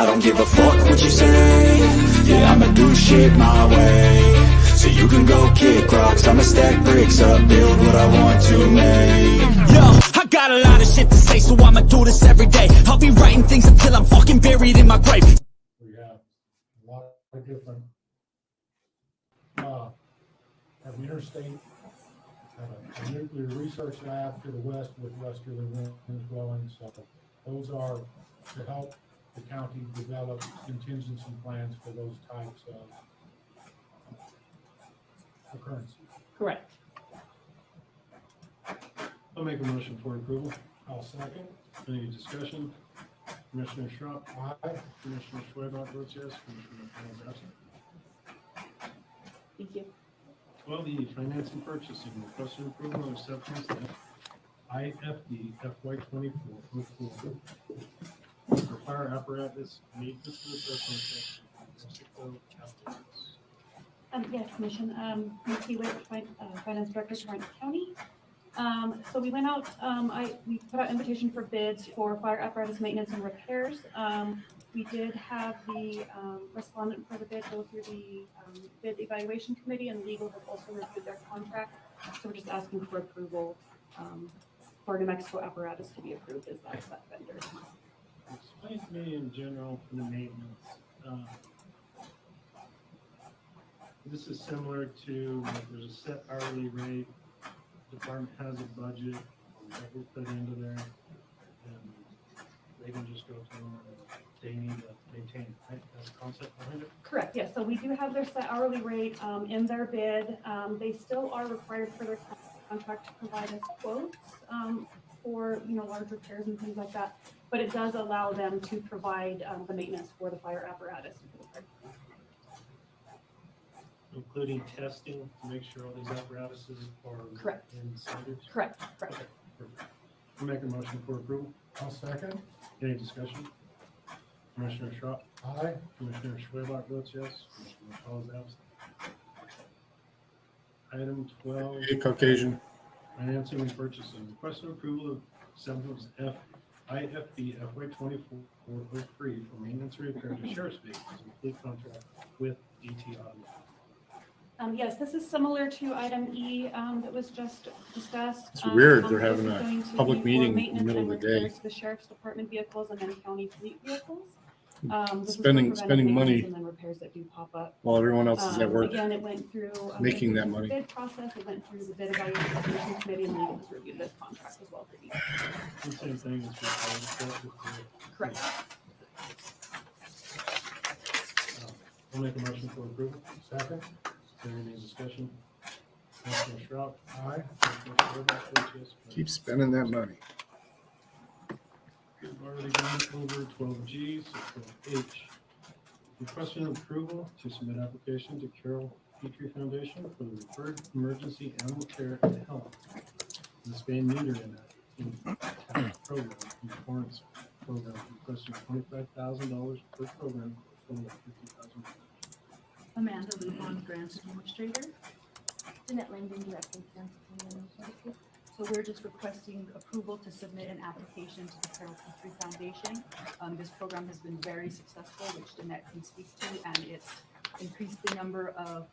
I don't give a fuck what you say. Yeah, I'ma do shit my way. So you can go kick rocks, I'ma stack bricks up, build what I want to make. Yo, I got a lot of shit to say, so I'ma do this every day. I'll be writing things until I'm fucking buried in my grave. We have a lot of different, have interstate, have a nuclear research lab to the west with westerly winds blowing. So those are to help the county develop contingency plans for those types of occurrences. Correct. I'll make a motion for approval. I'll second. Any discussion? Commissioner Schropp, Aye. Commissioner Schwebach votes yes, Commissioner McDonald absent. Thank you. 12E, finance and purchasing, requesting approval of acceptance of IFD FY24 for fire apparatus maintenance and replacement section. Yes, Commission. Ms. Hewitt, Finance Director, Torrance County. So we went out, we put out invitation for bids for fire apparatus maintenance and repairs. We did have the respondent for the bid go through the bid evaluation committee, and legal has also reviewed their contract. So we're just asking for approval for New Mexico apparatus to be approved as that vendor. Explain to me in general for the maintenance. This is similar to like there's a set hourly rate. Department has a budget that we put into there, and they can just go to them and they need to maintain, right? That's the concept behind it. Correct, yes. So we do have their set hourly rate in their bid. They still are required for their contract to provide us quotes for large repairs and things like that. But it does allow them to provide the maintenance for the fire apparatus. Including testing to make sure all these apparatuses are Correct. in standards. Correct, correct. Okay, perfect. I'll make a motion for approval. I'll second. Any discussion? Commissioner Schropp, Aye. Commissioner Schwebach votes yes, Commissioner McCall is absent. Item 12. Hey, Caucasian. Financing and purchasing. Request approval of acceptance of IFB FY24 for maintenance and repair to sheriff's vehicles, complete contract with DT Audio. Yes, this is similar to item E that was just discussed. It's weird they're This having is a going to public be for meeting in the maintenance middle and of the day. repairs to the sheriff's department vehicles and then county fleet vehicles. This is for Spending preventive money maintenance and then repairs that do pop up. while everyone else is at work. Again, it went through Making the that money. bid process. It went through the bid evaluation committee, and legal has reviewed this contract as well for you. The same thing as before. Correct. I'll make a motion for approval. Second. Is there any discussion? Commissioner Schropp, Aye. Commissioner Schwebach votes yes. Keep spending that money. We've already gone over 12G, so 12H. Requesting approval to submit application to Carroll Petrie Foundation for the Referred Emergency Animal Care and Health. The spay neuter in that program, in the Torrance program, requesting $25,000 per program, total of $50,000. Amanda Lupon, Grants Administrator. Jeanette Langdon, Director of Grants and Human Services. So we're just requesting approval to submit an application to the Carroll Petrie Foundation. This program has been very successful, which Jeanette can speak to, and it's increased the number of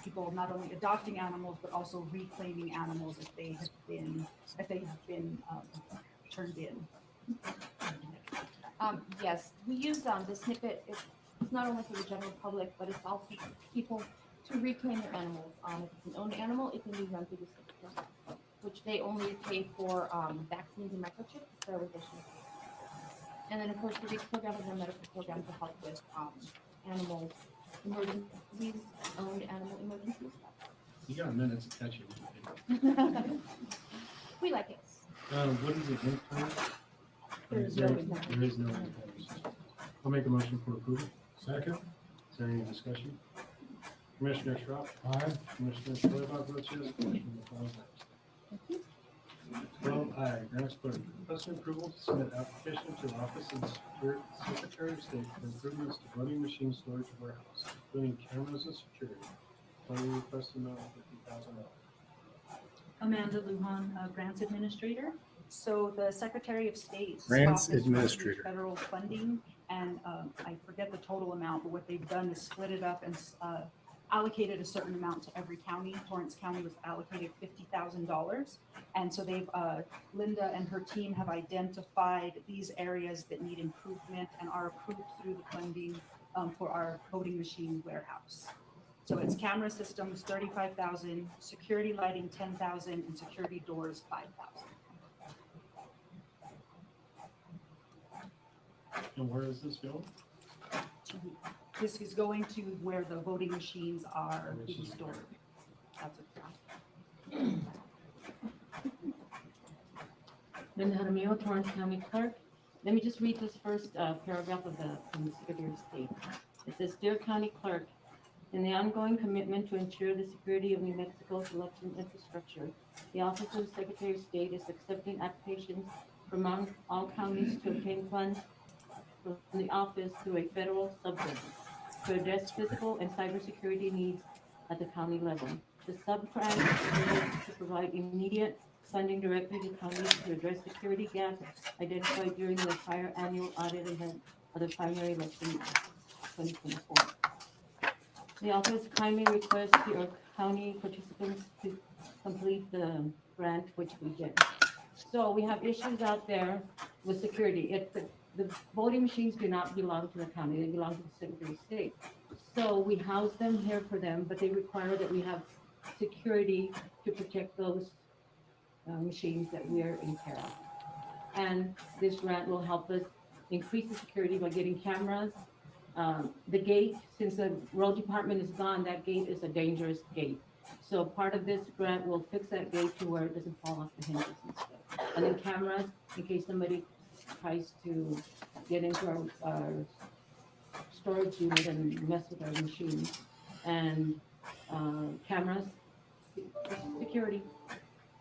people not only adopting animals but also reclaiming animals if they have been turned in. Yes, we use the snippet. It's not only for the general public, but it's also for people to reclaim their animals. If it's an owned animal, it can be run through the snippet program, which they only pay for vaccines and microchips, sterilization. And then, of course, the REACH program is a medical program to help with animal emergencies, owned animal emergencies. You got a minute to catch it. We like it. What is it? There is no no. I'll make a motion for approval. Second. Is there any discussion? Commissioner Schropp, Aye. Commissioner Schwebach votes yes, Commissioner McCall is absent. 12I, grants clerk, requesting approval to submit application to the Office of Secretary of State for improvements to voting machine storage warehouse, including cameras and security. Total request amount of $50,000. Amanda Lujan, Grants Administrator. So the Secretary of State's Grants office Administrator. received federal funding, and I forget the total amount, but what they've done is split it up and allocated a certain amount to every county. Torrance County was allocated $50,000. And so Linda and her team have identified these areas that need improvement and are approved through the funding for our voting machine warehouse. So it's camera systems, 35,000, security lighting, 10,000, and security doors, 5,000. And where is this going? This is going to where the voting machines are Which being is stored. That's a Linda Jaramillo, Torrance County Clerk. Let me just read this first paragraph from the Secretary of State. It says, Dear County Clerk, in the ongoing commitment to ensure the security of New Mexico's election infrastructure, the Office of the Secretary of State is accepting applications from all counties to obtain funds from the office through a federal subgrant to address physical and cybersecurity needs at the county level. The subgrant is to provide immediate funding directly to counties to address security gaps identified during the prior annual audit event of the primary election 2024. The office kindly requests your county participants to complete the grant, which we did. So we have issues out there with security. The voting machines do not belong to the county, they belong to the Secretary of State. So we house them here for them, but they require that we have security to protect those machines that we are in care of. And this grant will help us increase the security by getting cameras. The gate, since the road department is gone, that gate is a dangerous gate. So part of this grant will fix that gate to where it doesn't fall off the hinges and stuff. And then cameras, in case somebody tries to get into our storage unit and mess with our machines. And cameras, security.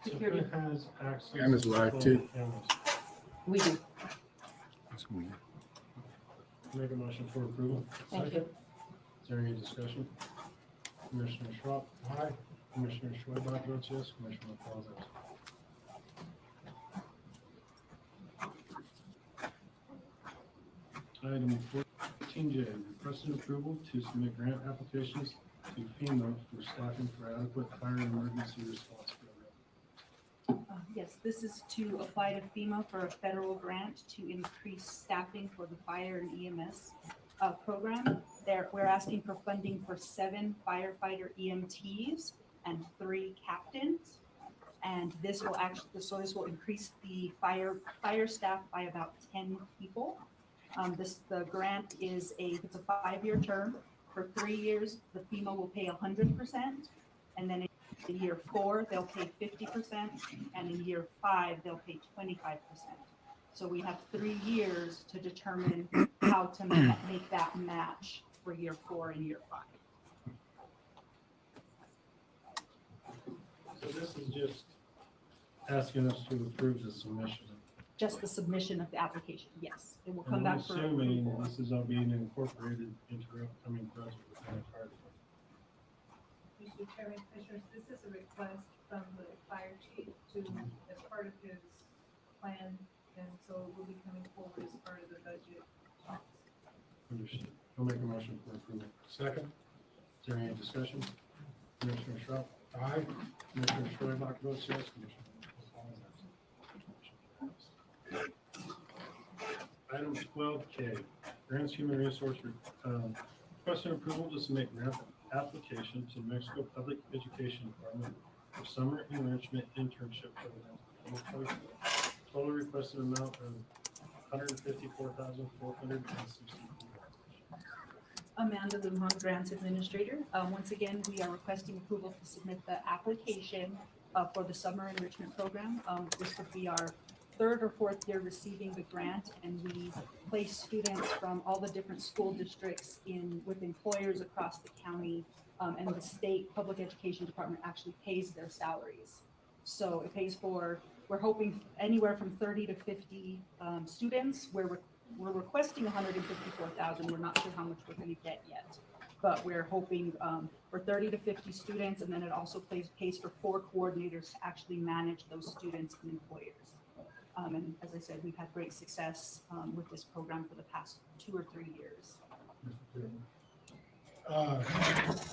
So who has access? Cameras to live, all too. the cameras? We do. That's weird. Make a motion for approval. Thank you. Is there any discussion? Commissioner Schwab? Aye. Commissioner Schwab votes yes. Commissioner McCall votes yes. Item 14J, requested approval to submit grant applications to FEMA for staffing for adequate fire and emergency response program. Yes, this is to apply to FEMA for a federal grant to increase staffing for the fire and EMS program. We're asking for funding for 7 firefighter EMTs and 3 captains. And this will increase the fire staff by about 10 people. The grant it's a 5-year term. For 3 years, the FEMA will pay 100%, and then in year 4 they'll pay 50%, and in year 5 they'll pay 25%. So we have 3 years to determine how to make that match for year 4 and year 5. So this is just asking us to approve the submission. Just the submission of the application, yes. It will come And I'm back for assuming approval. this is all being incorporated into our upcoming budget within the fire department. Mr. Chairman, Commissioners, this is a request from the fire chief as part of his plan, and so it will be coming forward as part of the budget talks. Understood. I'll make a motion for approval. Second. Is there any discussion? Commissioner Schwab? Aye. Commissioner Schwab votes yes. Commissioner McCall is absent. Item 12K, grants human resource, requesting approval to submit grant application to New Mexico Public Education Department for summer enrichment internship program. Total requested amount of $154,460. Amanda Lujan, Grants Administrator. Once again, we are requesting approval to submit the application for the summer enrichment program. This would be our 3rd or 4th year receiving the grant, and we place students from all the different school districts with employers across the county, and the state public education department actually pays their salaries. So it pays we're hoping anywhere from 30 to 50 students. We're requesting 154,000. We're not sure how much we're going to get yet, but we're hoping for 30 to 50 students, and then it also pays for 4 coordinators to actually manage those students and employers. And as I said, we've had great success with this program for the past 2 or 3 years.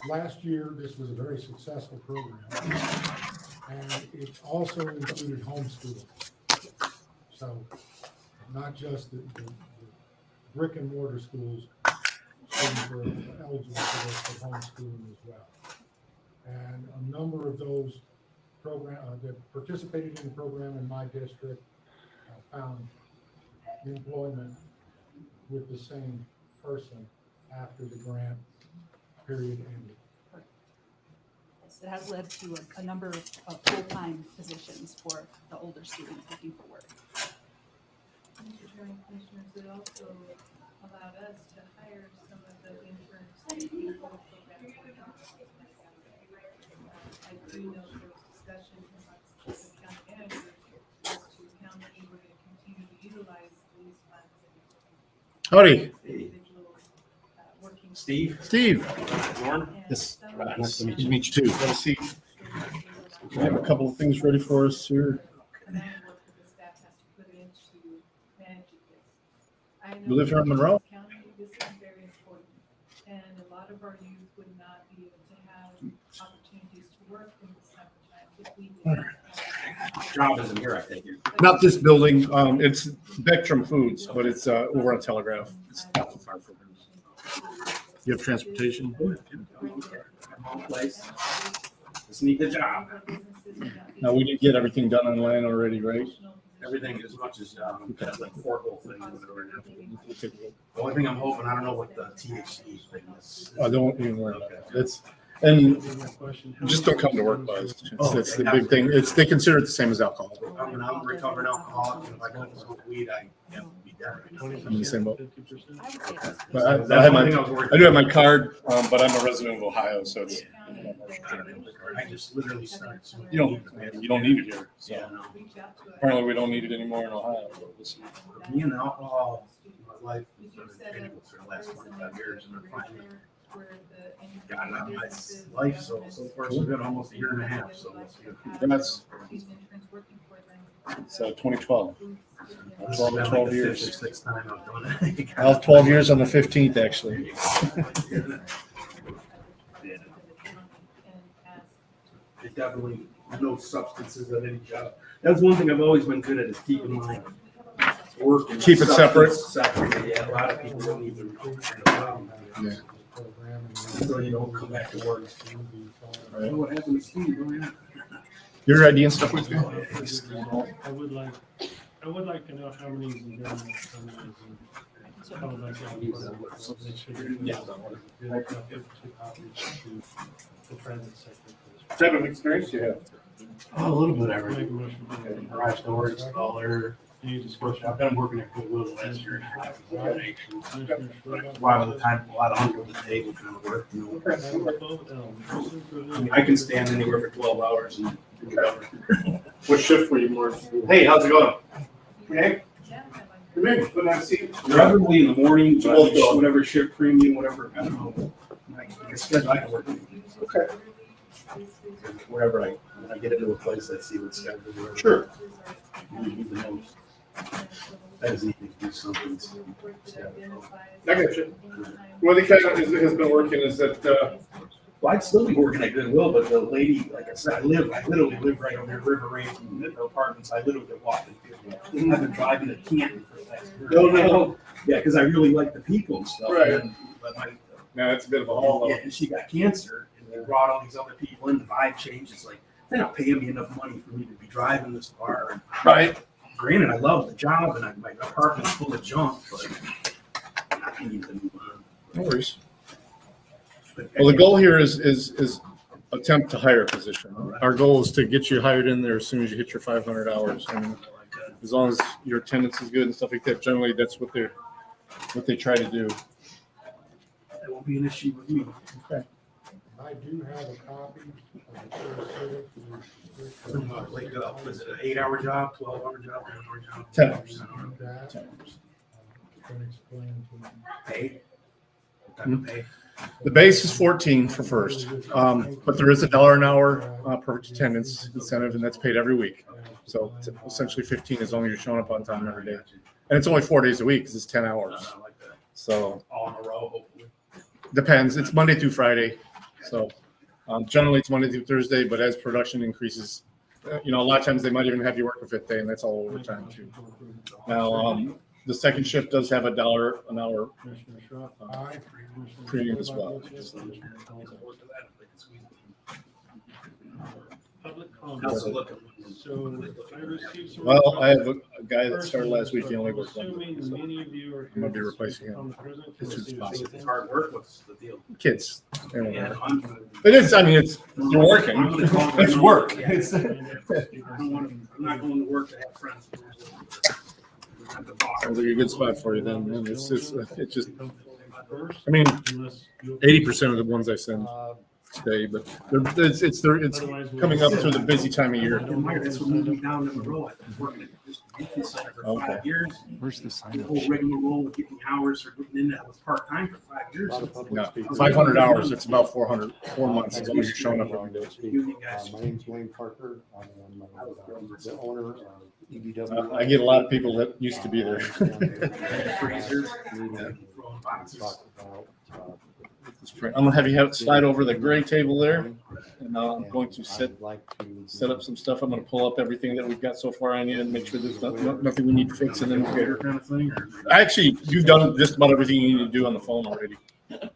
Last year, this was a very successful program, and it also included homeschooling. So not just the brick and mortar schools, students are eligible for this for homeschooling as well. And a number of those that participated in the program in my district found employment with the same person after the grant period ended. Yes, it has led to a number of full-time positions for the older students looking for work. Mr. Chairman, Commissioners, it also allowed us to hire some of the interns that we have for the program. I do know there was discussion amongst the county manager as to how many we're going to continue to utilize these funds. Howdy, Individual working. Steve. And Yes. some of Nice to the- meet you. Meet you too. Have a seat. We have a couple of things ready for us here. amount of work that the staff has to put into managing this. I know You live here in that Monroe? County, this is very important, and a lot of our youth would not be able to have opportunities to work in the summertime if we did not have. Job isn't here, I think. Not this building. It's Spectrum Foods, but it's over on Telegraph. It's not too far from here. You have transportation? Home place. Just need the job. Now, we did get everything done online already, right? Everything as much as, that's like portable thing. Whatever. Okay. The only thing I'm hoping, I don't know what the THC thing is. I don't even worry about it. It's, and Question. just don't come to work, Buzz. That's the big thing. They consider it the same as alcohol. I'm an recovering alcoholic, and if I don't smoke weed, I have to be dead. I'm the same boat. 50%? I would say it's But I That's have the my, thing I was worried I do have my card, but I'm a resident of Ohio, so it's, I just literally started smoking. you don't need it here. Yeah, So no. apparently we don't need it anymore in Ohio. But we'll see. Me and alcohol, my life has been integral for the last 25 years, and I'm finally gotten out of my life, so far it's been almost a year and a half, so let's see. That's it's 2012. This has been like 12 the years. fifth or sixth time I've done it. Well, 12 years on the 15th, actually. It definitely, no substances at any job. That's one thing I've always been good at, is keeping my work and Keep it separate. Separate, yeah, a lot of people don't even know. Yeah. So you don't come back to work. Oh, what happened to Steve? Oh, yeah. Your ID and stuff with you? I would like to know how many is in government, how many is in. I would like to Yeah. The private sector. What type of experience do you have? Oh, a little bit of Make a everything. motion. Garage door installer. Any discussion? I've been working at Goodwill the last year and a half. Commissioner Schwartz? A lot of the time, a lot of under the table kind of work, you know. I I mean, I can stand anywhere for 12 hours and do whatever. What shift were you more? Hey, how's it going? Hey, Come in, put on a seat. preferably in the morning, but Both go. whatever shift premium, whatever, I don't know. Like a schedule I can work. Okay. Wherever when I get into a place, I see what schedule. Sure. I just need to do something. I got you. Well, the kind of has been working is that, Well, I'd still be working at Goodwill, but the lady, like I said, I literally live right over there, River Range, in the apartments. I literally could walk in. I've been driving to Canton for the last year. No. Yeah, because I really like the people and stuff. Right. But my, now it's a bit of a haul. yeah, and she got cancer, and they brought all these other people in. The vibe changed. It's like, they're not paying me enough money for me to be driving this far. And Right. granted, I love the job, and my apartment's full of junk, but I need to move on. No worries. But Well, the goal here is attempt to hire a position. Our goal is to get you hired in there as soon as you hit your 500 hours. And as long as your attendance is good and stuff like that, generally that's what they try to do. That won't be an issue with me. I do have a copy of the first civic. Wake up, was it an 8-hour job, 12-hour job, 10-hour job? 10 hours. That, can explain to me. Pay? What type of pay? The base is 14 for first, but there is $1 an hour per attendance incentive, and that's paid every week. So it's essentially 15 as long as you're showing up on time every day. And it's only 4 days a week because it's 10 hours. I like that. So All in a row, hopefully. depends. It's Monday through Friday. So generally it's Monday through Thursday, but as production increases, a lot of times they might even have you work a fifth day, and that's all overtime too. Now, the second shift does have $1 an hour Commissioner Schrock. Aye. premium as well. Public How's comment. it looking? So I received some. Well, I have a guy that started last week. He only worked 1 Assuming week. So many of you are. I'm gonna be here to replacing speak him on the present as soon as committee. possible. It's hard work. What's the deal? Kids. Yeah, It is. I mean, you're working. It's work. It's, I'm not going to work to have friends. sounds like a good spot for you then, man. It's just, First, I mean, unless you- 80% of the ones I send stay, but it's Otherwise, we'll- coming up to the busy time of year. That's what moved me down in the row. I've been working at this distribution center for Okay. 5 years. Where's the sign The up whole sheet? rigmarole with getting hours for getting in that was part-time for 5 years. Yeah, 500 hours. It's about 4 months as long as you're showing up every day. Union guys. My name's Wayne Parker. I am the owner of EDW. I get a lot of people that used to be there. Freezers. Throwing boxes. I'm gonna have you slide over the gray table there, and I'm going to set up some stuff. I'm gonna pull up everything that we've got so far. I need to make sure there's nothing we need to fix, and then we'll get her. Kind of thing, or? Actually, you've done just about everything you need to do on the phone already.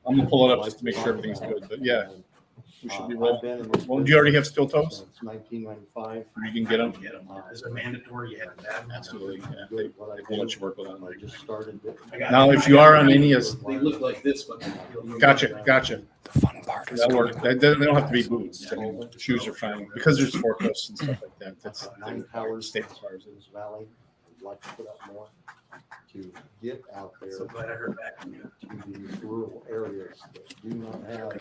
I'm gonna pull it up just to make sure everything's good, but yeah, we should be rolling. Well, do you already have steel toes? Since 1995. You can get them? Get them. Is it mandatory? You have to have them. Absolutely, yeah. They will let you work with them. I just started. Now, if you are on any of, They look like this, but. gotcha. The fun part is That works. They don't have to be boots. I mean, shoes are fine because there's forklifts and stuff like that. That's 9 towers state as far as in this valley. I'd like to put up more to get out there So glad I heard back from you. to these rural areas that do not have.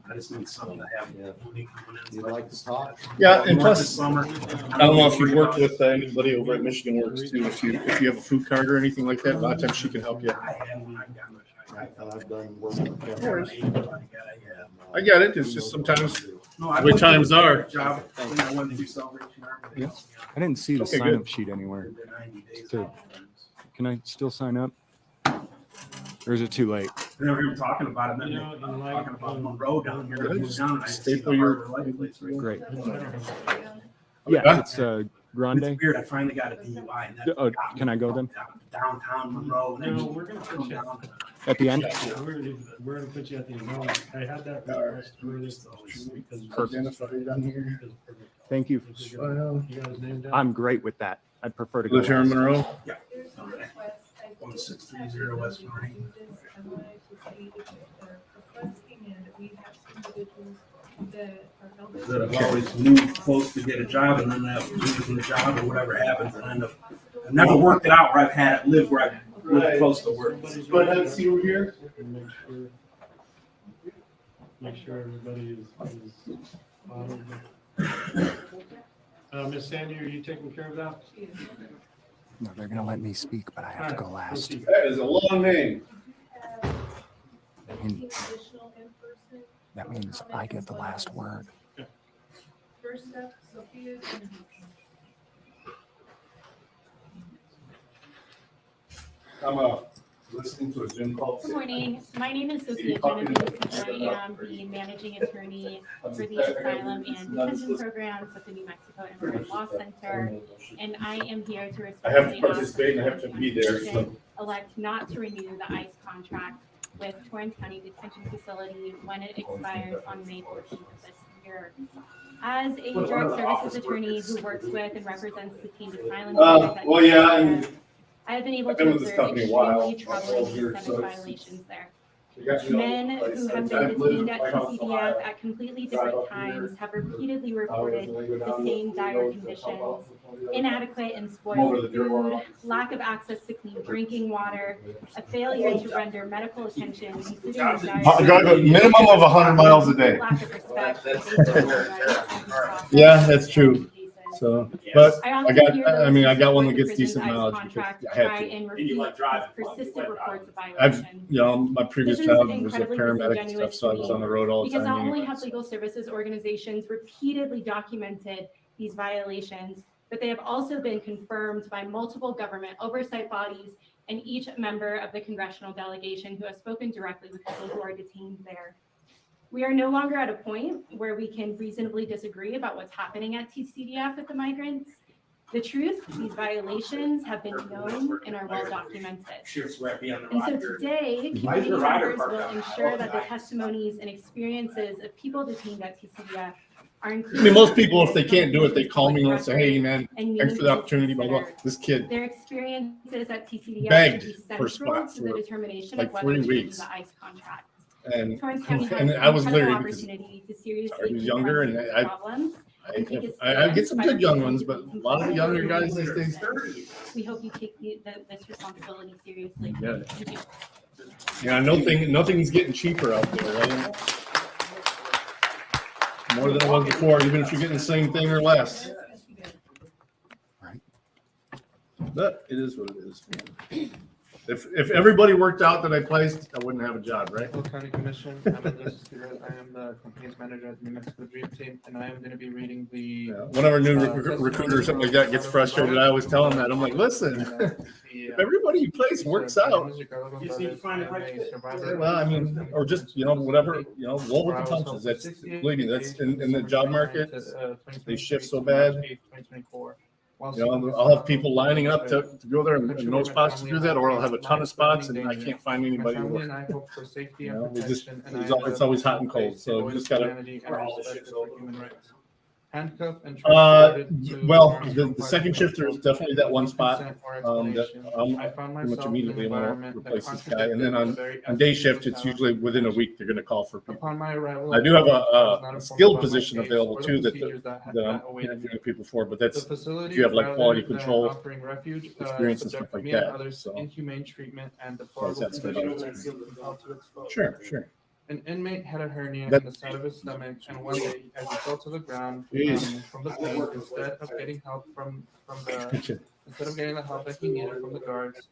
I just need something to have. Yeah. You'd like to talk? Yeah, and This plus, summer. I don't know if you've worked with anybody over at Michigan Works too. If you have a food card or anything like that, a lot of times she can help you. I have one. I've done work with them. course. I get it. It's just sometimes No, I the way times are. Job. I went to do Celebration Army. Yeah. I didn't see the Okay, sign good. up sheet anywhere. They're 90 days Good. out. Can I still sign up? Or is it too late? They were even talking about it, and You then know, they were in like, talking about Monroe down here. I moved down and I see Staple the your- Harbor Light place right Great. there. Yeah, Huh? it's Grande. It's weird. I finally got a DUI. And that Oh, can I go then? Downtown Monroe. And then No, we're gonna put you, At the end? we're gonna put you at the end. I had that request earlier. Thank you. You got his name down? I'm great with that. I'd prefer to go. Live here in last. Monroe. There's a request. I did 1630 West do Main. this. I wanted to see if the request came in, that we have some individuals that are held. That I've always moved close to get a job, and then that losing the job or whatever happens, and end up. I've never worked it out where I've had it live where I live close to work. But have see over here. And make sure everybody is honored. Miss Sandy, are you taking care of that? No, they're gonna let me speak, but I have to go last. That is a long name. And that means I get the last word. First up, Sophia. I'm listening to a Zoom call. Good morning. My name is Sophia Genesis. I am the managing attorney for the Asylum and Detention Programs at the New Mexico Immigrant Law Center. And I am here to I have to respectfully participate and I ask have to that be the there, commission elect not to renew the ICE contract with Torrance County Detention Facility when it expires on May 14th of this year. As a drug services attorney who works with and represents detained asylum seekers at well, yeah, I'm- I have been able I've been to with this observe company a while. extremely troubling 12 years, systemic so it's- violations there. You got me Men all over the who place. have I've been lived detained at my house a TCDF while. at completely Drive different up here. times have repeatedly Hours, reported and then go the down same the dire road to conditions, pop off. inadequate and Over spoiled the dirt food, road. lack of access to clean drinking water, a failure to render medical attention, including the I drive a minimum of 100 miles a day. lack of respect for basic human rights and process Yeah, that's true. cases. So, but I I often got, hear I those mean, who I got one that support gets the decent prison's mileage ICE because contract I had try to. and refute persistent reports of I've, violations. my previous This is job was a incredibly paramedic and disingenuous stuff, so I to was me, on the road all the Because not time. only have legal services organizations repeatedly documented these violations, but they have also been confirmed by multiple government oversight bodies and each member of the congressional delegation who has spoken directly with people who are detained there. We are no longer at a point where we can reasonably disagree about what's happening at TCDF with the migrants. The truth, these violations have been known and are well documented. And so today, community members will ensure that the testimonies and experiences of people detained at TCDF are included. I mean, most people, if they can't do it, they call me and say, hey, man, thanks for the opportunity, blah, blah. This kid Their experiences at TCDF begged should be for central spots to the for determination like of whether 3 to weeks. the ICE contract. And, Torrance County has and an I was incredible literally, because opportunity to seriously I was younger and confront these I problems. I get some good young ones, but a lot of the younger guys these days. We hope you take this responsibility seriously. Yeah. Thank you. Yeah, nothing's getting cheaper out there, right? More than it was before, even if you're getting the same thing or less. Right. But it is what it is. If everybody worked out that I placed, I wouldn't have a job, right? Hello, County Commission. I'm Andres Stewart. I am the campaigns manager at the New Mexico Dream Team, and I am going to be reading the. Yeah. Whenever new recruiter or something like that gets frustrated, I always tell them that. I'm like, listen, if everybody you place works out, well, I mean, or just, whatever, roll with the punches. That's, believe me, that's in the job market, they shift so bad. I'll have people lining up to go there and no spots to do that, or I'll have a ton of spots and I can't find anybody to work. It's always hot and cold, so you just gotta. Handcuff and well, the second shift, there's definitely that one spot that I'm pretty much immediately want to replace this guy. And then on day shift, it's usually within a week, they're going to call for people. I do have a skilled position available too that I'm interviewing people for, but that's if you have like quality control experience and stuff like that. So inhumane treatment and that's sure. An inmate had a hernia in the side of his stomach, and one day, as he fell to the ground from the pain, instead of getting the help that he needed from the guards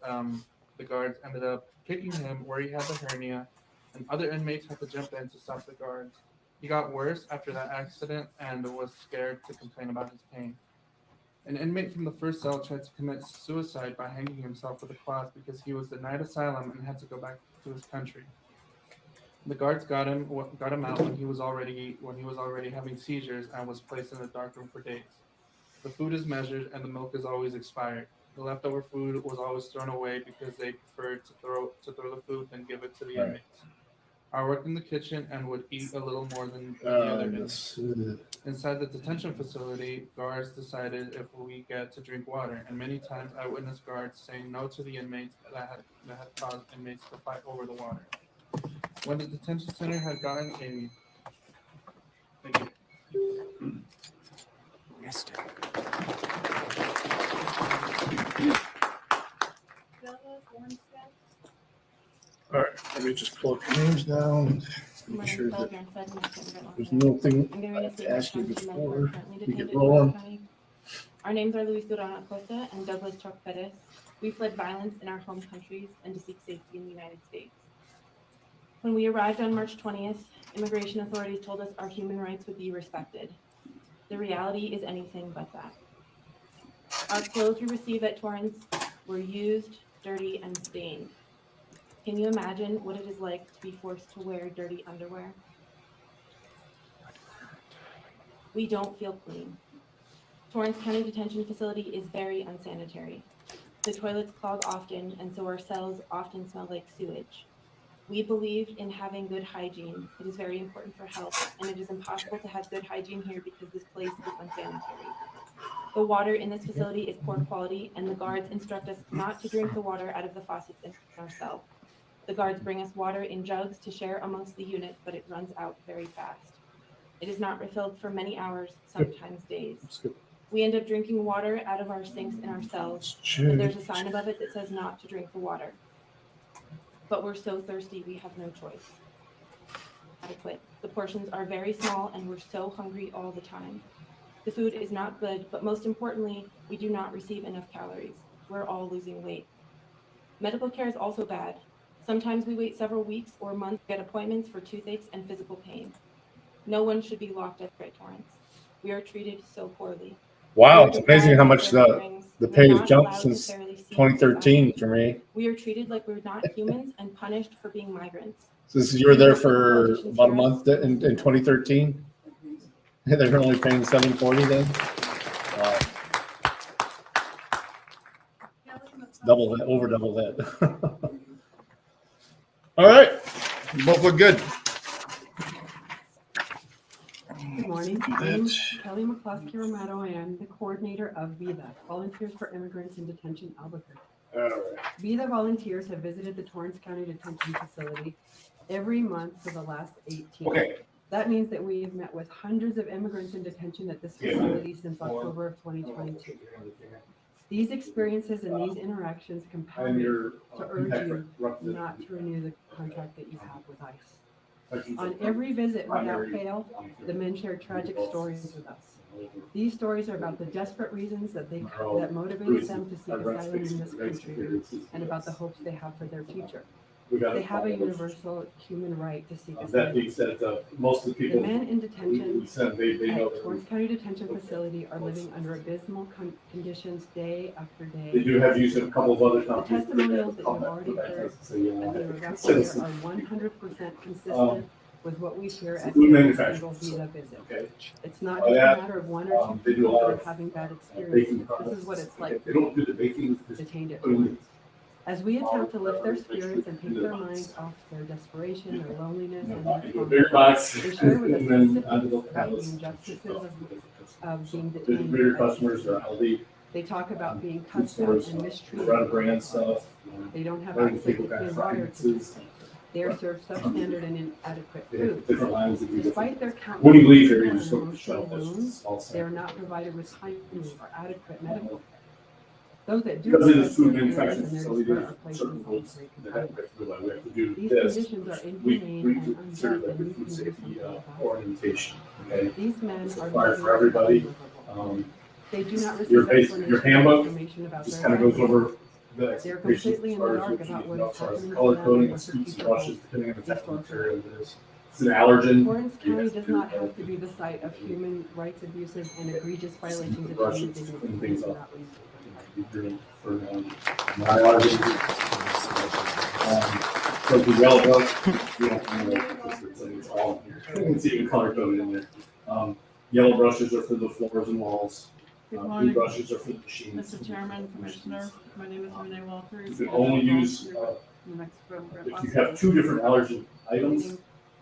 ended up kicking him where he had the hernia, and other inmates had to jump in to stop the guards. He got worse after that accident and was scared to complain about his pain. An inmate from the first cell tried to commit suicide by hanging himself with a cloth because he was denied asylum and had to go back to his country. The guards got him out when he was already having seizures and was placed in a dark room for days. The food is measured and the milk is always expired. The leftover food was always thrown away because they preferred to throw the food than give it to the inmates. I worked in the kitchen and would eat a little more than the other inmates. Inside the detention facility, guards decided if we get to drink water, and many times I witnessed guards saying no to the inmates that had caused inmates to fight over the water. When the detention center had gotten a All right, let me just pull up your names down. Make sure that there's nothing I have to ask you before we get rolling. Our names are Luis Duran Acosta and Douglas Chuck Perez. We fled violence in our home countries and to seek safety in the United States. When we arrived on March 20th, immigration authorities told us our human rights would be respected. The reality is anything but that. Our clothes we received at Torrance were used, dirty, and stained. Can you imagine what it is like to be forced to wear dirty underwear? We don't feel clean. Torrance County Detention Facility is very unsanitary. The toilets clog often, and so our cells often smell like sewage. We believe in having good hygiene. It is very important for health, and it is impossible to have good hygiene here because this place is unsanitary. The water in this facility is poor quality, and the guards instruct us not to drink the water out of the faucets in our cell. The guards bring us water in jugs to share amongst the unit, but it runs out very fast. It is not refilled for many hours, sometimes days. We end up drinking water out of our sinks in our cells, but there's a sign above it that says not to drink the water. But we're so thirsty, we have no choice. Adequate. The portions are very small and we're so hungry all the time. The food is not good, but most importantly, we do not receive enough calories. We're all losing weight. Medical care is also bad. Sometimes we wait several weeks or months to get appointments for toothaches and physical pain. No one should be locked up at Torrance. We are treated so poorly. Wow, We it's are amazing how deprived much of our the hearings. the We're pay has not jumped allowed to since fairly see 2013 society. for me. We are treated like we're not humans and punished for being migrants. So you were there We work with for politicians about a here month in 2013. They're only paying $740 then. Wow. Double that, over double that. All right, you both look good. Good morning. My name is Kelly McCluskey Romero, and I'm the coordinator of VIDA, Volunteers for Immigrants in Detention, Albuquerque. All right. VIDA volunteers have visited the Torrance County Detention Facility every month for the last 18. Okay. That means that we have met with hundreds of immigrants in detention at this facility since October of 2022. These experiences and these interactions compel me to urge you not to renew the contract that you have with ICE. On every visit, without fail, the men share tragic stories with us. These stories are about the desperate reasons that motivated them to seek asylum in this country and about the hopes they have for their future. They have a universal human right to seek That being asylum. said, most of the The people men in detention we send, they know at Torrance County Detention Facility are living under abysmal conditions day after day. they do have used a couple of other The companies. testimonials that you've already heard and that are about to hear are 100% consistent with what we hear at food every manufacturers. single VIDA visit. Okay. It's not just a matter of one or two They do a people lot that are of having bad baking experiences. products. This is what it's like They don't do the baking. detained at put it in Torrance. As we attempt to lift their spirits and take their minds off their desperation, their loneliness, and their the bigger box, they share with us and then specifics onto the about the pallets. injustices of being The detained. bigger customers are Aldi, They talk about being food cut out stores, and mistreated. Red Brand stuff. They don't have Learning access to people got clean water. fragrances. They are served substandard and inadequate They have food. different lines that do Despite different. their countless When you leave here, you physical just and look at the emotional shelf. wounds, It's all they are set. not provided with timely or adequate medical. Those that do Because it is request food care manufacturing and their facility, despair there's are placed certain in rules solitary that have confinement. we have to do These this. conditions are We inhumane and consider unjust, that the and we food can do safety something about it. orientation, okay? These men It's are required living for everybody. unlivable. They do not receive Your base, explanation your or handbook information about just their kind of goes lives. over the They're expectations completely as in far the as dark what you about need what to know, is as far as happening to color them coding and and what the scoops and future brushes, holds. depending on the type of These material it is. It's an allergen. Torrance You County have to does do not that. have to be the site of human rights abuses and egregious violations of Brushes, human dignity. clean things We do up. not leave. You're doing for my allergies. So the yellow book, you don't know, it's all in here. It's even color coded in there. Yellow brushes are for the floors and walls. Good Blue morning, brushes are for the machines. Mr. Chairman, Commissioner. My name is Renee Walters. You can only use, New Mexico. if you have two different allergen items, you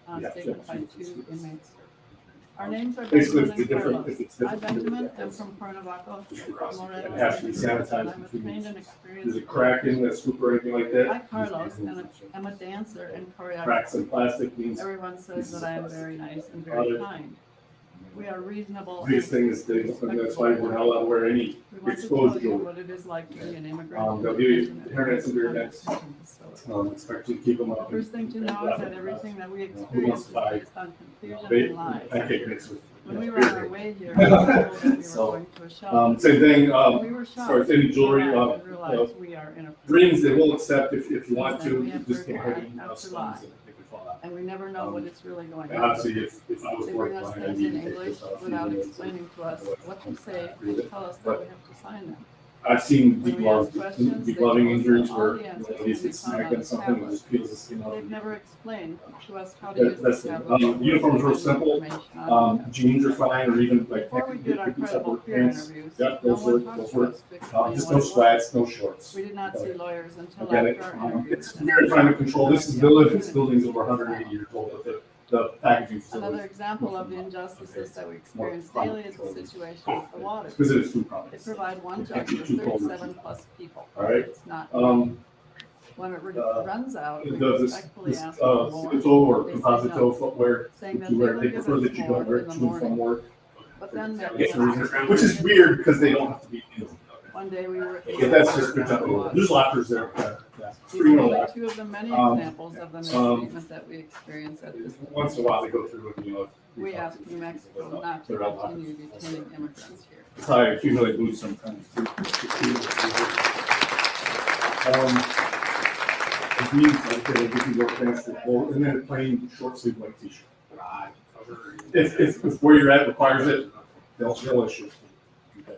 have to Statement have by two. two inmates. Our names are Basically, Benjamin if and it's different, Carlos. if it's I, different. Benjamin, am from Cuernavaca, Morelos. It has to be sanitized I'm a between trained and There's experienced. a crack in the scoop or anything like I, that. Carlos, and I'm a dancer and Cracks choreographer. in plastic means Everyone says that I am very nice and Other- very kind. We are reasonable. biggest thing is they, and that's why we're not allowed to wear any We want to exposed tell you jewelry. what it is like to be an immigrant. They'll in give you detention at internet and your Torrance next, County Facility. expect you to keep them up. First thing to know is that everything that we Who wants experience to is buy based on confusion and lies. pancake mix with? When we were on our way here, we were told that we were So, going to a shelter. Same thing, When we were as shocked, far as any jewelry, we realized we are in a rings they will accept if you want Since then, to, we you have just can't heard have any lie after stones lie. in it, they could fall out. and we never know what is really going And on. obviously, if I was They bring working us on it, I'd things need in to take English this off. without explaining to us what to say and tell us that we have to sign them. I've seen When deep we lung, ask questions, deep they loving tell us injuries all where, the answers at can least be it's found snagged on on something, it tablet. just peels the skin off. They've never explained to us how to use That's the the, tablet. uniforms are simple, jeans are fine, or even like. Before we did our except credible for peer pants. interviews, Yep, no those one work, talked those to work. us to explain Just what no it was. sweats, no shorts. We did not see lawyers until Get it? after our interviews. It's, we're trying to control, this is village, this building's over 180 years old, but the packaging Another facility. example of the injustices that we experience daily is the situation with the water. Because it is food They products. provide one jug for 37 plus people. All right. It's not, when it runs out, we It does respectfully this, ask for more. Steel or They say composite no, toe footwear, saying that that you they wear, will they give prefer us that you more don't wear in the to and from morning. work. But then there Which is weird because they don't have to be. one day we were. But that's just protected. There's lockers there. These are only two of the many examples of the mistreatment that we experience at this. Once in a while they go through and, We ask New Mexico not to continue detaining immigrants here. It's how I accumulate booze sometimes. The jeans, like they give you work pants, and then a plain short sleeve white t-shirt. If where you're at requires it, they'll issue. Okay.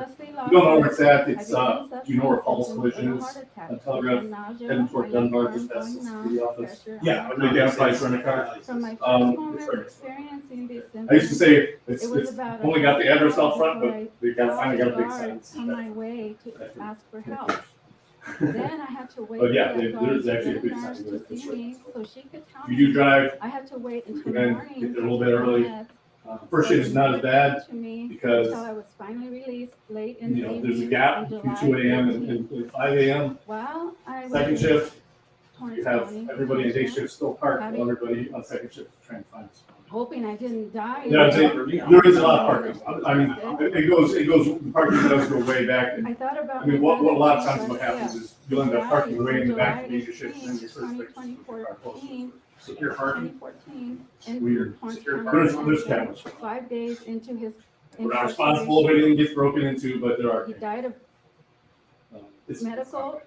Leslie you don't know where it's at, it's, I do you know where Falls Collision is? On Telegraph, heading toward Dunbar, just past the city office. Yeah, really down by rent a car. From my first Um, moment experiencing these I used to symptoms, say, it's, it was it's about only got the address out before front, but I they got, saw finally the got a big guard sign. come my way to ask for help. Then I had to wait But for yeah, that guard there's to actually a get big a nurse sign to there, that's see right. me so she could tell If you do me. drive, I had to wait until recommend morning. get there a little to bit take early. meds. First So shift is not as they bad came to me because, until I was finally released late in the you know, evening. there's a gap on between July 2 a.m. 15th. and 5 a.m. While I was Second in shift, Torrance you have County everybody in day detention, shift still parked, while having- everybody on second shift is trying to find us. hoping I didn't die. Yeah, there is a lot of parking. I mean, it goes, the parking does go way back. And, I thought about I mean, what a lot of my times what happens yeah. is you'll end up parking way in the back of July the shift and then your first place. 2014, Secure parking. 2014, Weird. Torrance Secure County parking. There's Detention, cameras. 5 days into his We're not responsible if anything gets broken into, but there are. He died of It's medical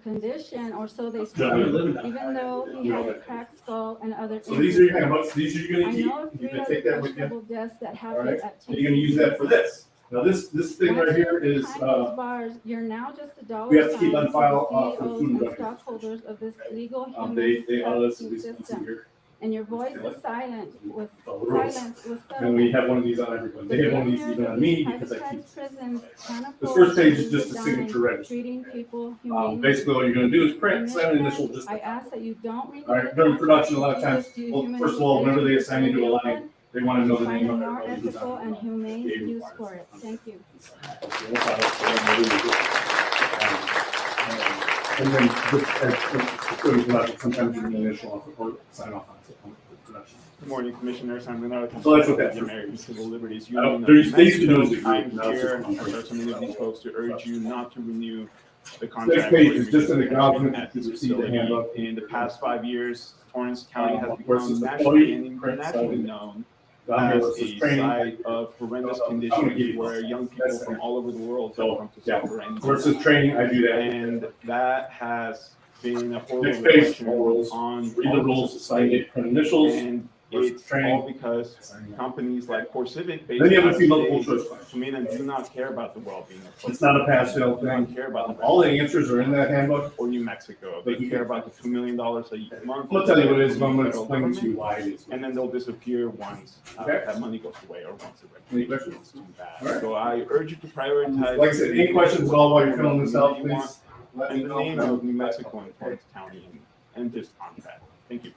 condition, or so they Yeah, we live in said, that. even though he had a cracked skull and other So these are your injuries. handbooks. These are you're I gonna keep. know of You're 3 gonna take other that with you. questionable deaths that All happened right. at And you're gonna use that for this. Now this thing right here is bars, you're now just a dollar we have to keep sign on file for for the the CEOs food and records. stockholders of this legal They human audit us at trafficking least once a system. year. And your voice is silent with Follow the rules. silence with And we settlement. have one of these on everybody. They have one of these even on me because I keep. Privatized prisons can The afford first page to is just use the a signature dime register. treating people humanely. Basically, all you're gonna do is print, sign an initial, just. I ask that you don't renew All right, the during production, a lot of contract, times, you well, human first of all, whenever they beings assign you to a line, they want to know the find name a of more everybody who's ethical on and the humane Dave use requires for it. Thank you. And then just, sometimes you can initial or sign off on production. Good morning, Commissioners. I'm Leonardo. So that's what that the American Civil Liberties I don't- Union. there of used- they used to know Mexico. the I'm agreement, now it's here, just one as are so many of these folks, to urge you not to renew the Next contract. page for is just an immigration acknowledgement at that you this received the facility. handbook. In the past 5 years, Torrance County has Where's become this nationally employee? and Print internationally sign. known Down here as was this a training. site of horrendous I'm gonna give conditions you where this. young people That's from it. all over the world So, come to yeah. suffer and Versus training, I do that. and that has been a horrible Next page, reflection all rules. on Read the all rules, of sign it, print initials. and versus it's training. all because companies like CoreCivic based Then you have out a of few multiple state choice questions. come in and do not care about the well-being of folks. It's not a pass-fail Do not thing. care about the All the answers are in that handbook. or New Mexico. They But you care can- about the $2 million a month. I'll tell you what it is, but I'm gonna Federal explain to you government, why it is. and then they'll disappear once Okay. that money goes away or once the Any regulation questions? is too All bad. right. So I urge you to prioritize. Like I said, any questions at all while you're filling this out, You want please let me in the know. name of New Mexico and Torrance County and this contract. Thank you.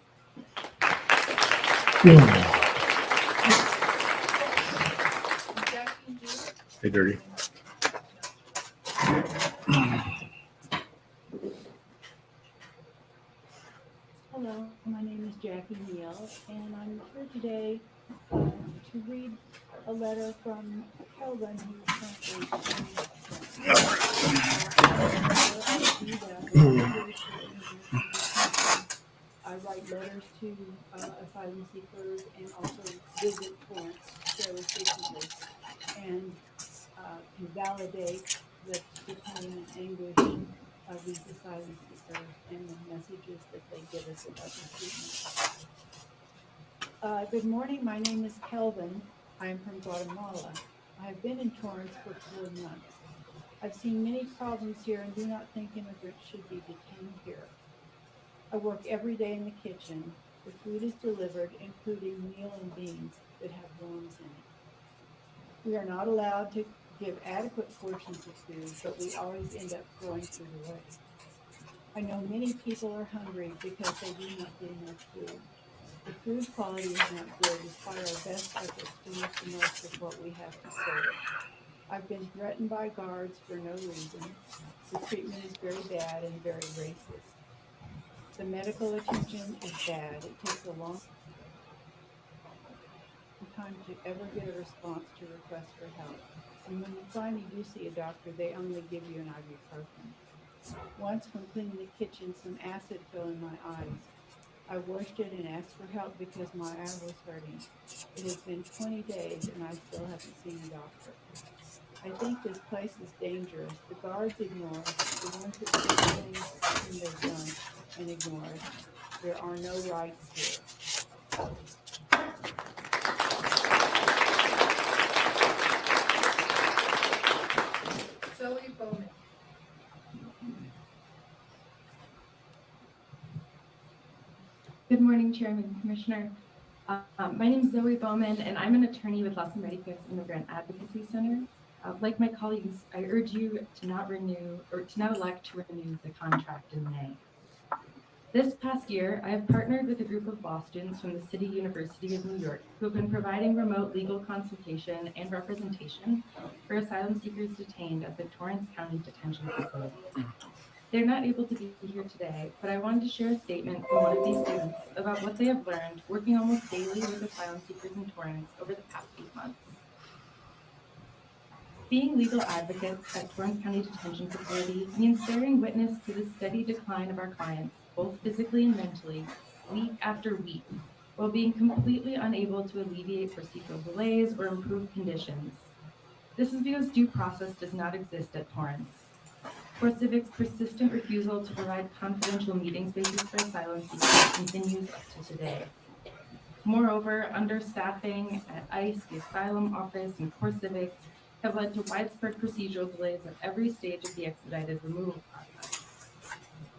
Hey, Dirty. Hello, my name is Jackie Neal, and I'm here today to read a letter from Kelvin, who's I write letters to asylum seekers and also visit Torrance fairly frequently, and can validate the pain and anguish of these asylum seekers and the messages that they give us about the treatment. Good morning, my name is Kelvin. I am from Guatemala. I have been in Torrance for 4 months. I've seen many problems here and do not think immigrants should be detained here. I work every day in the kitchen. The food is delivered, including meal and beans that have worms in it. We are not allowed to give adequate portions of food, but we always end up throwing food away. I know many people are hungry because they do not get enough food. The food quality is not good despite our best efforts to make the most of what we have to serve. I've been threatened by guards for no reason. The treatment is very bad and very racist. The medical attention is bad. It takes a long time to ever get a response to requests for help. And when you finally do see a doctor, they only give you an ibuprofen. Once when cleaning the kitchen, some acid fell in my eyes. I washed it and asked for help because my eye was hurting. It has been 20 days and I still haven't seen a doctor. I think this place is dangerous. The guards ignore us. The ones that do things they've done and ignore us. There are no rights here. Good morning, Chairman and Commissioner. My name is Zoe Bowman, and I'm an attorney with Las Americas Immigrant Advocacy Center. Like my colleagues, I urge you to not elect to renew the contract in May. This past year, I have partnered with a group of law students from the City University of New York who have been providing remote legal consultation and representation for asylum seekers detained at the Torrance County Detention Facility. They're not able to be here today, but I wanted to share a statement from one of these students about what they have learned working almost daily with asylum seekers in Torrance over the past 8 months. Being legal advocates at Torrance County Detention Facility means bearing witness to the steady decline of our clients, both physically and mentally, week after week, while being completely unable to alleviate procedural delays or improve conditions. This is because due process does not exist at Torrance. CoreCivic's persistent refusal to provide confidential meeting spaces for asylum seekers continues up to today. Moreover, understaffing at ICE, the Asylum Office, and CoreCivic have led to widespread procedural delays at every stage of the expedited removal process.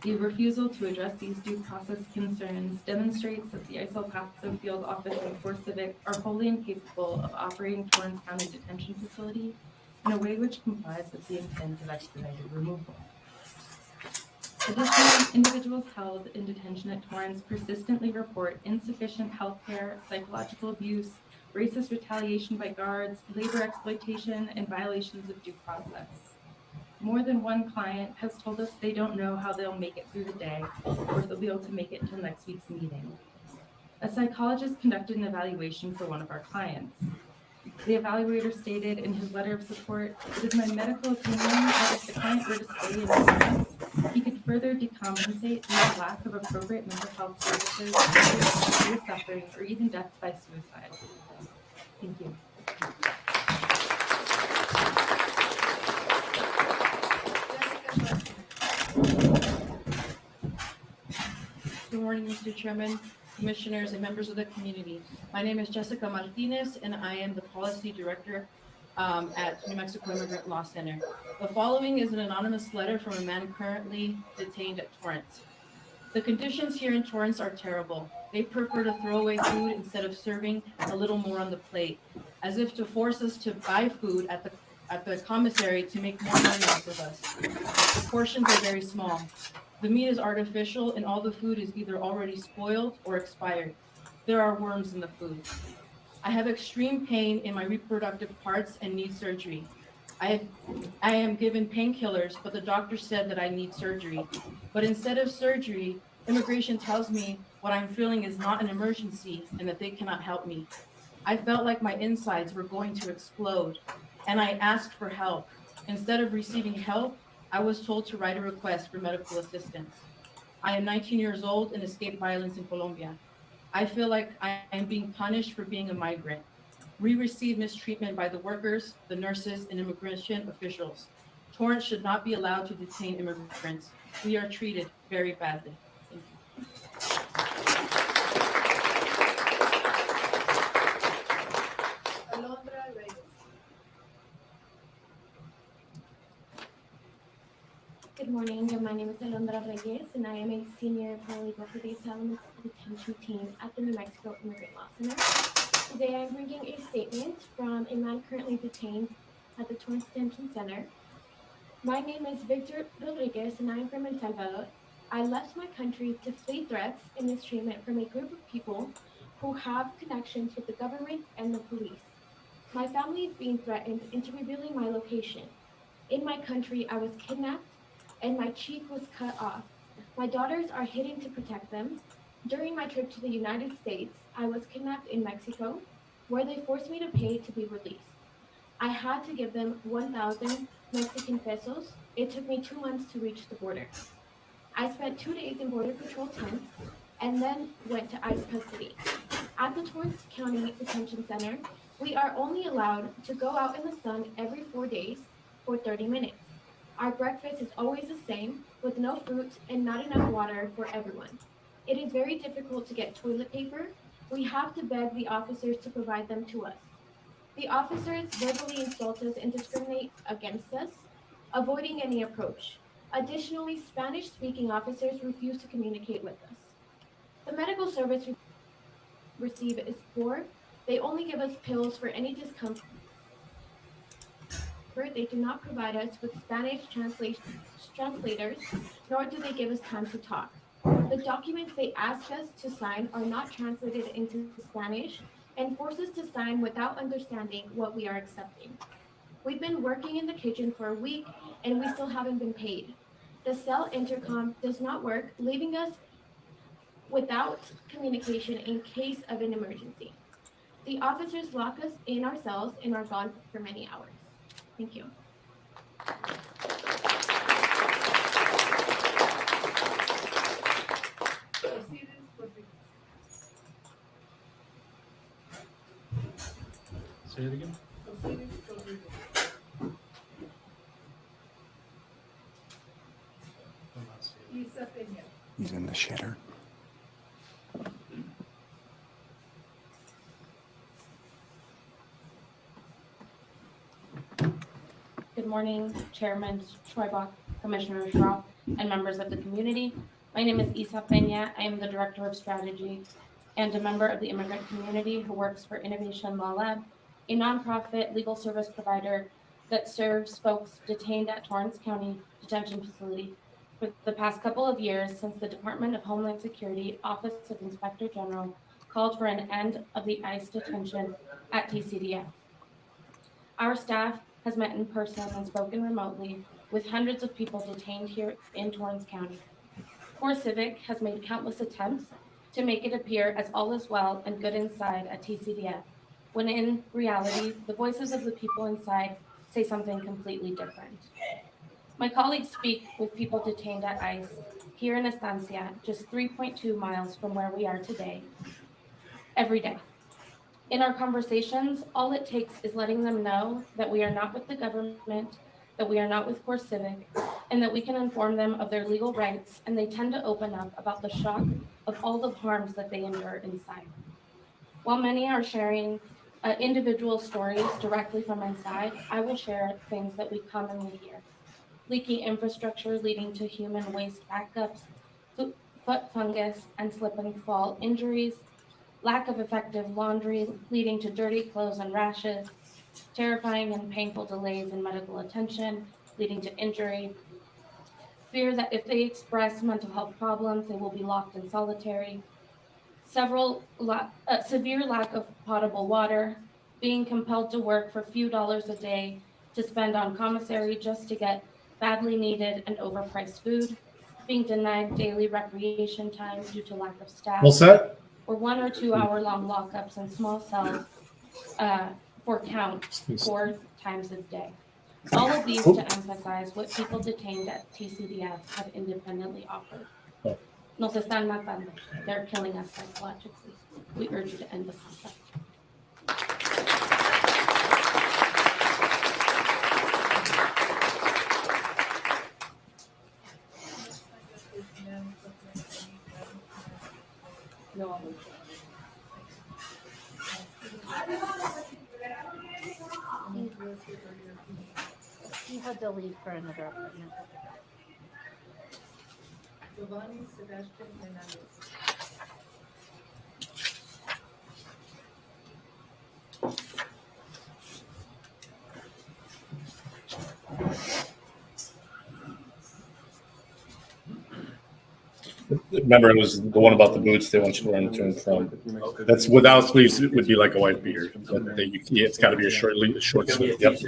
The refusal to address these due process concerns demonstrates that the ICE El Paso Field Office and CoreCivic are wholly incapable of operating Torrance County Detention Facility in a way which complies with the intent of expedited removal. Additionally, individuals held in detention at Torrance persistently report insufficient health care, psychological abuse, racist retaliation by guards, labor exploitation, and violations of due process. More than one client has told us they don't know how they'll make it through the day or if they'll be able to make it until next week's meeting. A psychologist conducted an evaluation for one of our clients. The evaluator stated in his letter of support, "It is my medical opinion that if the client were to stay in Torrance, he could further decompensate the lack of appropriate mental health services, severe suffering, or even death by suicide." Thank you. Good morning, Mr. Chairman, Commissioners, and members of the community. My name is Jessica Martinez, and I am the Policy Director at New Mexico Immigrant Law Center. The following is an anonymous letter from a man currently detained at Torrance. The conditions here in Torrance are terrible. They prefer to throw away food instead of serving a little more on the plate, as if to force us to buy food at the commissary to make more money off of us. The portions are very small. The meat is artificial and all the food is either already spoiled or expired. There are worms in the food. I have extreme pain in my reproductive parts and need surgery. I am given painkillers, but the doctor said that I need surgery. But instead of surgery, immigration tells me what I'm feeling is not an emergency and that they cannot help me. I felt like my insides were going to explode, and I asked for help. Instead of receiving help, I was told to write a request for medical assistance. I am 19 years old and escaped violence in Colombia. I feel like I am being punished for being a migrant. We receive mistreatment by the workers, the nurses, and immigration officials. Torrance should not be allowed to detain immigrants. We are treated very badly. Thank you. Good morning, my name is Alondra Reyes, and I am a senior paralegal for the Asylum Detention Team at the New Mexico Immigrant Law Center. Today I'm bringing a statement from a man currently detained at the Torrance Detention Center. My name is Victor Rodriguez, and I am from El Salvador. I left my country to flee threats and mistreatment from a group of people who have connections with the government and the police. My family is being threatened into revealing my location. In my country, I was kidnapped and my cheek was cut off. My daughters are hidden to protect them. During my trip to the United States, I was kidnapped in Mexico, where they forced me to pay to be released. I had to give them 1,000 Mexican pesos. It took me 2 months to reach the border. I spent 2 days in Border Patrol tents and then went to ICE custody. At the Torrance County Detention Center, we are only allowed to go out in the sun every 4 days for 30 minutes. Our breakfast is always the same, with no fruit and not enough water for everyone. It is very difficult to get toilet paper. We have to beg the officers to provide them to us. The officers verbally insult us and discriminate against us, avoiding any approach. Additionally, Spanish-speaking officers refuse to communicate with us. The medical service we receive is poor. They only give us pills for any discomfort. They do not provide us with Spanish translators, nor do they give us time to talk. The documents they ask us to sign are not translated into Spanish and force us to sign without understanding what we are accepting. We've been working in the kitchen for a week and we still haven't been paid. The cell intercom does not work, leaving us without communication in case of an emergency. The officers lock us in our cells and are gone for many hours. Thank you. Say it again. He's in the shitter. Good morning, Chairman Schweibach, Commissioner Schropp, and members of the community. My name is Isa Peña. I am the Director of Strategy and a member of the immigrant community who works for Innovation Law Lab, a nonprofit legal service provider that serves folks detained at Torrance County Detention Facility for the past couple of years since the Department of Homeland Security Office of Inspector General called for an end of the ICE detention at TCDF. Our staff has met in person and spoken remotely with hundreds of people detained here in Torrance County. Core Civic has made countless attempts to make it appear as all is well and good inside at TCDF, when in reality, the voices of the people inside say something completely different. My colleagues speak with people detained at ICE here in Estancia, just 3.2 miles from where we are today, every day. In our conversations, all it takes is letting them know that we are not with the government, that we are not with Core Civic, and that we can inform them of their legal rights, and they tend to open up about the shock of all the harms that they endure inside. While many are sharing individual stories directly from inside, I will share things that we commonly hear. Leaky infrastructure leading to human waste backups, foot fungus and slip and fall injuries, lack of effective laundries leading to dirty clothes and rashes, terrifying and painful delays in medical attention leading to injury, fear that if they express mental health problems, they will be locked in solitary, severe lack of potable water, being compelled to work for few dollars a day to spend on commissary just to get badly needed and overpriced food, being denied daily recreation time due to lack of staff. What's that? Or 1 or 2 hour long lockups in small cells for count 4 times a day. All of these to emphasize what people detained at TCDF have independently offered. Nos están matando. They're killing us psychologically. We urge you to end the conflict. No. He had to leave for another appointment. Giovanni Sebastian Hernandez. Remember, it was the one about the boots they want you to run to and from. That's without sleeves. It would be like a white beater. It's got to be a short sleeve. Yep.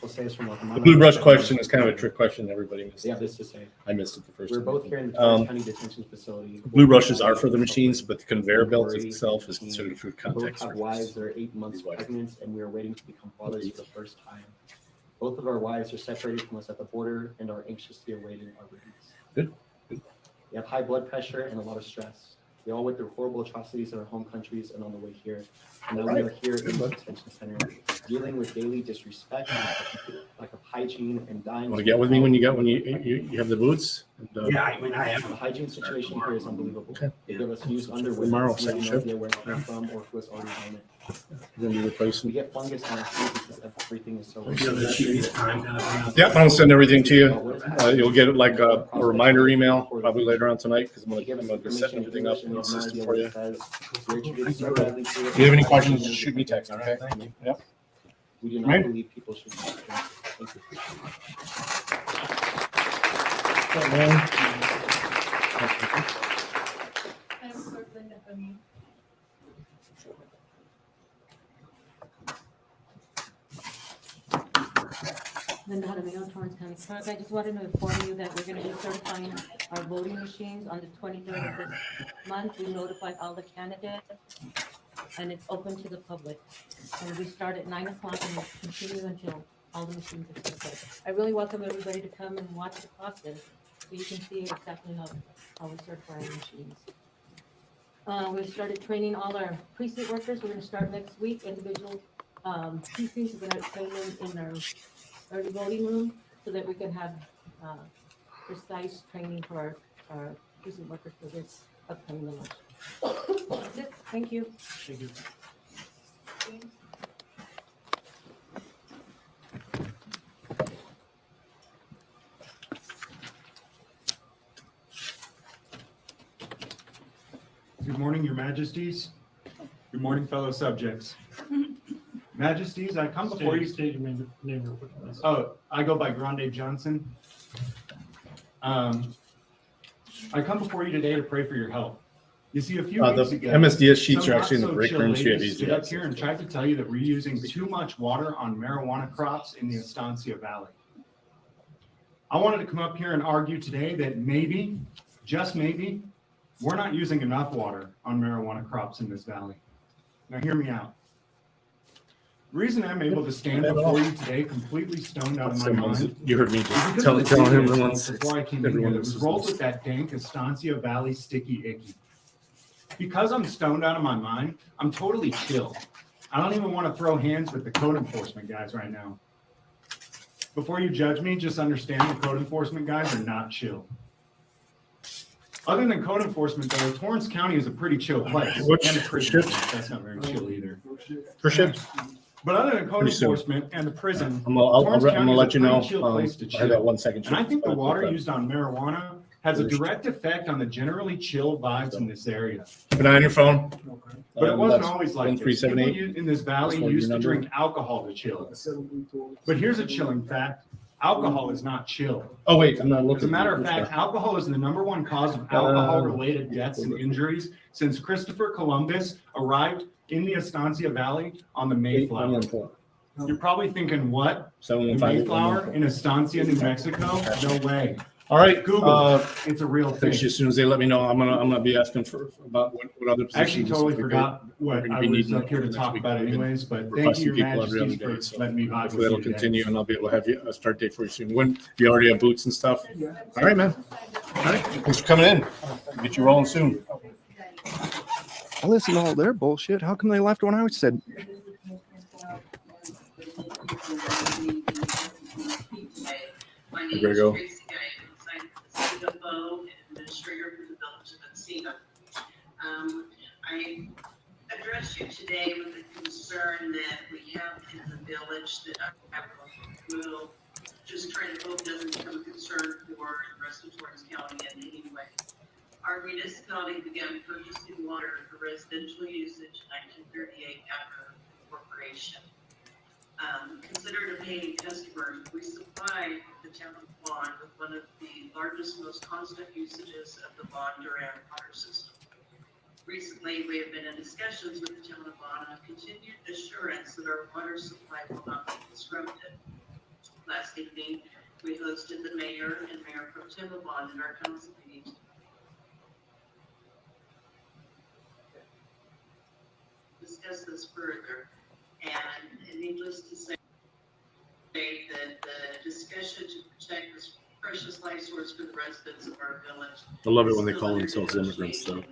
The blue brush question is kind of a trick question. Everybody missed. Yeah, this to say. I missed it the first We're time. both here in the Torrance County Detention Facility. Blue brushes are for the machines, but the conveyor belt itself is considered a food contact Both have surface. wives that are 8 months pregnant, and we are waiting to become fathers for the first time. Both of our wives are separated from us at the border and are anxiously awaiting our release. Good. We have high blood pressure and a lot of stress. We all went through horrible atrocities in our home countries and on the way here. And now we are here in the detention center dealing with daily disrespect, lack of hygiene, and dying. Want to get with me when you have the boots? And, Yeah, I mean, I have. The hygiene situation here is unbelievable. Okay. They give us used underwear. Tomorrow, We have second no shift. idea where it came from or who has already done it. You're gonna be We replacing. get fungus on our food because everything is so. Yep, I'll send everything to you. You'll get it like a reminder email probably later on tonight because I'm gonna set everything up in the system for you. If you have any questions, just shoot me a text, okay? Yep. We do not Right. believe people should. Thank you. Linda Jaramillo, Torrance County Clerk. I just wanted to inform you that we're gonna be certifying our voting machines on the 23rd of this month. We notified all the candidates, and it's open to the public. And we start at 9 o'clock and we'll continue until all the machines are certified. I really welcome everybody to come and watch the process, so you can see exactly how we certify our machines. We started training all our precinct workers. We're gonna start next week. Individual precincts, we're gonna train them in our early voting room so that we can have precise training for our precinct workers for this upcoming election. That's it. Thank you. Thank you. Good morning, Your Majesties. Good morning, fellow subjects. Majesties, I come before you. State your name real quick, please. Oh, I go by Grande Johnson. I come before you today to pray for your help. You see, a few The weeks ago, MSDS sheets some are actually in the not so break chill room. She had ladies these stood up yet. here and tried to tell you that we're using too much water on marijuana crops in the Estancia Valley. I wanted to come up here and argue today that maybe, just maybe, we're not using enough water on marijuana crops in this valley. Now hear me out. The reason I'm able to stand before you today completely stoned out of my mind. You heard me is just because tell of the him videos once. before I came in here Everyone that else was is rolled this. with that dank Estancia Valley sticky icky. Because I'm stoned out of my mind, I'm totally chill. I don't even want to throw hands with the code enforcement guys right now. Before you judge me, just understand the code enforcement guys are not chill. Other than code enforcement, though, Torrance County is a pretty chill place. What And a prison. shift? That's not very chill either. For shift. But other than code Pretty soon. enforcement and the prison, I'm Torrance gonna County is let a you know. pretty chill place to I had that chill. 1 second. And I think the shift. water used on marijuana has a First. direct effect on the generally chill vibes in this area. Keep an eye on your phone. But it wasn't That's always like this. 1378. People in this valley That's what used your to number. drink alcohol to chill. But here's a chilling fact. Alcohol is not chill. Oh, wait, I'm not looking. As a matter of fact, alcohol is the #1 cause of alcohol-related deaths and injuries since Christopher Columbus arrived in the Estancia Valley on the Mayflower. You're probably thinking, what? The 715. Mayflower in Estancia, New Mexico? No way. All right, Google. It's a real thing. As soon as they let me know, I'm gonna be asking for about what other I actually positions. totally we could- forgot we're what gonna I be was needing up here to next talk week. about We've been anyways, but thank requesting you, Your people every Majesties, other day, for so letting me vibe hopefully with that'll you today. continue and I'll be able to have you a start date for you soon. When you already have boots and stuff? All right, man. All right, thanks for coming in. Get you rolling soon. I listened to all their bullshit. How come they left when I said? My There name you is go. Tracy Guidance. I'm the CFO and Administrator for the Village of Encina. I address you today with a concern that we have in the village that I will just try to hope doesn't become a concern for the rest of Torrance County in any way. Our municipality began purchasing water for residential usage in 1938 after incorporation. Considered a paying customer, we supply the town of Vaughn with one of the largest, most constant usages of the Vaughn-Durant water system. Recently, we have been in discussions with the town of Vaughn on continued assurance that our water supply will not be disrupted. Last evening, we hosted the mayor and Mayor Pro Tem of Vaughn in our council meeting. Discuss this further, and needless to say that the discussion to protect this precious life source for the residents of our village. I love it when they call themselves immigrants, though.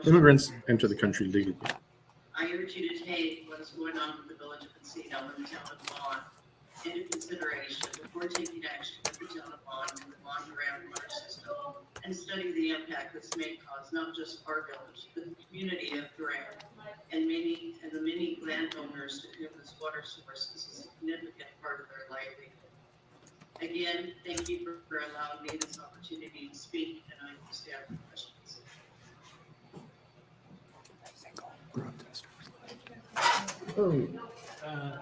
Immigrants enter the country legally. I urge you to take what's going on with the village of Encino and the town of Vaughn into consideration before taking action with the town of Vaughn and the Vaughn Durant water system, and study the impact this may cause not just our village, but the community of Durant and the many landowners to whom this water source is a significant part of their livelihood. Again, thank you for allowing me this opportunity to speak, and I understand the questions.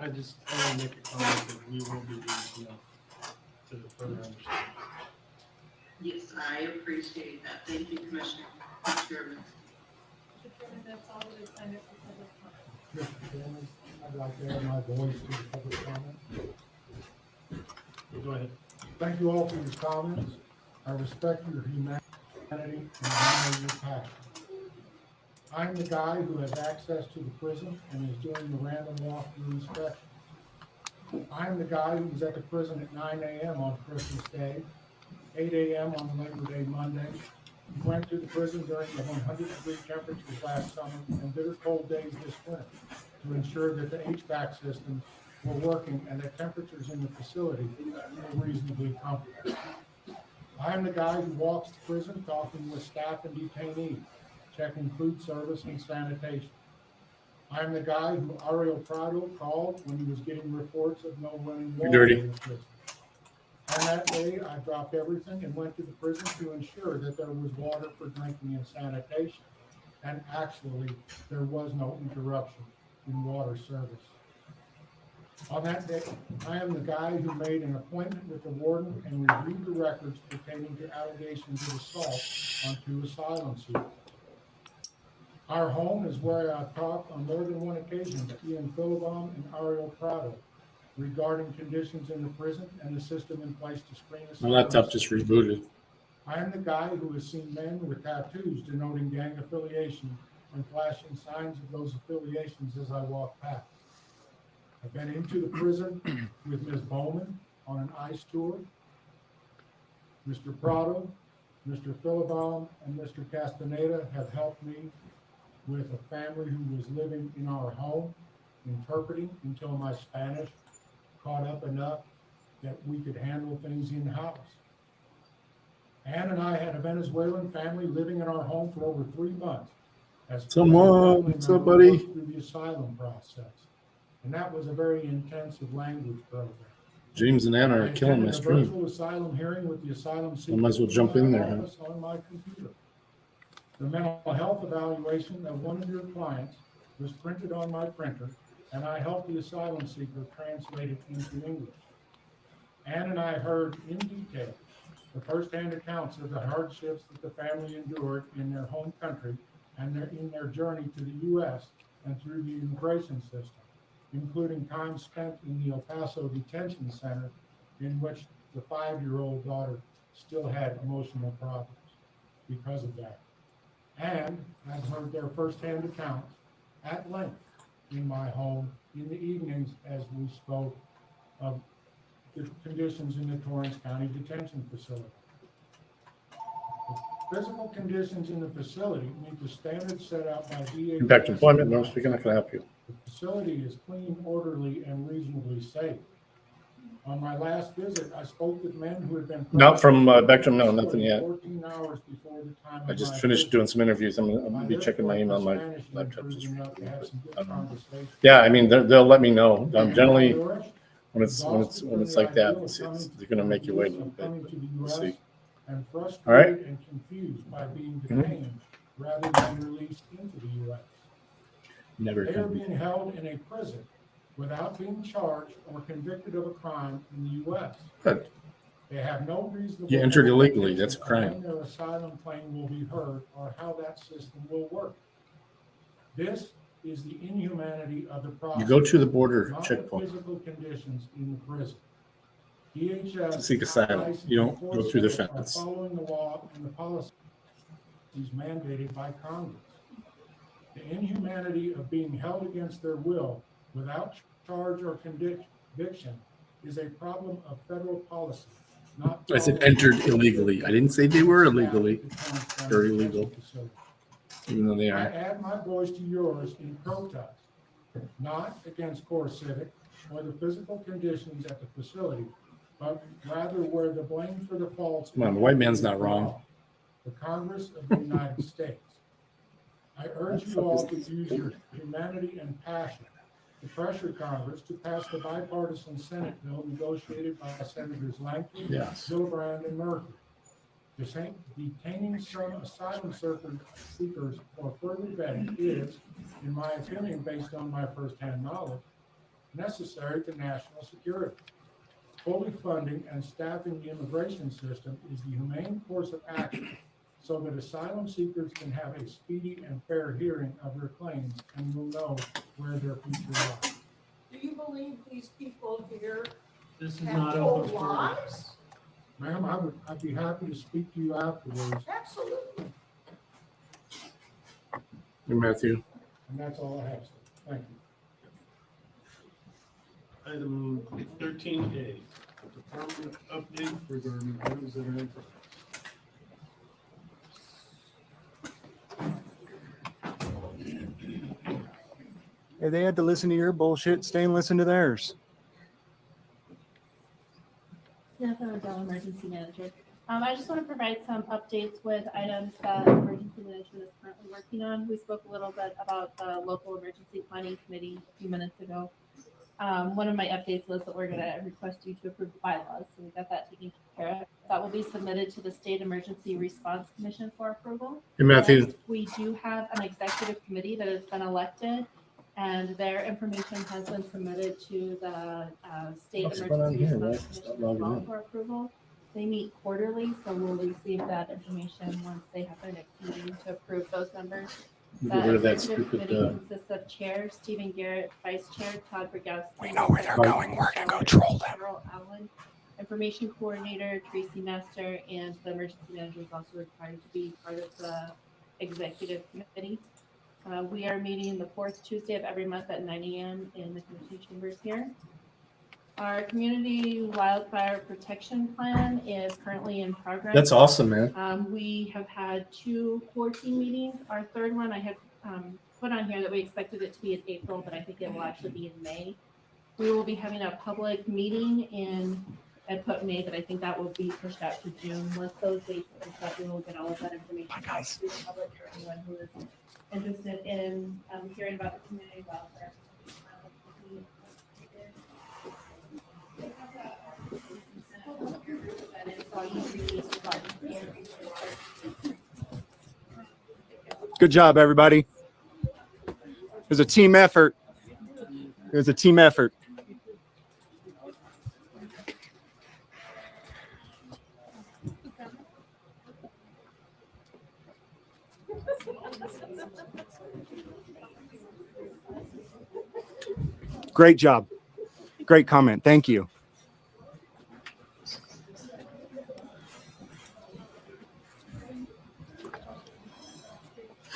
I just want to make a comment that we will be doing to further understand. Yes, I appreciate that. Thank you, Commissioner. Chairman. Mr. Chairman, that's all that is signed up for public comment. Mr. Chairman, I'd like to add my voice to the public comment. Go ahead. Thank you all for your comments. I respect your humanity and honor your passion. I'm the guy who has access to the prison and is doing the random walkthrough inspection. I'm the guy who was at the prison at 9 a.m. on Christmas Day, 8 a.m. on Labor Day Monday. We went to the prison during the 100-degree temperatures last summer and bitter cold days this winter to ensure that the HVAC systems were working and that temperatures in the facility were reasonably comfortable. I'm the guy who walks the prison talking with staff and detainees, checking food service and sanitation. I'm the guy who Ariel Prado called when he was getting reports of no running water in the prison. On that day, I dropped everything and went to the prison to ensure that there was water for drinking and sanitation. And actually, there was no interruption in water service. On that day, I am the guy who made an appointment with the warden and reviewed the records pertaining to allegations of assault on 2 asylum seekers. Our home is where I've talked on more than one occasion to Ian Philibom and Ariel Prado regarding conditions in the prison and the system in place to screen asylum. My laptop just rebooted. I am the guy who has seen men with tattoos denoting gang affiliation and flashing signs of those affiliations as I walk past. I've been into the prison with Ms. Bowman on an ICE tour. Mr. Prado, Mr. Philibom, and Mr. Castaneda have helped me with a family who was living in our home, interpreting until my Spanish caught up enough that we could handle things in-house. Ann and I had a Venezuelan family living in our home for over 3 months. What's up, buddy? Through the asylum process. And that was a very intensive language program. James and Anna are killing my I attended a stream. virtual asylum hearing with the asylum seekers. I might as well jump in there, huh? On my computer. The mental health evaluation of one of your clients was printed on my printer, and I helped the asylum seeker translate it into English. Ann and I heard in detail the firsthand accounts of the hardships that the family endured in their home country and in their journey to the U.S. and through the immigration system, including time spent in the El Paso detention center, in which the 5-year-old daughter still had emotional problems because of that. And I've heard their firsthand accounts at length in my home in the evenings as we spoke of the conditions in the Torrance County Detention Facility. The physical conditions in the facility meet the standards set out by DHS. Back to employment. No, speaking, I can help you. The facility is clean, orderly, and reasonably safe. On my last visit, I spoke with men who had been Not from Beckham, no, nothing yet. 14 hours before the time I of just my finished visit. doing some interviews. I'm gonna By be this checking my point, email. My Spanish is laptop just. improving enough to have some good conversation. Yeah, I mean, they'll let me know. Generally, when it's like that, they're gonna make you wait a little bit. We'll see. And All right. frustrated and confused by being detained rather than released into the U.S. Never They are come. being held in a prison without being charged or convicted of a crime in the U.S. Good. They have no reasonable. You entered illegally. That's a crime. When their asylum claim will be heard or how that system will work. This is the inhumanity of the process. You go to the border not checkpoint. the physical conditions in the prison. DHS To seek asylum. You don't go through the are fence. following the law and the policies mandated by Congress. The inhumanity of being held against their will without charge or conviction is a problem of federal policy, not. I said entered illegally. I didn't say they were illegally. They're illegal. Even though they I are. add my voice to yours in protest, not against Core Civic or the physical conditions at the facility, but rather where the blame for the faults. Come on, the white man's not wrong. The Congress of the United States. I urge you all to use your humanity and passion to pressure Congress to pass the bipartisan Senate bill negotiated by Senators Langford, Yes. Gillibrand, and Murphy. Detaining some asylum seekers for further vetting is, in my opinion, based on my firsthand knowledge, necessary to national security. Fully funding and staffing the immigration system is the humane course of action so that asylum seekers can have a speedy and fair hearing of their claims and will know where their future lies. Do you believe these people here This is have not told open for. lies? Ma'am, I'd be happy to speak to you afterwards, Absolutely. Hey, Matthew. and that's all I have to say. Thank you. Item 13A, department update regarding items that are in progress. Hey, they had to listen to your bullshit. Stay and listen to theirs. Emergency Manager. I just want to provide some updates with items that Emergency Management is currently working on. We spoke a little bit about the local emergency planning committee a few minutes ago. One of my updates was that we're going to request you to approve bylaws, so we got that taken care of. That will be submitted to the State Emergency Response Commission for approval. Hey, Matthew. And we do have an executive committee that has been elected, and their information has been submitted to the State What's going on Emergency here, Response right? Commission Stop as logging well in. for approval. They meet quarterly, so we'll receive that information once they have their next meeting to approve those members. Get The rid of that executive stupid, committee consists of Chair Stephen Garrett, Vice Chair Todd Brigowski. We know where they're going. We're gonna go troll them. Cheryl Allen, Information Coordinator Tracy Master, and the Emergency Manager is also required to be part of the executive committee. We are meeting the fourth Tuesday of every month at 9 a.m. in the community chambers here. Our community wildfire protection plan is currently in progress. That's awesome, man. We have had 2 core team meetings. Our third one, I had put on here that we expected it to be in April, but I think it will actually be in May. We will be having a public meeting I put May, but I think that will be pushed out to June. Once those dates are set, we will get all of that information out to the public for anyone who is interested in hearing about the community welfare. Good job, everybody. It was a team effort. It was a team effort. Great job. Great comment. Thank you.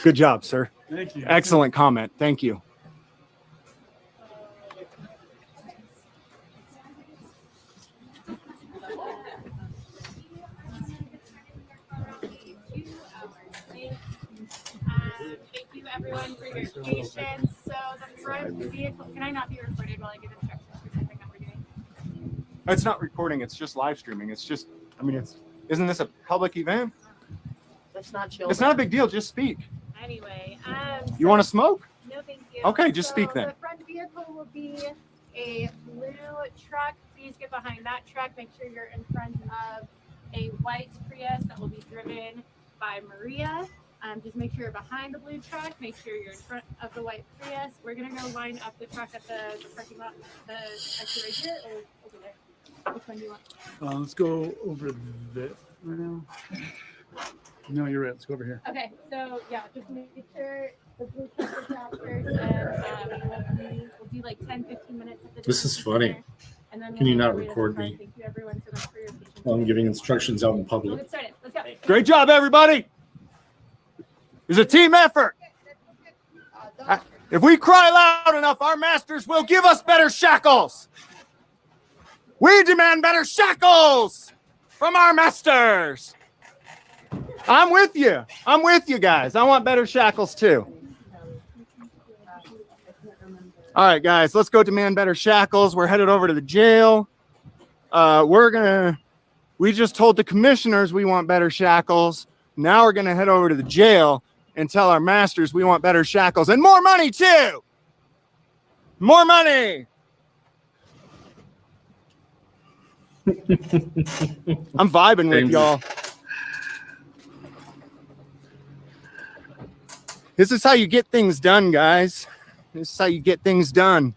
Good job, sir. Thank you. Excellent comment. Thank you. Thank you everyone for your patience. So the front vehicle, can I not be recorded while I give instructions for something that we're doing? It's not recording. It's just live streaming. It's just, isn't this a public event? That's not chill. It's not a big deal. Just speak. Anyway, You want to smoke? No, thank you. Okay, just speak then. The front vehicle will be a blue truck. Please get behind that truck. Make sure you're in front of a white Prius that will be driven by Maria. Just make sure you're behind the blue truck. Make sure you're in front of the white Prius. We're gonna go line up the truck at the parking lot. The exit right here or over there. Which one do you want? Let's go over this right now. No, you're right. Let's go over here. Okay, so yeah, just make sure the blue truck is captured and we'll do like 10-15 minutes of the This is distance funny. there, and then Can you we'll not get record started. me Thank you everyone so much for your patience. while I'm giving instructions out in We'll public? get started. Let's go. Great job, everybody. It was a team effort. If we cry loud enough, our masters will give us better shackles. We demand better shackles from our masters. I'm with you. I'm with you guys. I want better shackles too. All right, guys, let's go demand better shackles. We're headed over to the jail. We just told the commissioners we want better shackles. Now we're gonna head over to the jail and tell our masters we want better shackles and more money too. More money. I'm vibing with y'all. This is how you get things done, guys. This is how you get things done.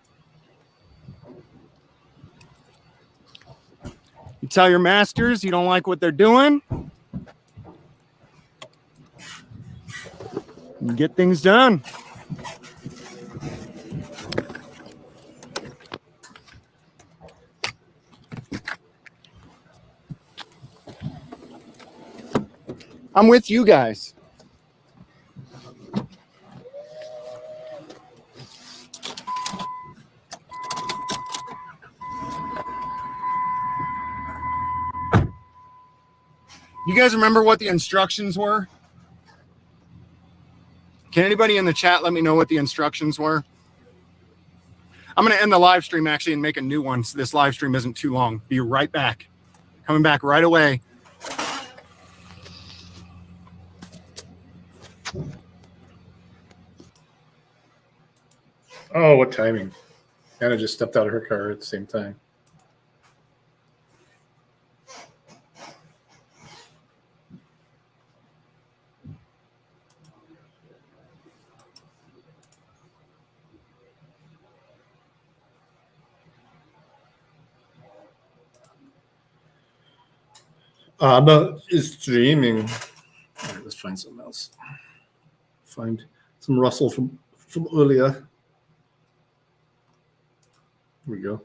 You tell your masters you don't like what they're doing. You get things done. I'm with you guys. You guys remember what the instructions were? Can anybody in the chat let me know what the instructions were? I'm going to end the live stream actually and make a new one so this live stream isn't too long. Be right back. Coming back right away. Oh, what timing. Anna just stepped out of her car at the same time. But it's streaming. All right, let's find something else. Find some Russell from earlier. Here we go.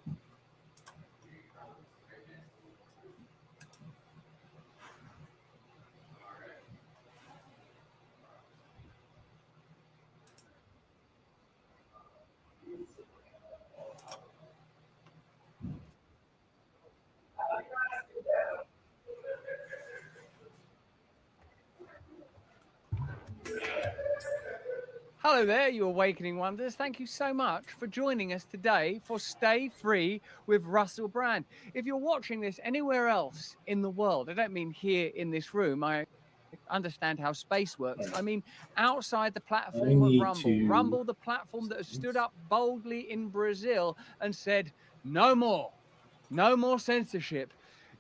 Hello there, you awakening wonders. Thank you so much for joining us today for Stay Free with Russell Brand. If you're watching this anywhere else in the world, I don't mean here in this room, I understand how space works. I mean outside the platform of Rumble. Rumble, the platform that has stood up boldly in Brazil and said, no more censorship.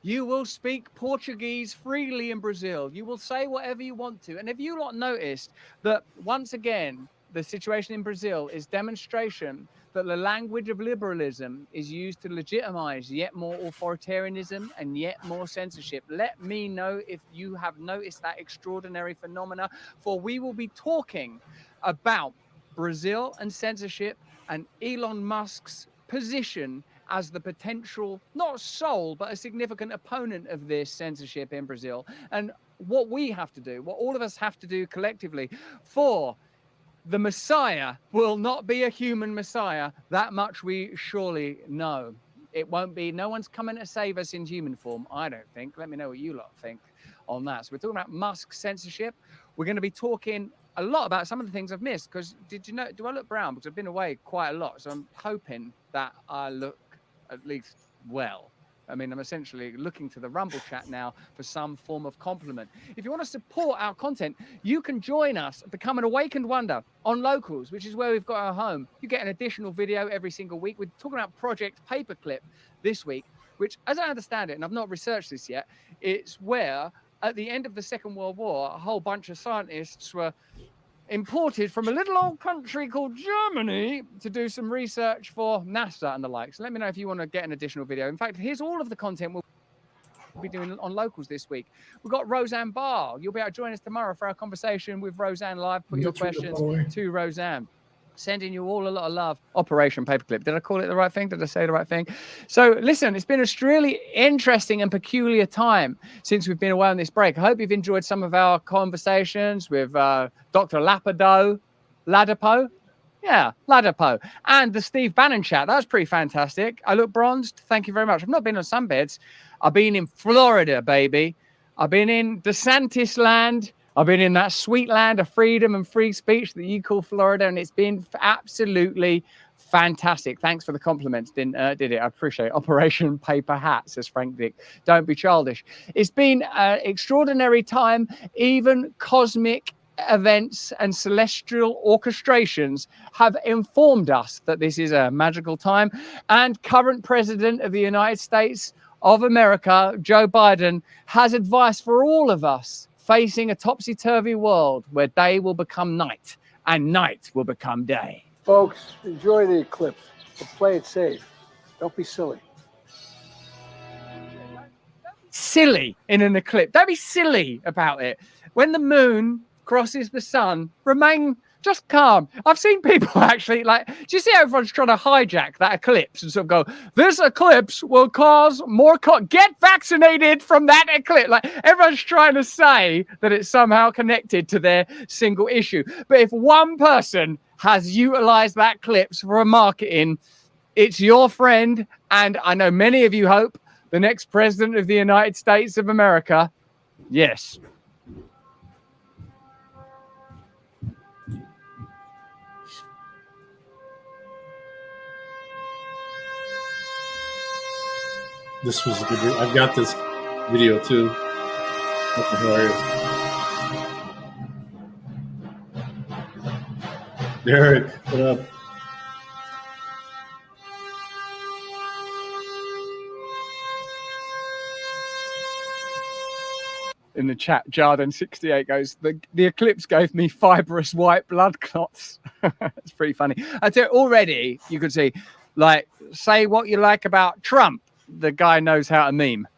You will speak Portuguese freely in Brazil. You will say whatever you want to. And have you not noticed that once again, the situation in Brazil is demonstration that the language of liberalism is used to legitimize yet more authoritarianism and yet more censorship? Let me know if you have noticed that extraordinary phenomena, for we will be talking about Brazil and censorship and Elon Musk's position as the potential, not sole, but a significant opponent of this censorship in Brazil, and what we have to do, what all of us have to do collectively, for the Messiah will not be a human Messiah. That much we surely know. It won't be. No one's coming to save us in human form, I don't think. Let me know what you lot think on that. So we're talking about Musk censorship. We're going to be talking a lot about some of the things I've missed, because did you know, do I look brown? Because I've been away quite a lot. So I'm hoping that I look at least well. I mean, I'm essentially looking to the Rumble chat now for some form of compliment. If you want to support our content, you can join us, become an awakened wonder on Locals, which is where we've got our home. You get an additional video every single week. We're talking about Project Paperclip this week, which, as I understand it, and I've not researched this yet, it's where at the end of the Second World War, a whole bunch of scientists were imported from a little old country called Germany to do some research for NASA and the like. So let me know if you want to get an additional video. In fact, here's all of the content we'll be doing on Locals this week. We've got Roseanne Barr. You'll be able to join us tomorrow for our conversation with Roseanne live. Put your questions to Roseanne. Sending you all a lot of love. Operation Paperclip. Did I call it the right thing? Did I say the right thing? So listen, it's been a really interesting and peculiar time since we've been away on this break. I hope you've enjoyed some of our conversations with Dr. Ladapo. Yeah, Ladapo. And the Steve Bannon chat. That was pretty fantastic. I look bronzed. Thank you very much. I've not been on sunbeds. I've been in Florida, baby. I've been in DeSantis land. I've been in that sweet land of freedom and free speech that you call Florida, and it's been absolutely fantastic. Thanks for the compliments, did it? I appreciate it. Operation Paper Hat, says Frank Dick. Don't be childish. It's been an extraordinary time. Even cosmic events and celestial orchestrations have informed us that this is a magical time. And current President of the United States of America, Joe Biden, has advice for all of us facing a topsy-turvy world where day will become night and night will become day. Folks, enjoy the eclipse, but play it safe. Don't be silly. Silly in an eclipse. Don't be silly about it. When the moon crosses the sun, remain just calm. I've seen people actually, like, do you see how everyone's trying to hijack that eclipse and sort of go, this eclipse will cause more, get vaccinated from that eclipse. Like, everyone's trying to say that it's somehow connected to their single issue. But if one person has utilized that eclipse for marketing, it's your friend, and I know many of you hope, the next president of the United States of America. Yes. This was a good video. I've got this video too. Fucking hilarious. Derek, what up? In the chat, Jarden68 goes, the eclipse gave me fibrous white blood clots. It's pretty funny. I tell you, already you could see, like, say what you like about Trump. The guy knows how to meme.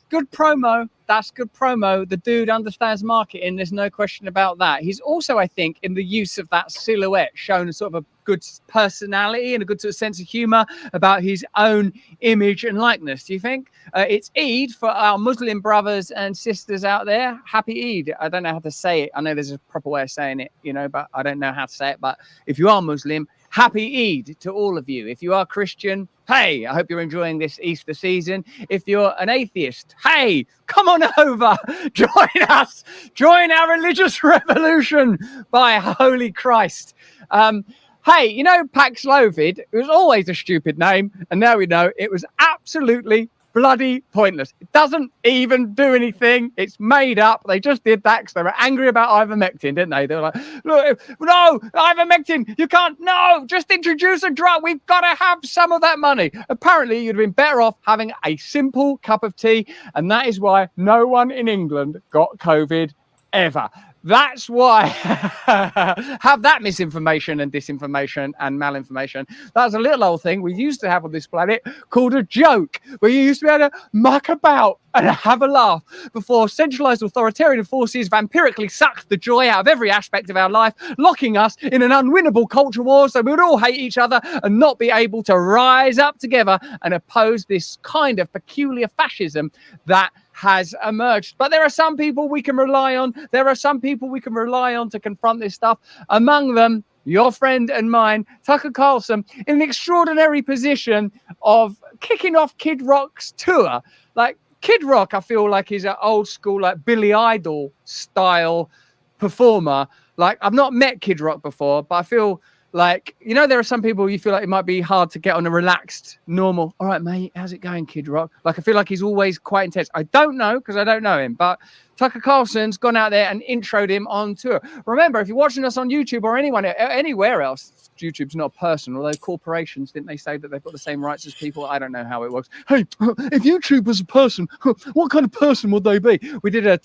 Good promo. That's good promo. The dude understands marketing. There's no question about that. He's also, I think, in the use of that silhouette, shown sort of a good personality and a good sort of sense of humor about his own image and likeness. Do you think? It's Eid for our Muslim brothers and sisters out there. Happy Eid. I don't know how to say it. I know there's a proper way of saying it, you know, but I don't know how to say it. But if you are Muslim, happy Eid to all of you. If you are Christian, hey, I hope you're enjoying this Easter season. If you're an atheist, hey, come on over, join us, join our religious revolution by holy Christ. Hey, you know, Paxlovid, it was always a stupid name, and now we know it was absolutely bloody pointless. It doesn't even do anything. It's made up. They just did that because they were angry about ivermectin, didn't they? They were like, look, no, ivermectin, you can't, no, just introduce a drug. We've got to have some of that money. Apparently, you'd have been better off having a simple cup of tea, and that is why no one in England got COVID ever. That's why have that misinformation and disinformation and malinformation. That's a little old thing we used to have on this planet called a joke, where you used to be able to muck about and have a laugh before centralized authoritarian forces vampirically sucked the joy out of every aspect of our life, locking us in an unwinnable culture war so we would all hate each other and not be able to rise up together and oppose this kind of peculiar fascism that has emerged. But there are some people we can rely on. There are some people we can rely on to confront this stuff. Among them, your friend and mine, Tucker Carlson, in an extraordinary position of kicking off Kid Rock's tour. Like, Kid Rock, I feel like, is an old school, like Billy Idol style performer. Like, I've not met Kid Rock before, but I feel like, you know, there are some people you feel like it might be hard to get on a relaxed, normal, all right, mate, how's it going, Kid Rock? Like, I feel like he's always quite intense. I don't know, because I don't know him, but Tucker Carlson's gone out there and introed him on tour. Remember, if you're watching us on YouTube or anywhere else, YouTube's not a person, although corporations, didn't they say that they've got the same rights as people? I don't know how it works. Hey, if YouTube was a person, what kind of person would they be? We did a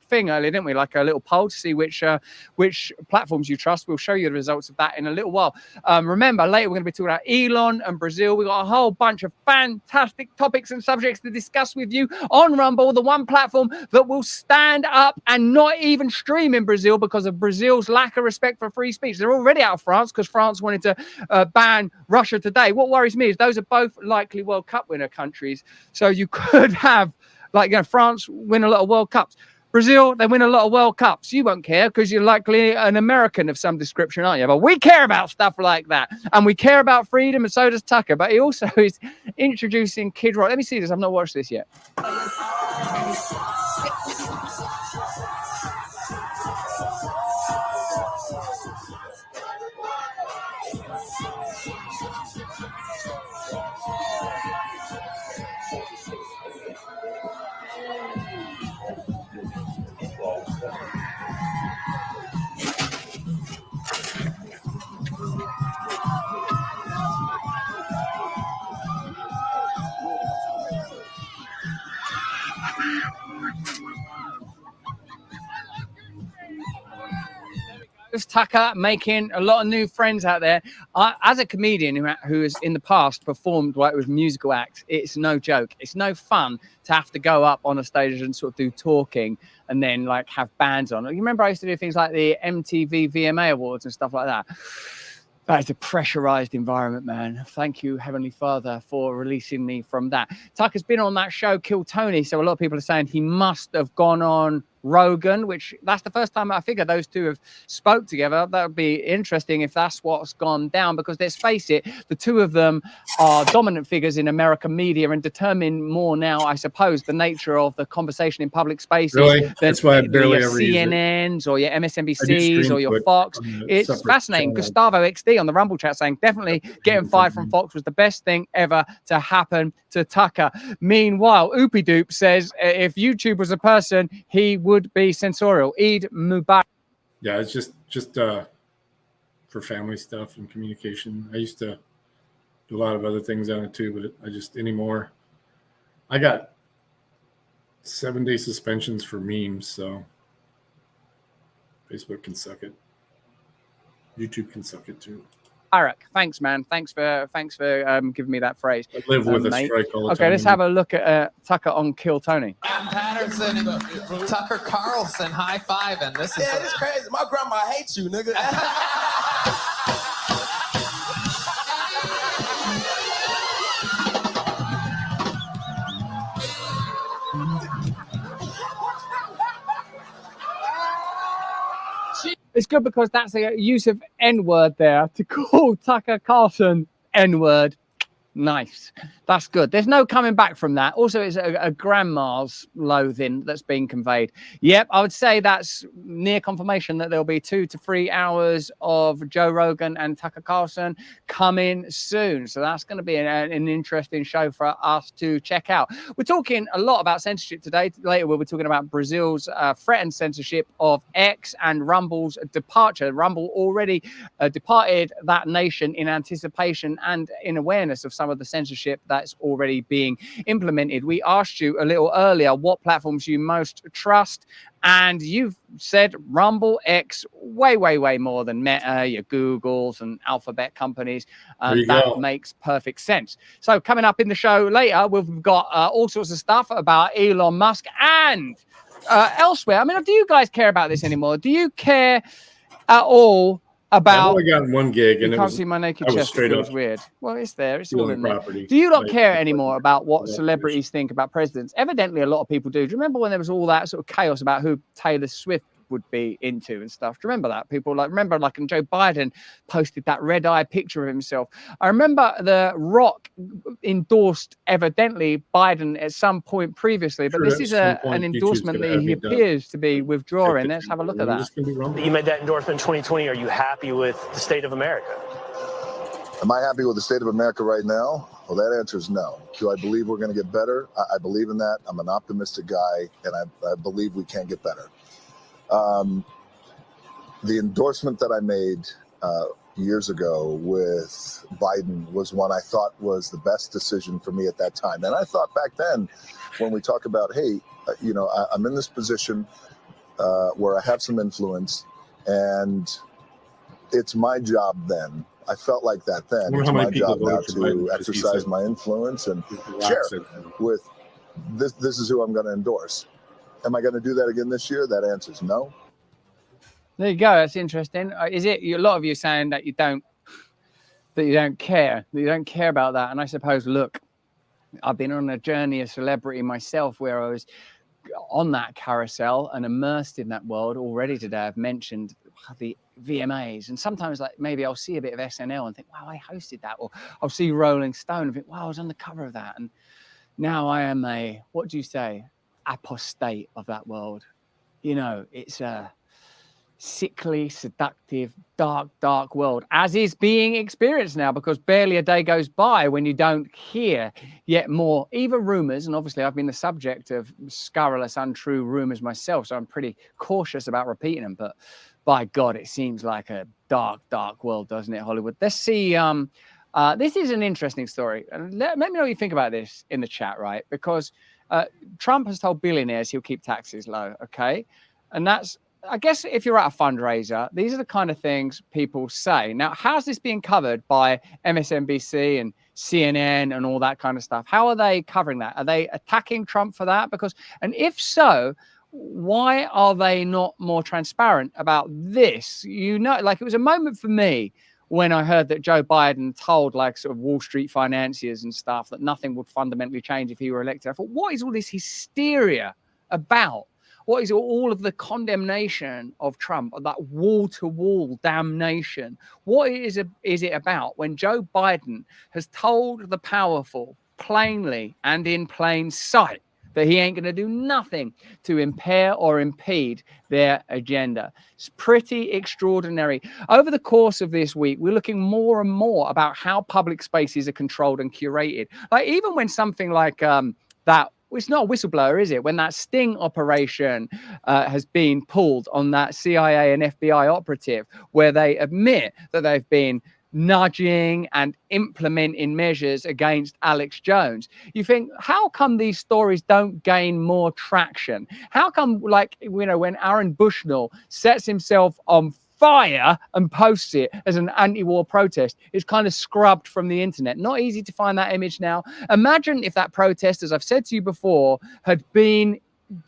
thing earlier, didn't we? Like a little poll to see which platforms you trust. We'll show you the results of that in a little while. Remember, later we're going to be talking about Elon and Brazil. We've got a whole bunch of fantastic topics and subjects to discuss with you on Rumble, the one platform that will stand up and not even stream in Brazil because of Brazil's lack of respect for free speech. They're already out of France because France wanted to ban Russia today. What worries me is those are both likely World Cup winner countries. So you could have, France win a lot of World Cups. Brazil, they win a lot of World Cups. You won't care because you're likely an American of some description, aren't you? But we care about stuff like that. And we care about freedom, and so does Tucker. But he also is introducing Kid Rock. Let me see this. I've not watched this yet. Tucker making a lot of new friends out there. As a comedian who has in the past performed with musical acts, it's no joke. It's no fun to have to go up on a stage and sort of do talking and then have bands on. You remember I used to do things like the MTV VMA Awards and stuff like that. That is a pressurized environment, man. Thank you, Heavenly Father, for releasing me from that. Tucker's been on that show, Kill Tony. So a lot of people are saying he must have gone on Rogan, which that's the first time I figure those two have spoke together. That would be interesting if that's what's gone down, because let's face it, the two of them are dominant figures in American media and determine more now, I suppose, the nature of the conversation in public spaces. Really? That's why I barely ever use it. CNNs or your MSNBCs or your Fox. It's fascinating. Gustavo XD on the Rumble chat saying definitely getting fired from Fox was the best thing ever to happen to Tucker. Meanwhile, Oopie Doop says if YouTube was a person, he would be censorial. Eid Mubarak. Yeah, it's just for family stuff and communication. I used to do a lot of other things on it too, but I just anymore. I got 7-day suspensions for memes, so Facebook can suck it. YouTube can suck it too. Eric, thanks, man. Thanks for giving me that phrase. I live with a strike all the time. Okay, let's have a look at Tucker on Kill Tony. Patterson and Tucker Carlson high-fiving. This is crazy. My grandma hates you, nigga. It's good because that's a use of N-word there to call Tucker Carlson N-word. Nice. That's good. There's no coming back from that. Also, it's a grandma's loathing that's being conveyed. Yep, I would say that's near confirmation that there'll be 2 to 3 hours of Joe Rogan and Tucker Carlson coming soon. So that's going to be an interesting show for us to check out. We're talking a lot about censorship today. Later, we'll be talking about Brazil's threatened censorship of X and Rumble's departure. Rumble already departed that nation in anticipation and in awareness of some of the censorship that's already being implemented. We asked you a little earlier what platforms you most trust, and you've said Rumble, X, way more than Meta, your Googles and Alphabet companies. That makes perfect sense. So coming up in the show later, we've got all sorts of stuff about Elon Musk and elsewhere. I mean, do you guys care about this anymore? Do you care at all about? I've only got one gig, and you can't see my naked chest. It feels weird. Well, it's there. It's all in there. Do you not care anymore about what celebrities think about presidents? Evidently, a lot of people do. Do you remember when there was all that sort of chaos about who Taylor Swift would be into and stuff? Do you remember that? People remember and Joe Biden posted that red-eye picture of himself. I remember The Rock endorsed evidently Biden at some point previously, but this is an endorsement that he appears to be withdrawing. Let's have a look at that. You made that endorsement in 2020. Are you happy with the state of America? Am I happy with the state of America right now? Well, that answer is no. Do I believe we're going to get better? I believe in that. I'm an optimistic guy, and I believe we can get better. The endorsement that I made years ago with Biden was one I thought was the best decision for me at that time. And I thought back then, when we talk about, hey, I'm in this position where I have some influence, and it's my job then. I felt like that then. It's my job now to exercise my influence and share with this. This is who I'm going to endorse. Am I going to do that again this year? That answer is no. There you go. That's interesting. Is it a lot of you saying that you don't care about that? And I suppose, look, I've been on a journey of celebrity myself, where I was on that carousel and immersed in that world already. Today I've mentioned the VMAs, and sometimes like maybe I'll see a bit of SNL and think, wow, I hosted that, or I'll see Rolling Stone and think, wow, I was on the cover of that. And now I am what do you say, apostate of that world. It's a sickly, seductive, dark world, as is being experienced now, because barely a day goes by when you don't hear yet more, even rumors. And obviously I've been the subject of scurrilous, untrue rumors myself, so I'm pretty cautious about repeating them. But by God, it seems like a dark world, doesn't it, Hollywood? Let's see. This is an interesting story. And let me know what you think about this in the chat, right? Because Trump has told billionaires he'll keep taxes low, okay? And that's, I guess, if you're at a fundraiser, these are the kind of things people say. Now, how's this being covered by MSNBC and CNN and all that kind of stuff? How are they covering that? Are they attacking Trump for that? And if so, why are they not more transparent about this? Like, it was a moment for me when I heard that Joe Biden told like sort of Wall Street financiers and stuff that nothing would fundamentally change if he were elected. I thought, what is all this hysteria about? What is all of the condemnation of Trump, that wall-to-wall damnation? What is it about when Joe Biden has told the powerful plainly and in plain sight that he ain't going to do nothing to impair or impede their agenda? It's pretty extraordinary. Over the course of this week, we're looking more and more about how public spaces are controlled and curated. Like, even when something like that, it's not a whistleblower, is it? When that sting operation has been pulled on that CIA and FBI operative, where they admit that they've been nudging and implementing measures against Alex Jones, you think, how come these stories don't gain more traction? How come, like, when Aaron Bushnell sets himself on fire and posts it as an anti-war protest, it's kind of scrubbed from the internet? Not easy to find that image now. Imagine if that protest, as I've said to you before, had been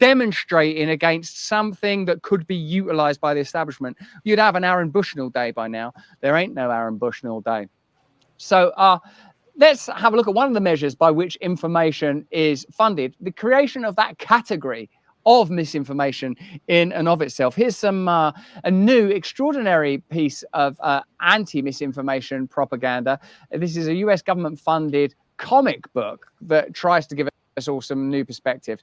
demonstrating against something that could be utilized by the establishment. You'd have an Aaron Bushnell day by now. There ain't no Aaron Bushnell day. So let's have a look at one of the measures by which information is funded, the creation of that category of misinformation in and of itself. Here's some a new extraordinary piece of anti-misinformation propaganda. This is a US government-funded comic book that tries to give us all some new perspectives.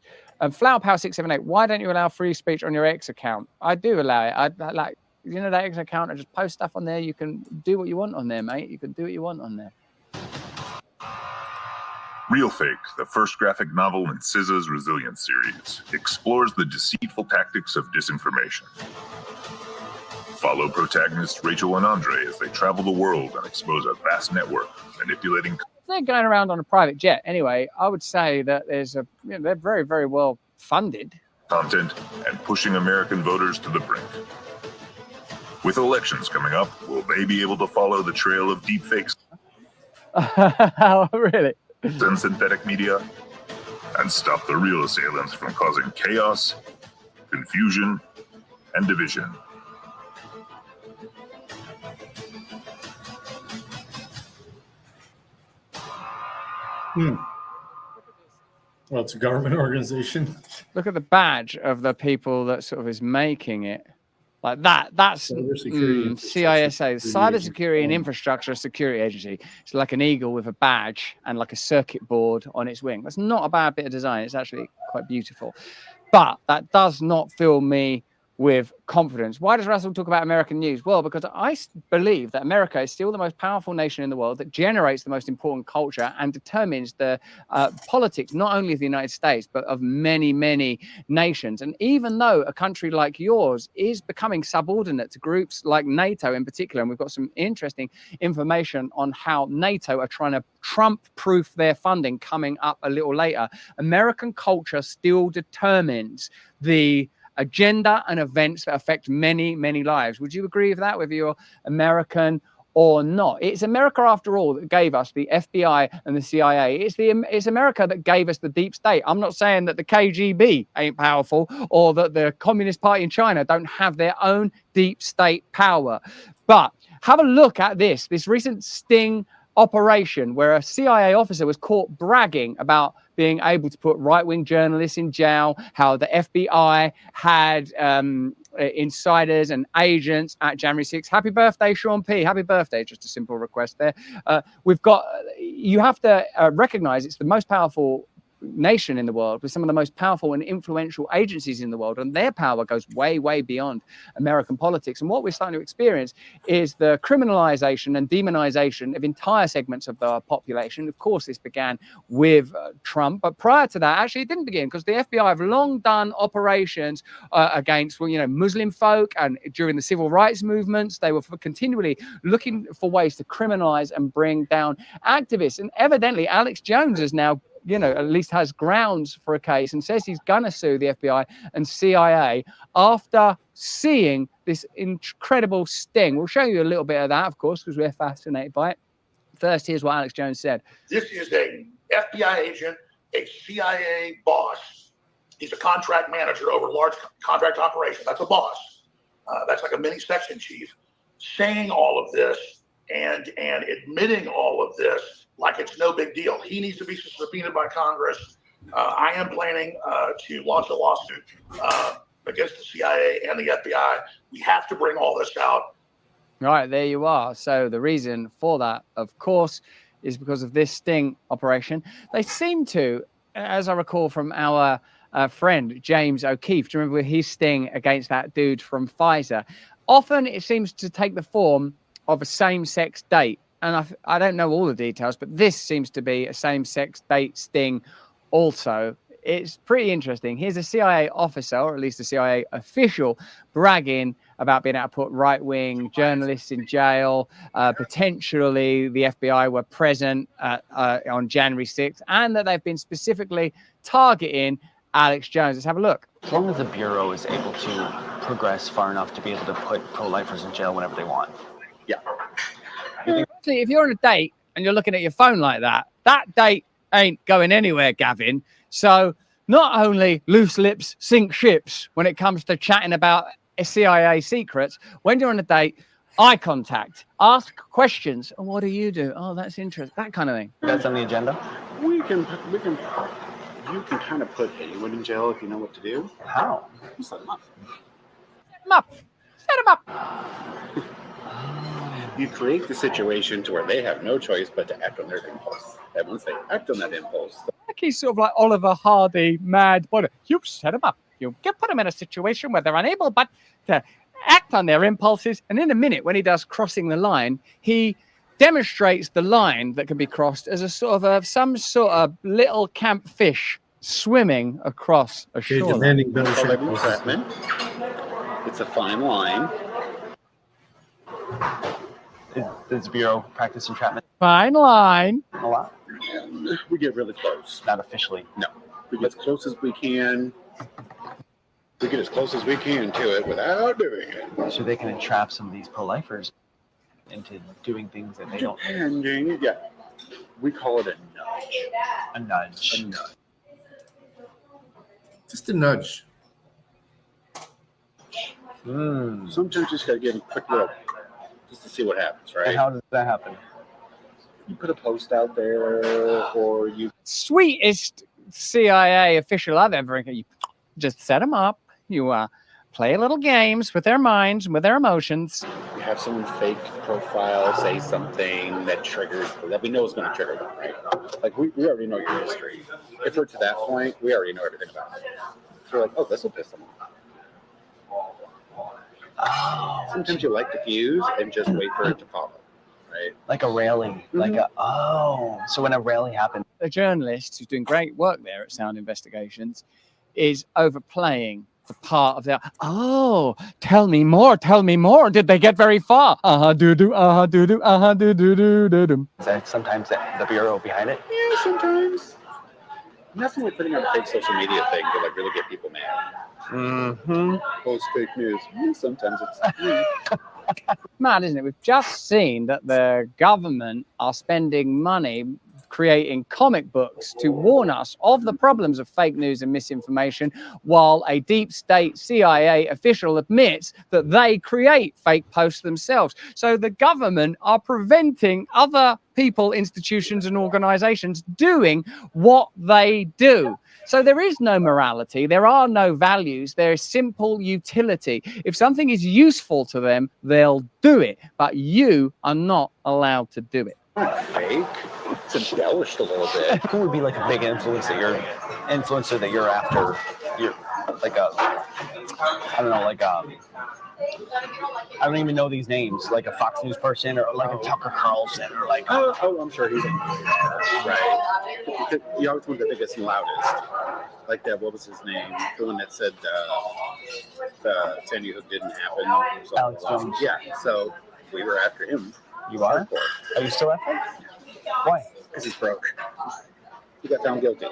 Flower Power 678, why don't you allow free speech on your X account? I do allow it. I like, that X account, I just post stuff on there. You can do what you want on there, mate. You can do what you want on there. Real Fake, the first graphic novel in SZA's Resilience series, explores the deceitful tactics of disinformation. Follow protagonists Rachel and Andre as they travel the world and expose a vast network manipulating. They're going around on a private jet. Anyway, I would say that they're very, very well funded. Content and pushing American voters to the brink. With elections coming up, will they be able to follow the trail of deepfakes? Really? And synthetic media, and stop the real assailants from causing chaos, confusion, and division. Well, it's a government organization. Look at the badge of the people that sort of is making it. Like that. That's CISA, Cybersecurity and Infrastructure Security Agency. It's like an eagle with a badge and like a circuit board on its wing. That's not a bad bit of design. It's actually quite beautiful. But that does not fill me with confidence. Why does Russell talk about American news? Well, because I believe that America is still the most powerful nation in the world, that generates the most important culture and determines the politics, not only of the United States, but of many, many nations. And even though a country like yours is becoming subordinate to groups like NATO in particular, and we've got some interesting information on how NATO are trying to Trump-proof their funding coming up a little later, American culture still determines the agenda and events that affect many, many lives. Would you agree with that, whether you're American or not? It's America, after all, that gave us the FBI and the CIA. It's America that gave us the deep state. I'm not saying that the KGB ain't powerful or that the Communist Party in China don't have their own deep state power. But have a look at this recent sting operation where a CIA officer was caught bragging about being able to put right-wing journalists in jail, how the FBI had insiders and agents at January 6th. Happy birthday, Sean P. Happy birthday. Just a simple request there. You have to recognize it's the most powerful nation in the world with some of the most powerful and influential agencies in the world, and their power goes way, way beyond American politics. And what we're starting to experience is the criminalization and demonization of entire segments of the population. Of course, this began with Trump, but prior to that, actually, it didn't begin, because the FBI have long done operations against, Muslim folk, and during the civil rights movements, they were continually looking for ways to criminalize and bring down activists. And evidently, Alex Jones is now at least has grounds for a case and says he's going to sue the FBI and CIA after seeing this incredible sting. We'll show you a little bit of that, of course, because we're fascinated by it. First, here's what Alex Jones said. This is a FBI agent, a CIA boss. He's a contract manager over large contract operations. That's a boss. That's like a mini section chief, saying all of this and admitting all of this like it's no big deal. He needs to be subpoenaed by Congress. I am planning to launch a lawsuit against the CIA and the FBI. We have to bring all this out. Right, there you are. So the reason for that, of course, is because of this sting operation. They seem to, as I recall from our friend James O'Keefe, do you remember his sting against that dude from Pfizer? Often it seems to take the form of a same-sex date. And I don't know all the details, but this seems to be a same-sex date sting also. It's pretty interesting. Here's a CIA officer, or at least a CIA official, bragging about being able to put right-wing journalists in jail. Potentially, the FBI were present on January 6th, and that they've been specifically targeting Alex Jones. Let's have a look. As long as the Bureau is able to progress far enough to be able to put pro-lifers in jail whenever they want. Yeah. If you're on a date and you're looking at your phone like that, that date ain't going anywhere, Gavin. So not only loose lips sink ships when it comes to chatting about CIA secrets, when you're on a date, eye contact, ask questions. Oh, what do you do? Oh, that's interesting. That kind of thing. That's on the agenda. You can kind of put anyone in jail if you know what to do. How? You set them up. Set them up. Set them up. You create the situation to where they have no choice but to act on their impulse. And once they act on that impulse, Like he's sort of like Oliver Hardy, mad boy. You set them up. You can put them in a situation where they're unable but to act on their impulses. And in a minute, when he does crossing the line, he demonstrates the line that can be crossed as a sort of some sort of little camp fish swimming across a shoreline. it's a fine line. Does the Bureau practice entrapment? Fine line. A lot. We get really close. Not officially. No. We get as close as we can. We get as close as we can to it without doing it. So they can entrap some of these pro-lifers into doing things that they don't. Depending, yeah. We call it a nudge. A nudge. A nudge. Just a nudge. Sometimes you just gotta give them a quick little, just to see what happens, right? And how does that happen? You put a post out there, or you. Sweetest CIA official I've ever. You just set them up. You play little games with their minds and with their emotions. You have someone fake profile say something that triggers, that we know is going to trigger them, right? Like we already know your history. If we're to that point, we already know everything about it. So we're like, oh, this will piss them off. Oh. Sometimes you light the fuse and just wait for it to follow, right? Like a rally, so when a rally happens. A journalist who's doing great work there at Sound Investigations is overplaying the part of their, oh, tell me more, did they get very far? Do-do, do-do, do-do, do-do. Is that sometimes the bureau behind it? Yeah, sometimes. Nothing like putting on a fake social media thing to like really get people mad. Mm-hmm. Post fake news. Sometimes it's Mad, isn't it? We've just seen that the government are spending money creating comic books to warn us of the problems of fake news and misinformation, while a deep state CIA official admits that they create fake posts themselves. So the government are preventing other people, institutions, and organizations doing what they do. So there is no morality, there are no values, there is simple utility. If something is useful to them, they'll do it, but you are not allowed to do it. fake. It's embellished a little bit. Who would be like a big influencer that you're after? You're like I don't know, I don't even know these names, like a Fox News person or like a Tucker Carlson or like. Oh, I'm sure he's right. You always want the biggest and loudest. Like that, what was his name? The one that said the Sandy Hook didn't happen. Alex Jones. Yeah, so we were after him. You are? Are you still after him? Why? Because he's broke. He got found guilty.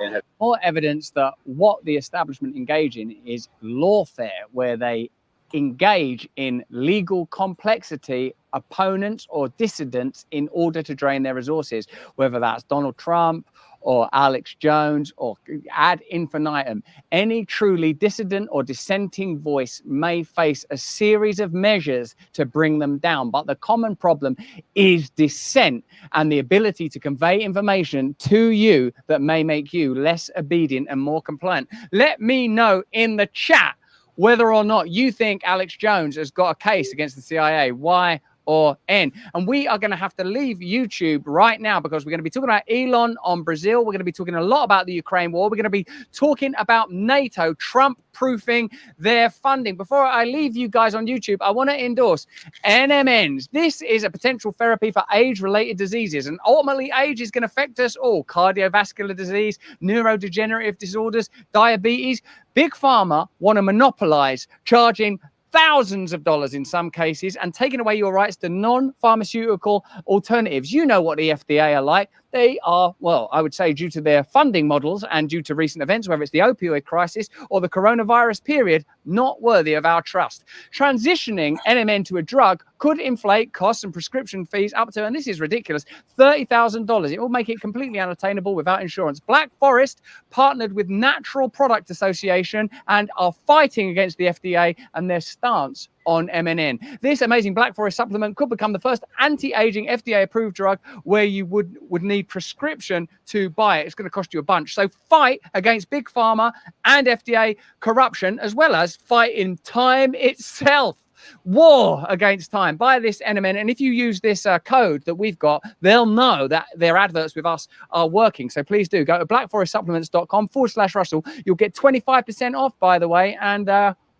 And had more evidence that what the establishment engage in is lawfare, where they engage in legal complexity, opponents or dissidents, in order to drain their resources, whether that's Donald Trump or Alex Jones or ad infinitum. Any truly dissident or dissenting voice may face a series of measures to bring them down. But the common problem is dissent and the ability to convey information to you that may make you less obedient and more compliant. Let me know in the chat whether or not you think Alex Jones has got a case against the CIA. Why or N? And we are going to have to leave YouTube right now because we're going to be talking about Elon on Brazil. We're going to be talking a lot about the Ukraine war. We're going to be talking about NATO Trump-proofing their funding. Before I leave you guys on YouTube, I want to endorse NMNs. This is a potential therapy for age-related diseases, and ultimately age is going to affect us all. Cardiovascular disease, neurodegenerative disorders, diabetes. Big Pharma want to monopolize charging thousands of dollars in some cases and taking away your rights to non-pharmaceutical alternatives. You know what the FDA are like. They are, well, I would say due to their funding models and due to recent events, whether it's the opioid crisis or the coronavirus period, not worthy of our trust. Transitioning NMN to a drug could inflate costs and prescription fees up to, and this is ridiculous, $30,000. It will make it completely unattainable without insurance. Black Forest partnered with Natural Product Association and are fighting against the FDA and their stance on MNN. This amazing Black Forest supplement could become the first anti-aging FDA-approved drug where you would need prescription to buy it. It's going to cost you a bunch. So fight against Big Pharma and FDA corruption, as well as fight in time itself. War against time. Buy this NMN, and if you use this code that we've got, they'll know that their adverts with us are working. So please do go to blackforestsupplements.com/Russell. You'll get 25% off, by the way, and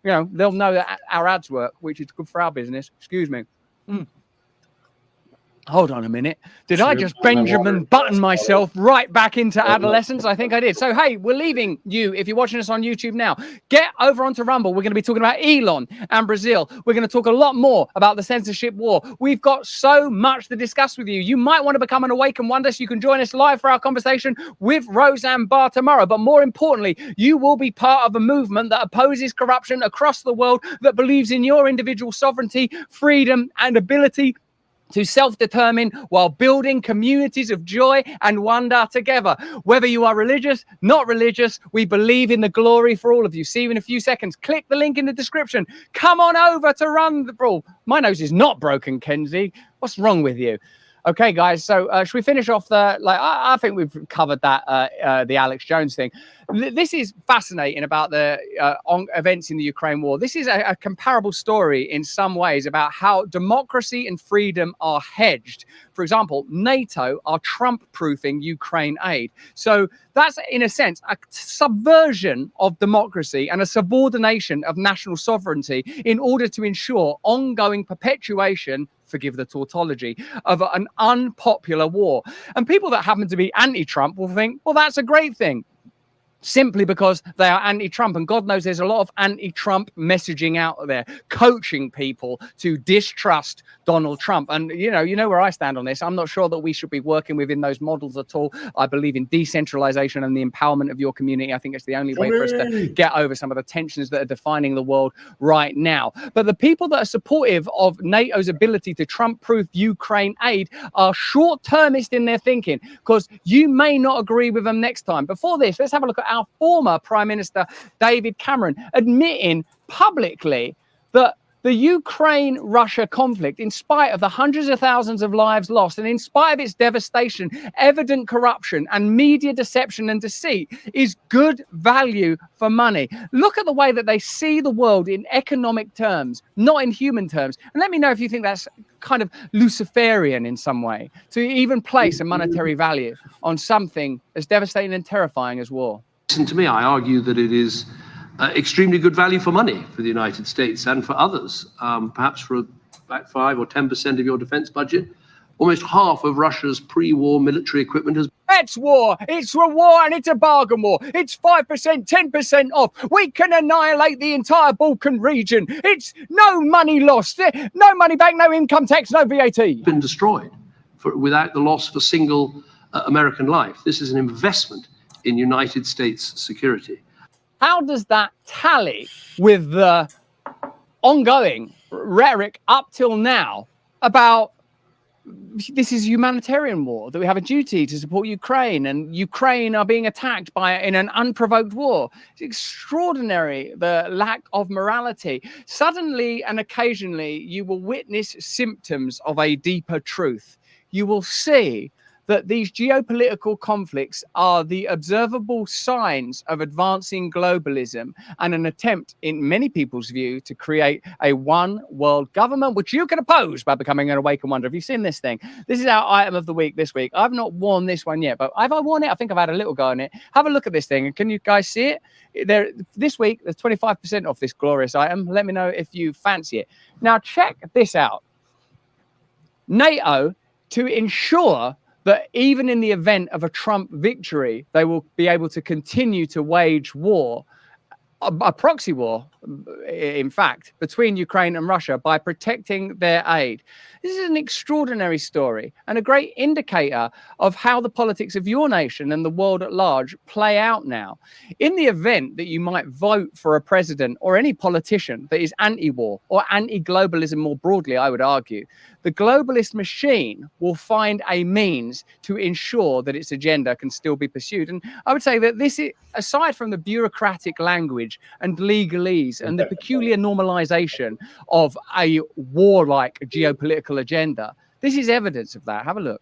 you know, they'll know that our ads work, which is good for our business. Excuse me. Hold on a minute. Did I just Benjamin Button myself right back into adolescence? I think I did. So, hey, we're leaving you, if you're watching us on YouTube now. Get over onto Rumble. We're going to be talking about Elon and Brazil. We're going to talk a lot more about the censorship war. We've got so much to discuss with you. You might want to become an Awaken Wonder, so you can join us live for our conversation with Roseanne Barr tomorrow. But more importantly, you will be part of a movement that opposes corruption across the world, that believes in your individual sovereignty, freedom, and ability to self-determine while building communities of joy and wonder together. Whether you are religious, not religious, we believe in the glory for all of you. See you in a few seconds. Click the link in the description. Come on over to Run the Brawl. My nose is not broken, Kenzie. What's wrong with you? Okay, guys. So should we finish off the I think we've covered that the Alex Jones thing. This is fascinating about the events in the Ukraine war. This is a comparable story in some ways about how democracy and freedom are hedged. For example, NATO are Trump-proofing Ukraine aid. So that's, in a sense, a subversion of democracy and a subordination of national sovereignty in order to ensure ongoing perpetuation, forgive the tautology, of an unpopular war. And people that happen to be anti-Trump will think, well, that's a great thing, simply because they are anti-Trump. And God knows there's a lot of anti-Trump messaging out there, coaching people to distrust Donald Trump. And, you know where I stand on this. I'm not sure that we should be working within those models at all. I believe in decentralization and the empowerment of your community. I think it's the only way for us to get over some of the tensions that are defining the world right now. But the people that are supportive of NATO's ability to Trump-proof Ukraine aid are short-termist in their thinking, because you may not agree with them next time. Before this, let's have a look at our former Prime Minister David Cameron admitting publicly that the Ukraine-Russia conflict, in spite of the hundreds of thousands of lives lost and in spite of its devastation, evident corruption and media deception and deceit, is good value for money. Look at the way that they see the world in economic terms, not in human terms. And let me know if you think that's kind of Luciferian in some way, to even place a monetary value on something as devastating and terrifying as war. Listen to me, I argue that it is extremely good value for money for the United States and for others. Perhaps for about 5 or 10% of your defense budget, almost half of Russia's pre-war military equipment has. It's war. It's a war, and it's a bargain war. It's 5%, 10% off. We can annihilate the entire Balkan region. It's no money lost, no money back, no income tax, no VAT. Been destroyed without the loss of a single American life. This is an investment in United States security. How does that tally with the ongoing rhetoric up till now about this is humanitarian war, that we have a duty to support Ukraine and Ukraine are being attacked in an unprovoked war? It's extraordinary, the lack of morality. Suddenly and occasionally you will witness symptoms of a deeper truth. You will see that these geopolitical conflicts are the observable signs of advancing globalism and an attempt, in many people's view, to create a one world government, which you can oppose by becoming an Awaken Wonder. Have you seen this thing? This is our item of the week this week. I've not worn this one yet, but have I worn it? I think I've had a little go on it. Have a look at this thing. And can you guys see it? This week, there's 25% off this glorious item. Let me know if you fancy it. Now, check this out. NATO, to ensure that even in the event of a Trump victory, they will be able to continue to wage war, a proxy war, in fact, between Ukraine and Russia by protecting their aid. This is an extraordinary story and a great indicator of how the politics of your nation and the world at large play out now. In the event that you might vote for a president or any politician that is anti-war or anti-globalism more broadly, I would argue, the globalist machine will find a means to ensure that its agenda can still be pursued. And I would say that this is, aside from the bureaucratic language and legalese and the peculiar normalization of a warlike geopolitical agenda, this is evidence of that. Have a look.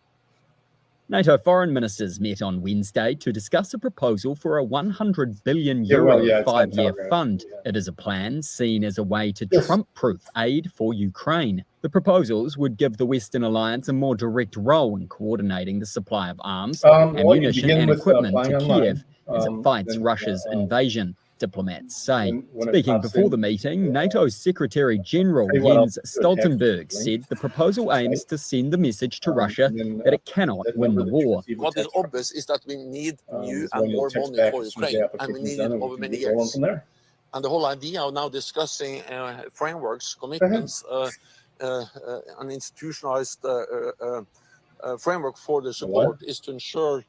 NATO foreign ministers met on Wednesday to discuss a proposal for a €100 billion five-year fund. It is a plan seen as a way to Trump-proof aid for Ukraine. The proposals would give the Western Alliance a more direct role in coordinating the supply of arms, ammunition and equipment to Kiev as it fights Russia's invasion, diplomats say. Speaking before the meeting, NATO's Secretary General Jens Stoltenberg said the proposal aims to send the message to Russia that it cannot win the war. What is obvious is that we need new and more money for Ukraine, and we need it over many years. And the whole idea of now discussing frameworks, commitments, an institutionalized framework for the support is to ensure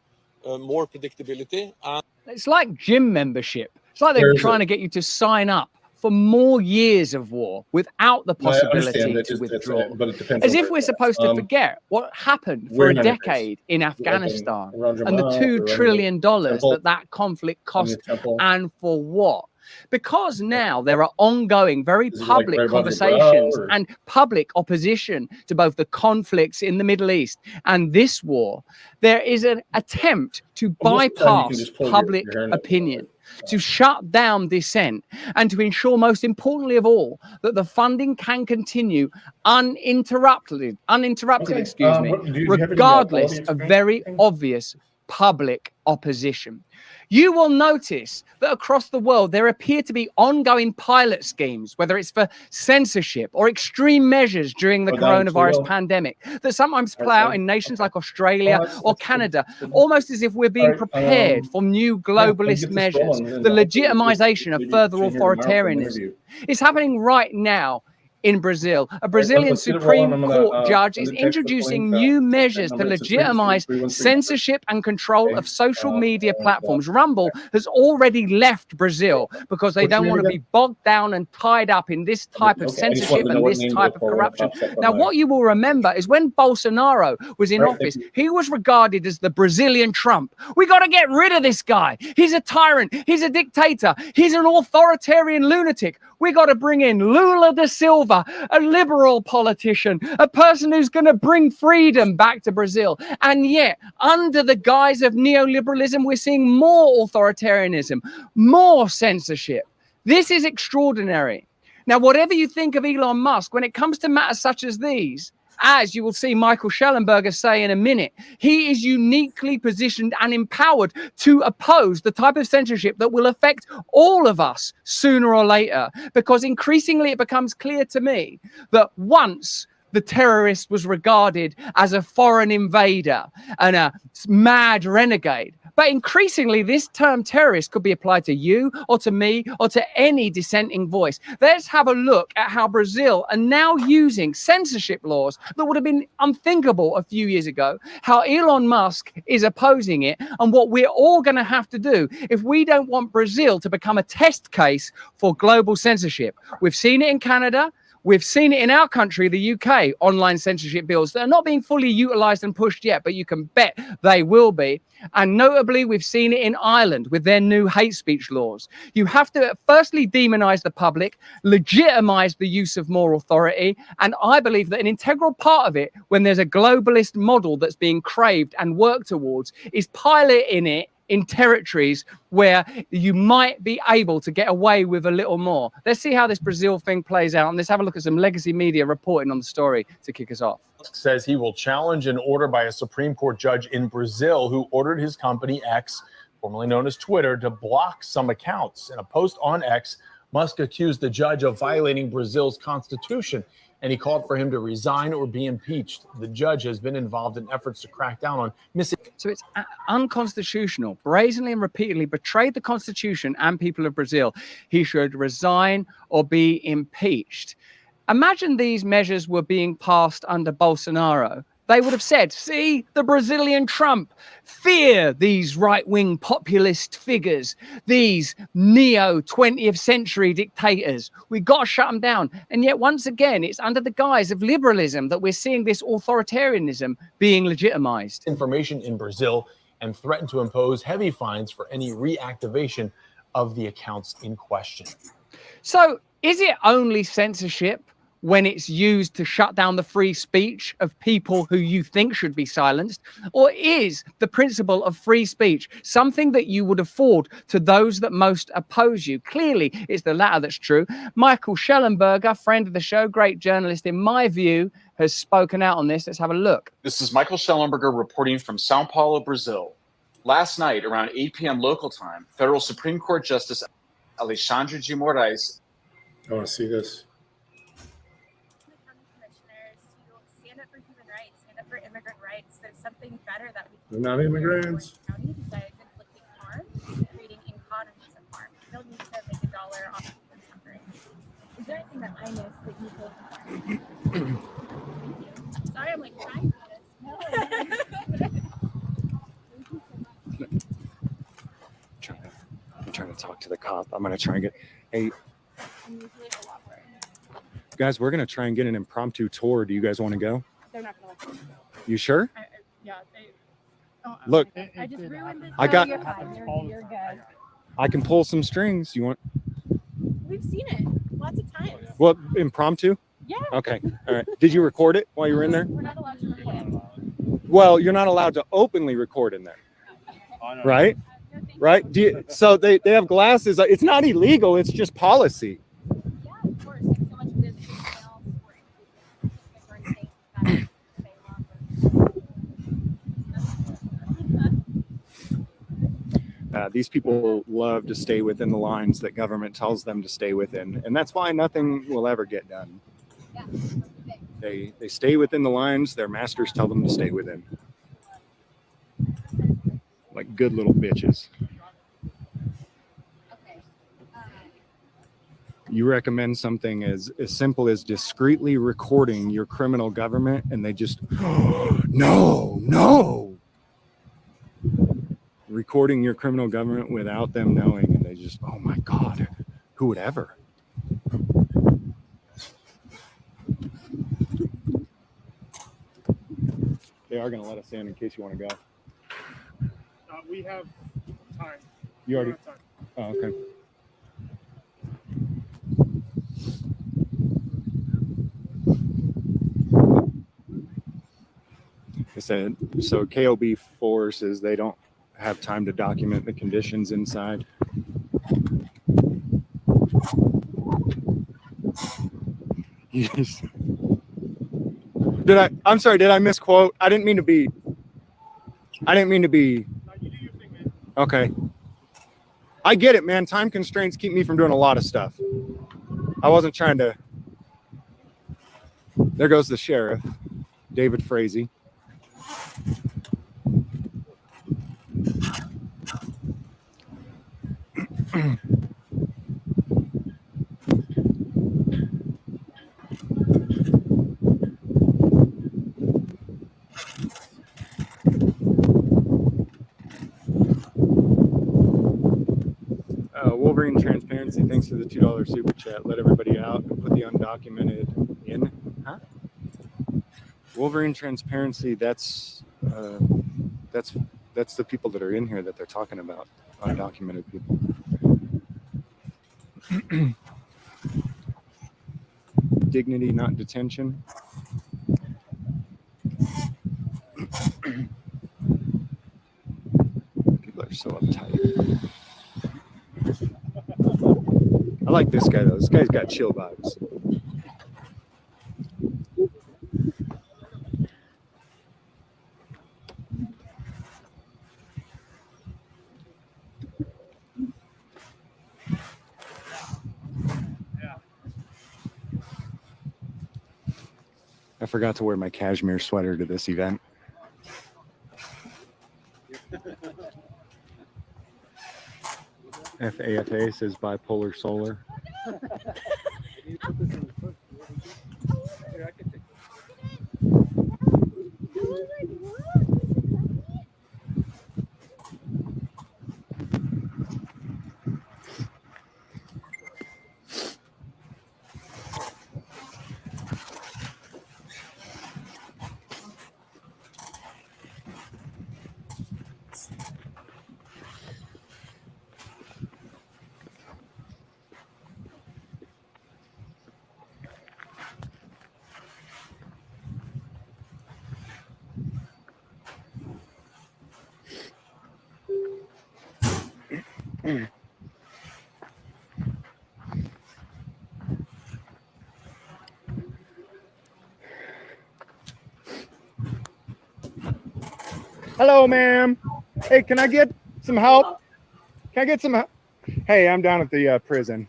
more predictability. And it's like gym membership. It's like they're trying to get you to sign up for more years of war without the possibility to withdraw. As if we're supposed to forget what happened for a decade in Afghanistan and the $2 trillion that conflict cost, and for what. Because now there are ongoing, very Is it like public right above your brow, conversations or- and public opposition to both the conflicts in the Middle East and this war, there is an attempt to Well, most of the time you can bypass just pull your public hairnet opinion, to shut down dissent, and to ensure, most importantly of all, that the funding can continue uninterrupted, Okay. excuse me, Do you have any regardless quality of very experience? obvious public opposition. You will notice that across the world, there appear to be ongoing pilot schemes, whether it's for censorship or extreme measures during the coronavirus pandemic, that sometimes play out in nations like Australia or Canada, almost as if we're being prepared for new globalist measures, the legitimization of further authoritarianism. It's happening right now in Brazil. A Brazilian Supreme Court judge is introducing new measures to legitimize censorship and control of social media platforms. Rumble has already left Brazil because they don't want to be bogged down and tied up in this type of censorship and this type of corruption. Now, what you will remember is when Bolsonaro was in office, he was regarded as the Brazilian Trump. We got to get rid of this guy. He's a tyrant. He's a dictator. He's an authoritarian lunatic. We got to bring in Lula da Silva, a liberal politician, a person who's going to bring freedom back to Brazil. And yet, under the guise of neoliberalism, we're seeing more authoritarianism, more censorship. This is extraordinary. Now, whatever you think of Elon Musk, when it comes to matters such as these, as you will see Michael Schellenberger say in a minute, he is uniquely positioned and empowered to oppose the type of censorship that will affect all of us sooner or later. Because increasingly it becomes clear to me that once the terrorist was regarded as a foreign invader and a mad renegade, but increasingly this term terrorist could be applied to you or to me or to any dissenting voice. Let's have a look at how Brazil are now using censorship laws that would have been unthinkable a few years ago, how Elon Musk is opposing it, and what we're all going to have to do if we don't want Brazil to become a test case for global censorship. We've seen it in Canada. We've seen it in our country, the UK, online censorship bills that are not being fully utilized and pushed yet, but you can bet they will be. And notably, we've seen it in Ireland with their new hate speech laws. You have to firstly demonize the public, legitimize the use of more authority. And I believe that an integral part of it, when there's a globalist model that's being craved and worked towards, is piloting it in territories where you might be able to get away with a little more. Let's see how this Brazil thing plays out, and let's have a look at some legacy media reporting on the story to kick us off. Says he will challenge an order by a Supreme Court judge in Brazil who ordered his company X, formerly known as Twitter, to block some accounts. In a post on X, Musk accused the judge of violating Brazil's constitution, and he called for him to resign or be impeached. The judge has been involved in efforts to crack down on missing. So it's unconstitutional, brazenly and repeatedly betrayed the constitution and people of Brazil. He should resign or be impeached. Imagine these measures were being passed under Bolsonaro. They would have said, see, the Brazilian Trump, fear these right-wing populist figures, these neo-20th century dictators. We've got to shut them down. And yet, once again, it's under the guise of liberalism that we're seeing this authoritarianism being legitimized. Information in Brazil and threatened to impose heavy fines for any reactivation of the accounts in question. So is it only censorship when it's used to shut down the free speech of people who you think should be silenced? Or is the principle of free speech something that you would afford to those that most oppose you? Clearly, it's the latter that's true. Michael Schellenberger, friend of the show, great journalist, in my view, has spoken out on this. Let's have a look. This is Michael Schellenberger reporting from Sao Paulo, Brazil. Last night, around 8 p.m. local time, Federal Supreme Court Justice Alexandre de Moraes. I want to see this. For immigrant rights, there's something better that we They're not immigrants. county besides inflicting harm, creating economies of harm. You don't need to make $1 off people's suffering. Is there anything that I missed that you feel important? Thank you. Sorry, I'm like trying for this. No. I'm trying to talk to the cop. I'm going to try and get I'm usually a lot more. guys, we're going to try and get an impromptu tour. Do you guys want to go? They're not going to let me go. You sure? Yeah. Look, I just ruined this. I got. You're fine. You're good. I can pull some strings. You want? We've seen it lots of times. Well, impromptu? Yeah. Okay. All right. Did you record it while you were in there? We're not allowed to record it. Well, you're not allowed to openly record in there. Right? Right? So they have glasses. It's not illegal. It's just policy. Yeah, of course. Like so much of this is different states that stay These people love to stay within the lines that government tells them to stay within, and that's why nothing will ever get done. They stay within the lines their masters tell them to stay within, like good little bitches. You recommend something as simple as discreetly recording your criminal government, and they just no. Recording your criminal government without them knowing, and they just, oh my God, who would ever? They are going to let us in case you want to go. We have time. You already? Time. Oh, okay. I said, so KOB forces, they don't have time to document the conditions inside. Yes. I'm sorry, did I misquote? I didn't mean to be. Okay. I get it, man. Time constraints keep me from doing a lot of stuff. I wasn't trying to. There goes the sheriff, David Frazee. Wolverine Transparency, thanks for the $2 super chat. Let everybody out and put the undocumented in. Huh? Wolverine Transparency, that's the people that are in here that they're talking about, undocumented people. Dignity, not detention. People are so uptight. I like this guy though. This guy's got chill vibes. I forgot to wear my cashmere sweater to this event. FAFA says bipolar solar. Hello, ma'am. Hey, can I get some help? Can I get some help? Hey, I'm down at the prison.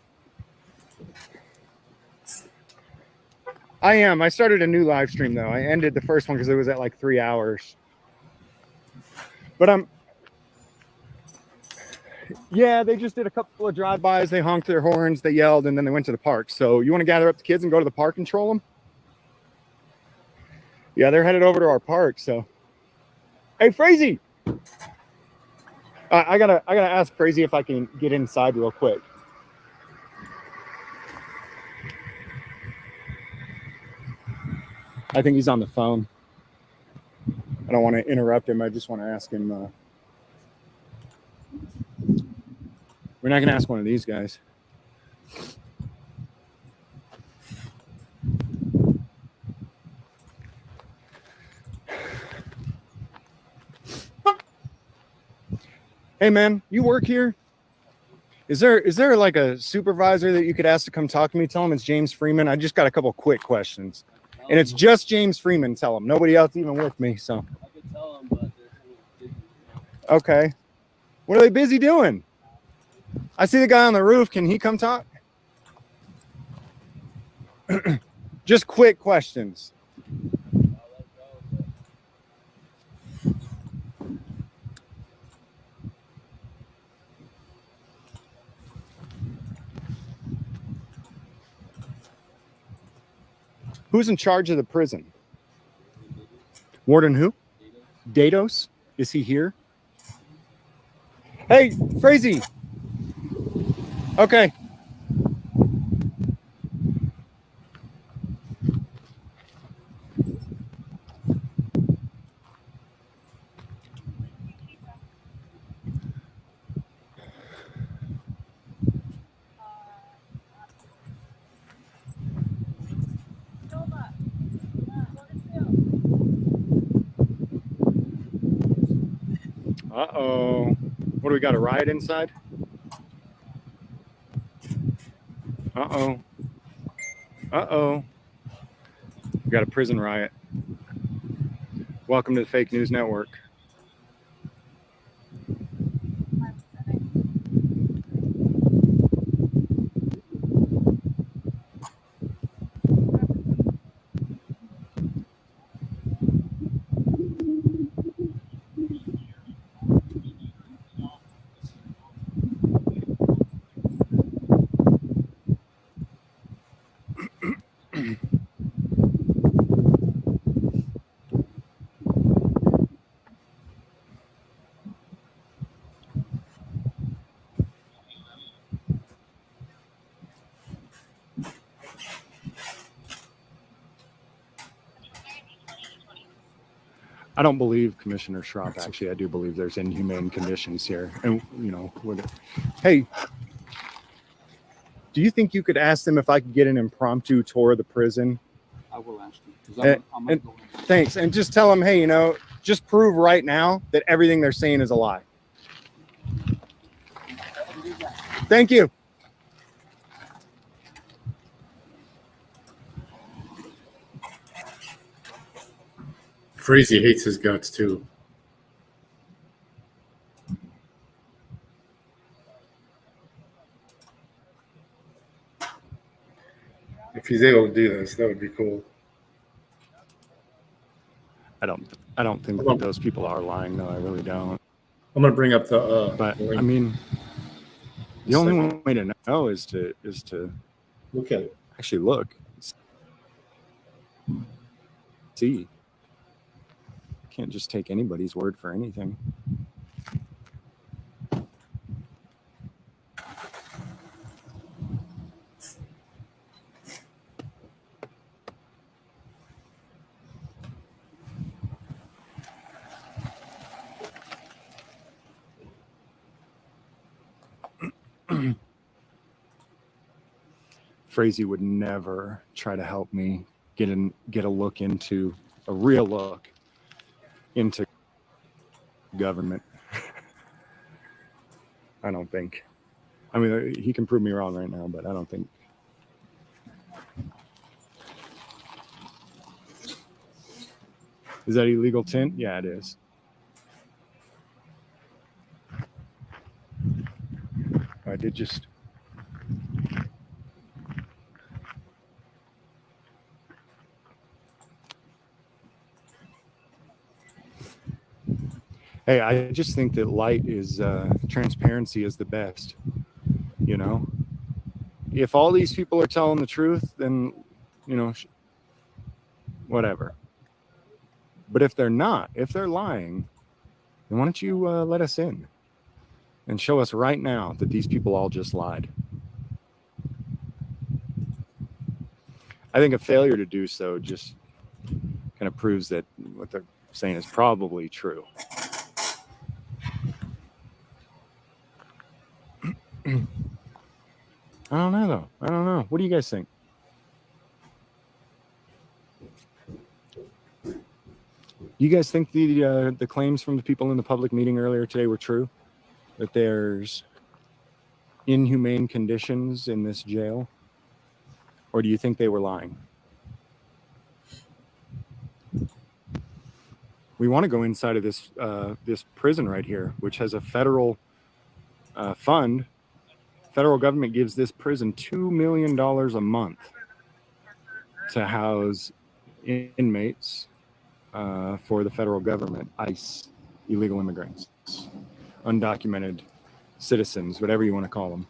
I am. I started a new live stream, though. I ended the first one because it was at like 3 hours. But yeah, they just did a couple of drive-bys. They honked their horns, they yelled, and then they went to the park. So you want to gather up the kids and go to the park and troll them? Yeah, they're headed over to our park, so. Hey, Frazee! I gotta ask Frazee if I can get inside real quick. I think he's on the phone. I don't want to interrupt him. I just want to ask him. We're not going to ask one of these guys. Hey man, you work here? Is there like a supervisor that you could ask to come talk to me? Tell him it's James Freeman. I just got a couple quick questions. And it's just James Freeman. Tell him. Nobody else even with me. So. I could tell them, but they're Okay. What are they busy doing? I see the guy on the roof. Can he come talk? Just quick questions. Who's in charge of the prison? Warden who? Dados? Is he here? Hey, Frazee. Okay. Uh-oh. What do we got, a riot inside? Uh-oh. Uh-oh. We got a prison riot. Welcome to the Fake News Network. I don't believe Commissioner Schropp, actually. I do believe there's inhumane conditions here. And, you know, hey, do you think you could ask them if I could get an impromptu tour of the prison? I will ask you. 'Cause I'm And thanks. And just tell them, hey, you know, just prove right now that everything they're saying is a lie. Thank you. Frazee hates his guts too. If he's able to do this, that would be cool. I don't think that those people are lying, though. I really don't. I'm gonna bring up the but link. I mean, the only way to know is to look at it. Actually look. See. Can't just take anybody's word for anything. Frazee would never try to help me get a look into a real look into government. I don't think. I mean, he can prove me wrong right now, but I don't think. Is that illegal tint? Yeah, it is. I did just. Hey, I just think that light is transparency is the best. You know, if all these people are telling the truth, then, you know, whatever. But if they're not, if they're lying, then why don't you let us in and show us right now that these people all just lied? I think a failure to do so just kind of proves that what they're saying is probably true. I don't know, though. I don't know. What do you guys think? You guys think the claims from the people in the public meeting earlier today were true? that there's inhumane conditions in this jail? Or do you think they were lying? We want to go inside of this this prison right here, which has a federal fund. Federal government gives this prison $2 million a month to house inmates for the federal government, ICE, illegal immigrants, undocumented citizens, whatever you want to call them.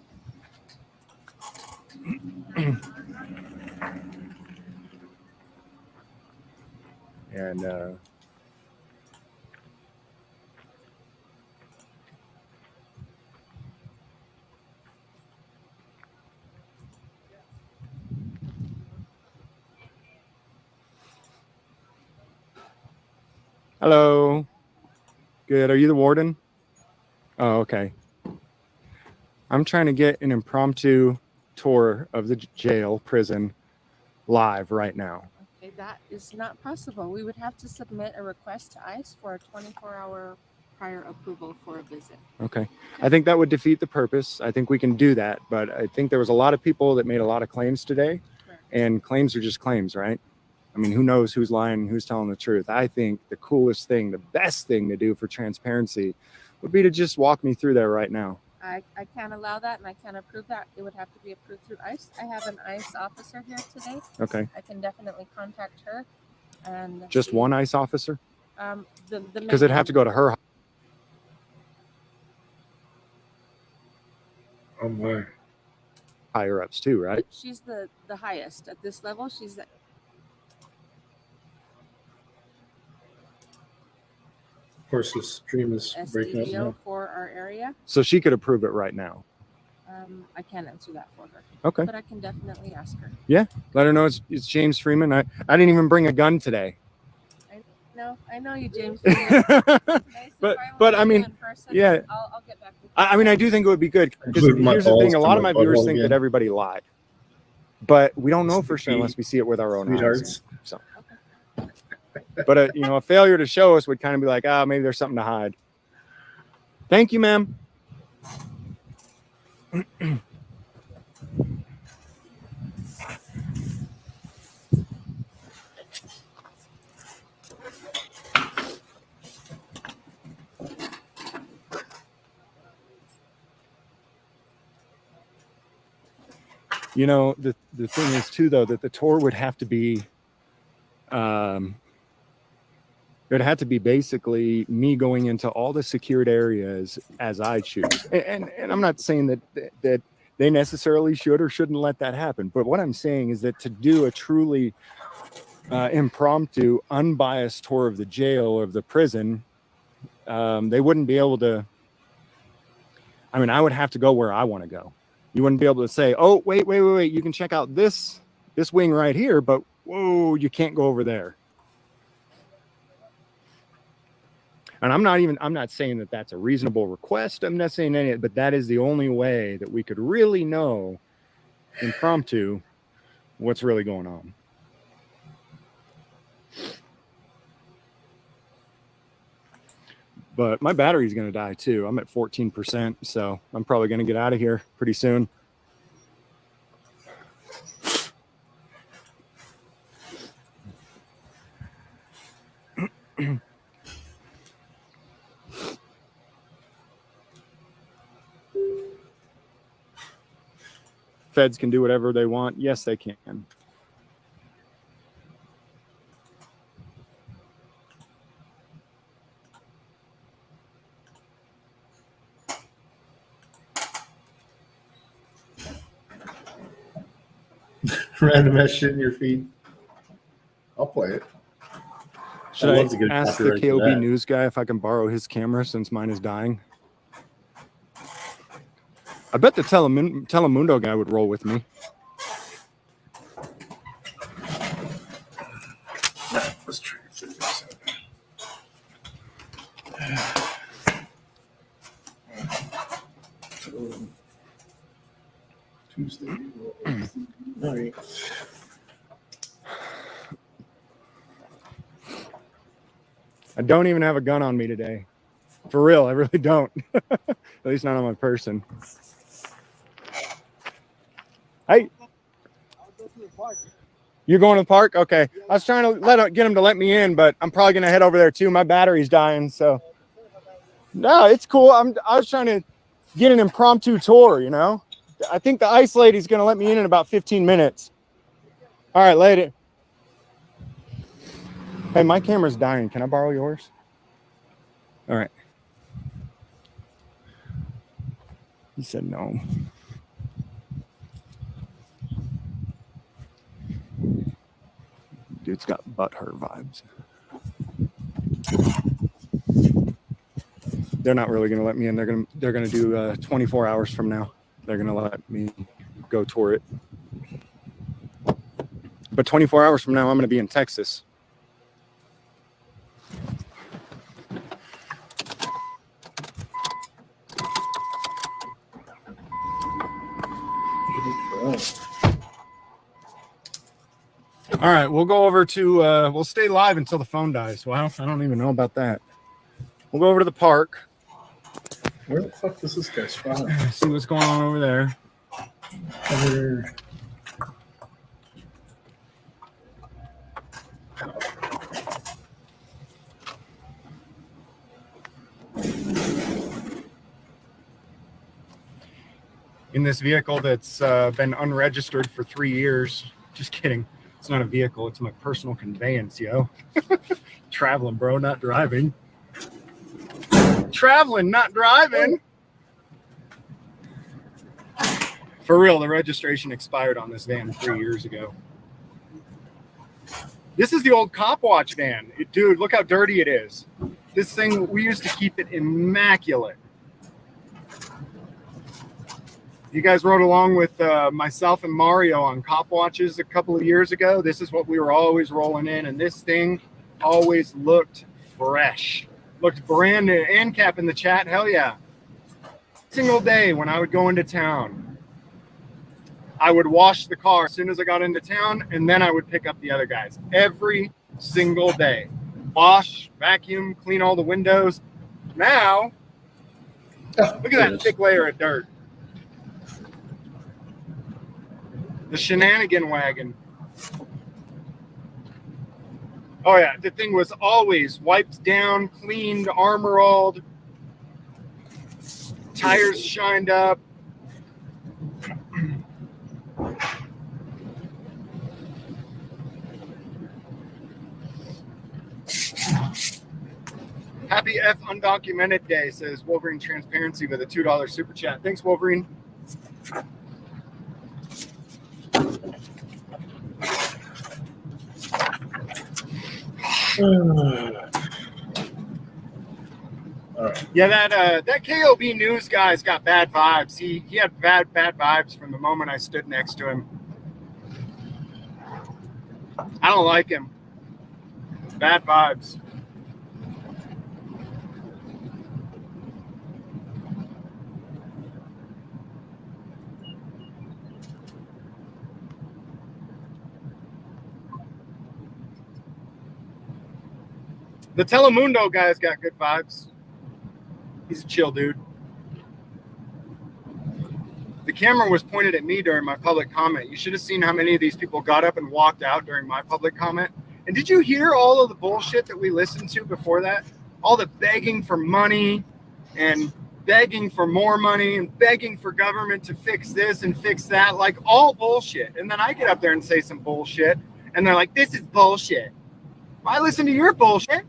And hello. Good. Are you the warden? Oh, okay. I'm trying to get an impromptu tour of the jail, prison, live right now. Okay, that is not possible. We would have to submit a request to ICE for a 24-hour prior approval for a visit. Okay. I think that would defeat the purpose. I think we can do that, but I think there was a lot of people that made a lot of claims today. Correct. And claims are just claims, right? I mean, who knows who's lying and who's telling the truth? I think the coolest thing, the best thing to do for transparency would be to just walk me through there right now. I can't allow that and I can't approve that. It would have to be approved through ICE. I have an ICE officer here today. Okay. I can definitely contact her. And Just one ICE officer? Because it'd have to go to her. Oh my. Higher ups too, right? She's the highest at this level. She's the Of course, the stream is breaking up SDO now. for our area. So she could approve it right now. I can't answer that for her. Okay. But I can definitely ask her. Yeah. Let her know it's James Freeman. I didn't even bring a gun today. I know you, James. but I mean, yeah. I'll get back with you. I mean, I do think it would be good because here's the thing: a lot of my viewers think that everybody lied, but we don't know for sure unless we see it with our own eyes. So, but a failure to show us would kind of be like, maybe there's something to hide. Thank you, ma'am. The thing is too, though, that the tour would have to be, it would have to be basically me going into all the secured areas as I choose. And I'm not saying that they necessarily should or shouldn't let that happen. But what I'm saying is that to do a truly impromptu, unbiased tour of the jail or of the prison, they wouldn't be able to. I mean, I would have to go where I want to go. You wouldn't be able to say, oh, wait, you can check out this wing right here, but whoa, you can't go over there. And I'm not saying that that's a reasonable request. I'm not saying any, but that is the only way that we could really know impromptu what's really going on. But my battery's going to die too. I'm at 14%, so I'm probably going to get out of here pretty soon. Feds can do whatever they want. Yes, they can. Random ass shit in your feed. I'll play it. Should I ask the KOB news guy if I can borrow his camera since mine is dying? I bet the Telemundo guy would roll with me. Let's try Tuesday. All right. I don't even have a gun on me today. For real, I really don't. At least not on my person. Hey. You're going to the park? Okay. I was trying to get him to let me in, but I'm probably going to head over there too. My battery's dying, so. No, it's cool. I was trying to get an impromptu tour, you know? I think the ice lady's going to let me in about 15 minutes. All right, later. Hey, my camera's dying. Can I borrow yours? All right. He said no. Dude's got butthurt vibes. They're not really gonna let me in. They're gonna do 24 hours from now. They're gonna let me go tour it. But 24 hours from now, I'm gonna be in Texas. All right, we'll go over to, we'll stay live until the phone dies. Well, I don't even know about that. We'll go over to the park. Where the fuck does this guy from? See what's going on over there. Over. In this vehicle that's been unregistered for 3 years. Just kidding. It's not a vehicle. It's my personal conveyance, yo. Traveling, bro, not driving. Traveling, not driving. For real, the registration expired on this van 3 years ago. This is the old cop watch van. Dude, look how dirty it is. This thing, we used to keep it immaculate. You guys rode along with myself and Mario on cop watches a couple of years ago. This is what we were always rolling in, and this thing always looked fresh. Looked brand new. ANCAP in the chat, hell yeah. Single day when I would go into town, I would wash the car as soon as I got into town, and then I would pick up the other guys. Every single day. Wash, vacuum, clean all the windows. Now, look at that thick layer of dirt. The shenanigan wagon. Oh yeah, the thing was always wiped down, cleaned, armor-alled, tires shined up. Happy F Undocumented Day, says Wolverine Transparency with a $2 super chat. Thanks, Wolverine. All right. Yeah, that KOB News guy's got bad vibes. He had bad vibes from the moment I stood next to him. I don't like him. Bad vibes. The Telemundo guy's got good vibes. He's a chill dude. The camera was pointed at me during my public comment. You should have seen how many of these people got up and walked out during my public comment. And did you hear all of the bullshit that we listened to before that? All the begging for money and begging for more money and begging for government to fix this and fix that, like all bullshit. And then I get up there and say some bullshit, and they're like, this is bullshit. I listen to your bullshit.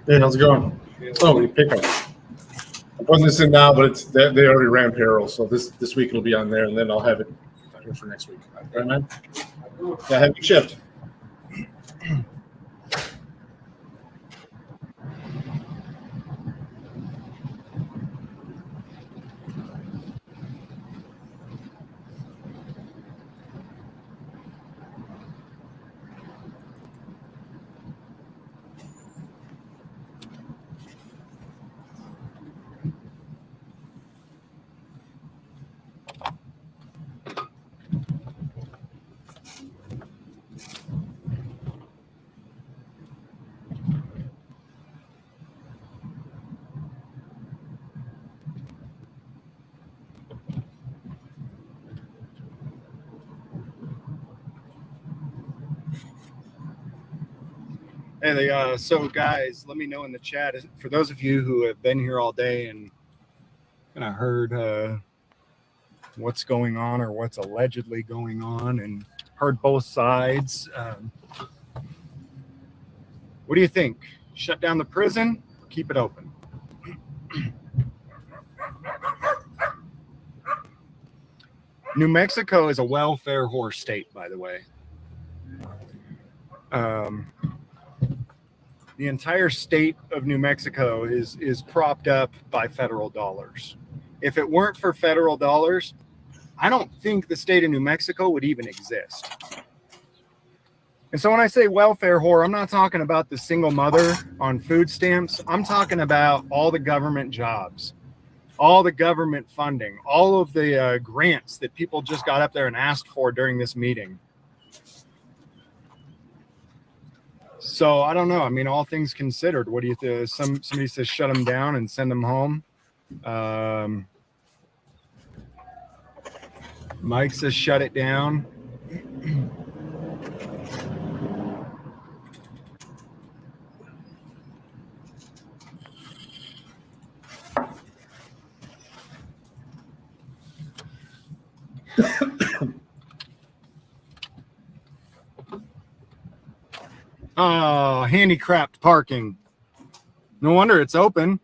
Hey, how's it going? Oh, you pick up. I wasn't sitting now, but it's they already ran payroll, so this week it'll be on there, and then I'll have it here for next week. All right, man? Yeah, have you shipped? Hey, so guys, let me know in the chat. For those of you who have been here all day and kind of heard what's going on or what's allegedly going on and heard both sides, what do you think? Shut down the prison or keep it open? New Mexico is a welfare whore state, by the way. The entire state of New Mexico is propped up by federal dollars. If it weren't for federal dollars, I don't think the state of New Mexico would even exist. And so when I say welfare whore, I'm not talking about the single mother on food stamps. I'm talking about all the government jobs, all the government funding, all of the grants that people just got up there and asked for during this meeting. So I don't know. I mean, all things considered, what do you think? Somebody says shut them down and send them home. Mike says shut it down. Oh, handicapped parking. No wonder it's open.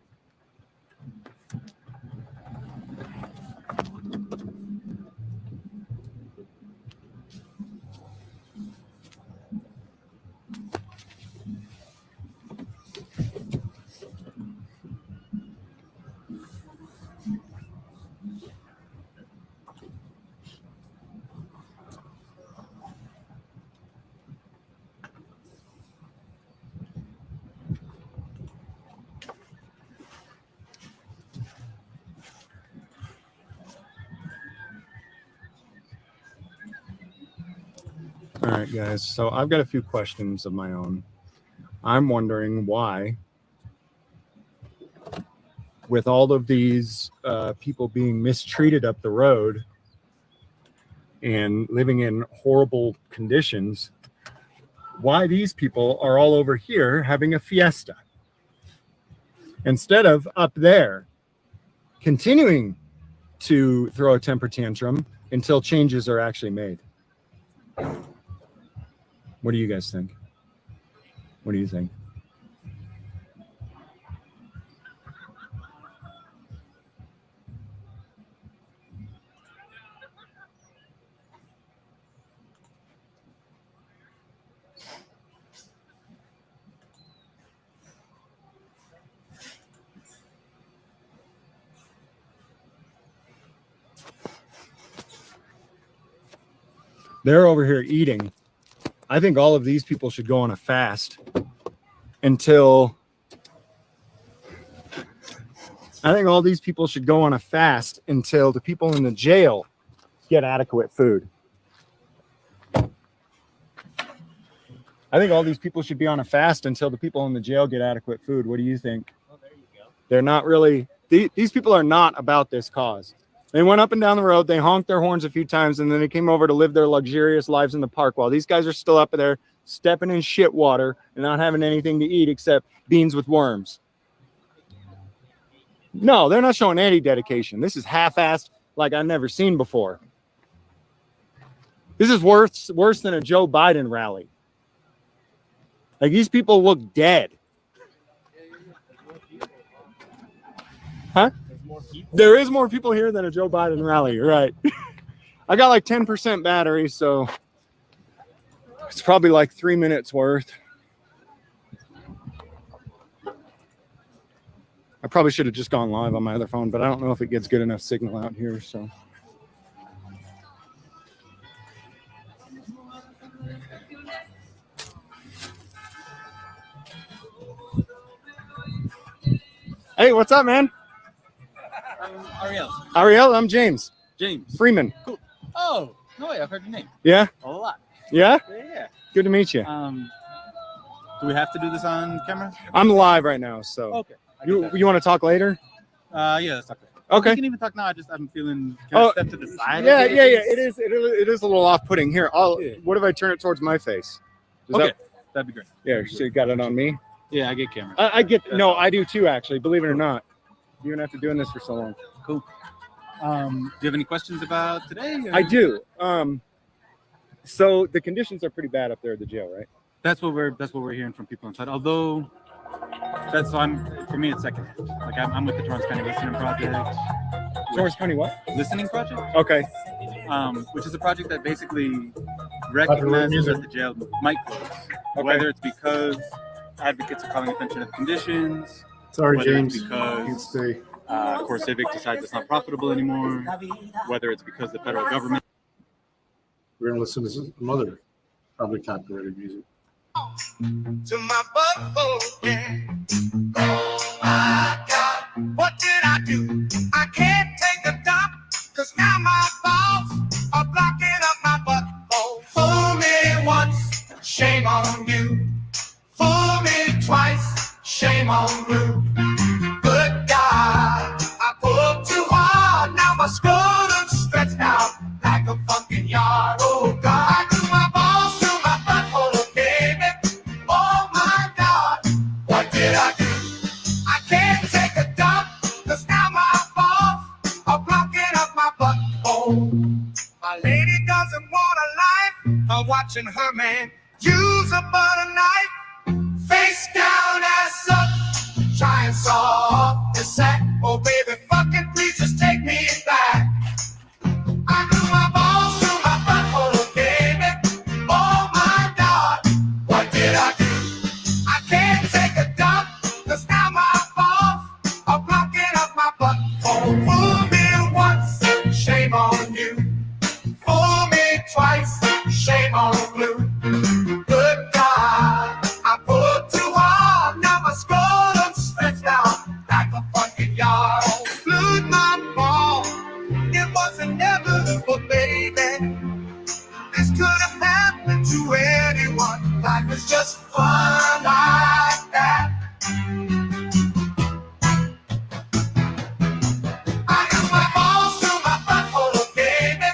All right, guys. So I've got a few questions of my own. I'm wondering why, with all of these people being mistreated up the road and living in horrible conditions, why these people are all over here having a fiesta instead of up there continuing to throw a temper tantrum until changes are actually made. What do you guys think? What do you think? They're over here eating. I think all of these people should go on a fast until the people in the jail get adequate food. I think all these people should be on a fast until the people in the jail get adequate food. What do you think? Oh, there you go. They're not really, these people are not about this cause. They went up and down the road, they honked their horns a few times, and then they came over to live their luxurious lives in the park while these guys are still up there stepping in shit water and not having anything to eat except beans with worms. No, they're not showing any dedication. This is half-assed like I've never seen before. This is worse than a Joe Biden rally. Like, these people look dead. Huh? There is more people here than a Joe Biden rally. You're right. I got like 10% battery, so it's probably like 3 minutes worth. I probably should have just gone live on my other phone, but I don't know if it gets good enough signal out here, so. Hey, what's up, man? Ariel. Ariel, I'm James. James. Freeman. Cool. Oh, no way, I've heard your name. Yeah? A lot. Yeah? Yeah. Good to meet you. Do we have to do this on camera? I'm live right now, so. Okay. You want to talk later? Yeah, let's talk later. Okay. We can even talk now. I'm feeling. Can I step to the side? Yeah. It is a little off-putting. Here, what if I turn it towards my face? That'd be great. Yeah, so you got it on me? Yeah, I get camera. I do too, actually, believe it or not. Even after doing this for so long. Cool. Do you have any questions about today? Or? I do. So the conditions are pretty bad up there at the jail, right? That's what we're hearing from people inside. Although for me it's second. Like I'm with the Torrance County Listening Project. Torrance County what? Listening Project. Okay. Which is a project that basically recognizes that the jail might close, whether it's because advocates are calling attention to the conditions. Sorry, whether James. It's because Core Civic decides it's not profitable anymore. Whether it's because the federal government. We're gonna listen to some other probably copyrighted music. To my butthole, yeah. Oh my God, what did I do? I can't take a dump, cause now my balls are blocking up my butthole. Fool me once, shame on you. Fool me twice, shame on you. Good God, I pulled too hard, now my scrotum's stretched out like a fucking yard. Oh God, I grew my balls to my butthole, baby. Oh my God, what did I do? I can't take a dump, cause now my balls are blocking up my butthole. My lady doesn't want a life, I'm watching her man use a butter knife. Face down, ass up, try and saw off the sack. Oh baby, fucking please just take me back. I grew my balls to my butthole, baby. Oh my God, what did I do? I can't take a dump, cause now my balls are blocking up my butthole. Fool me once, shame on you. Fool me twice, shame on blue. Good God, I pulled too hard, now my scrotum's stretched out like a fucking yard. Glued my ball, it was inevitable, baby. This could have happened to anyone. Life is just fun like that. I got my balls to my butthole, baby.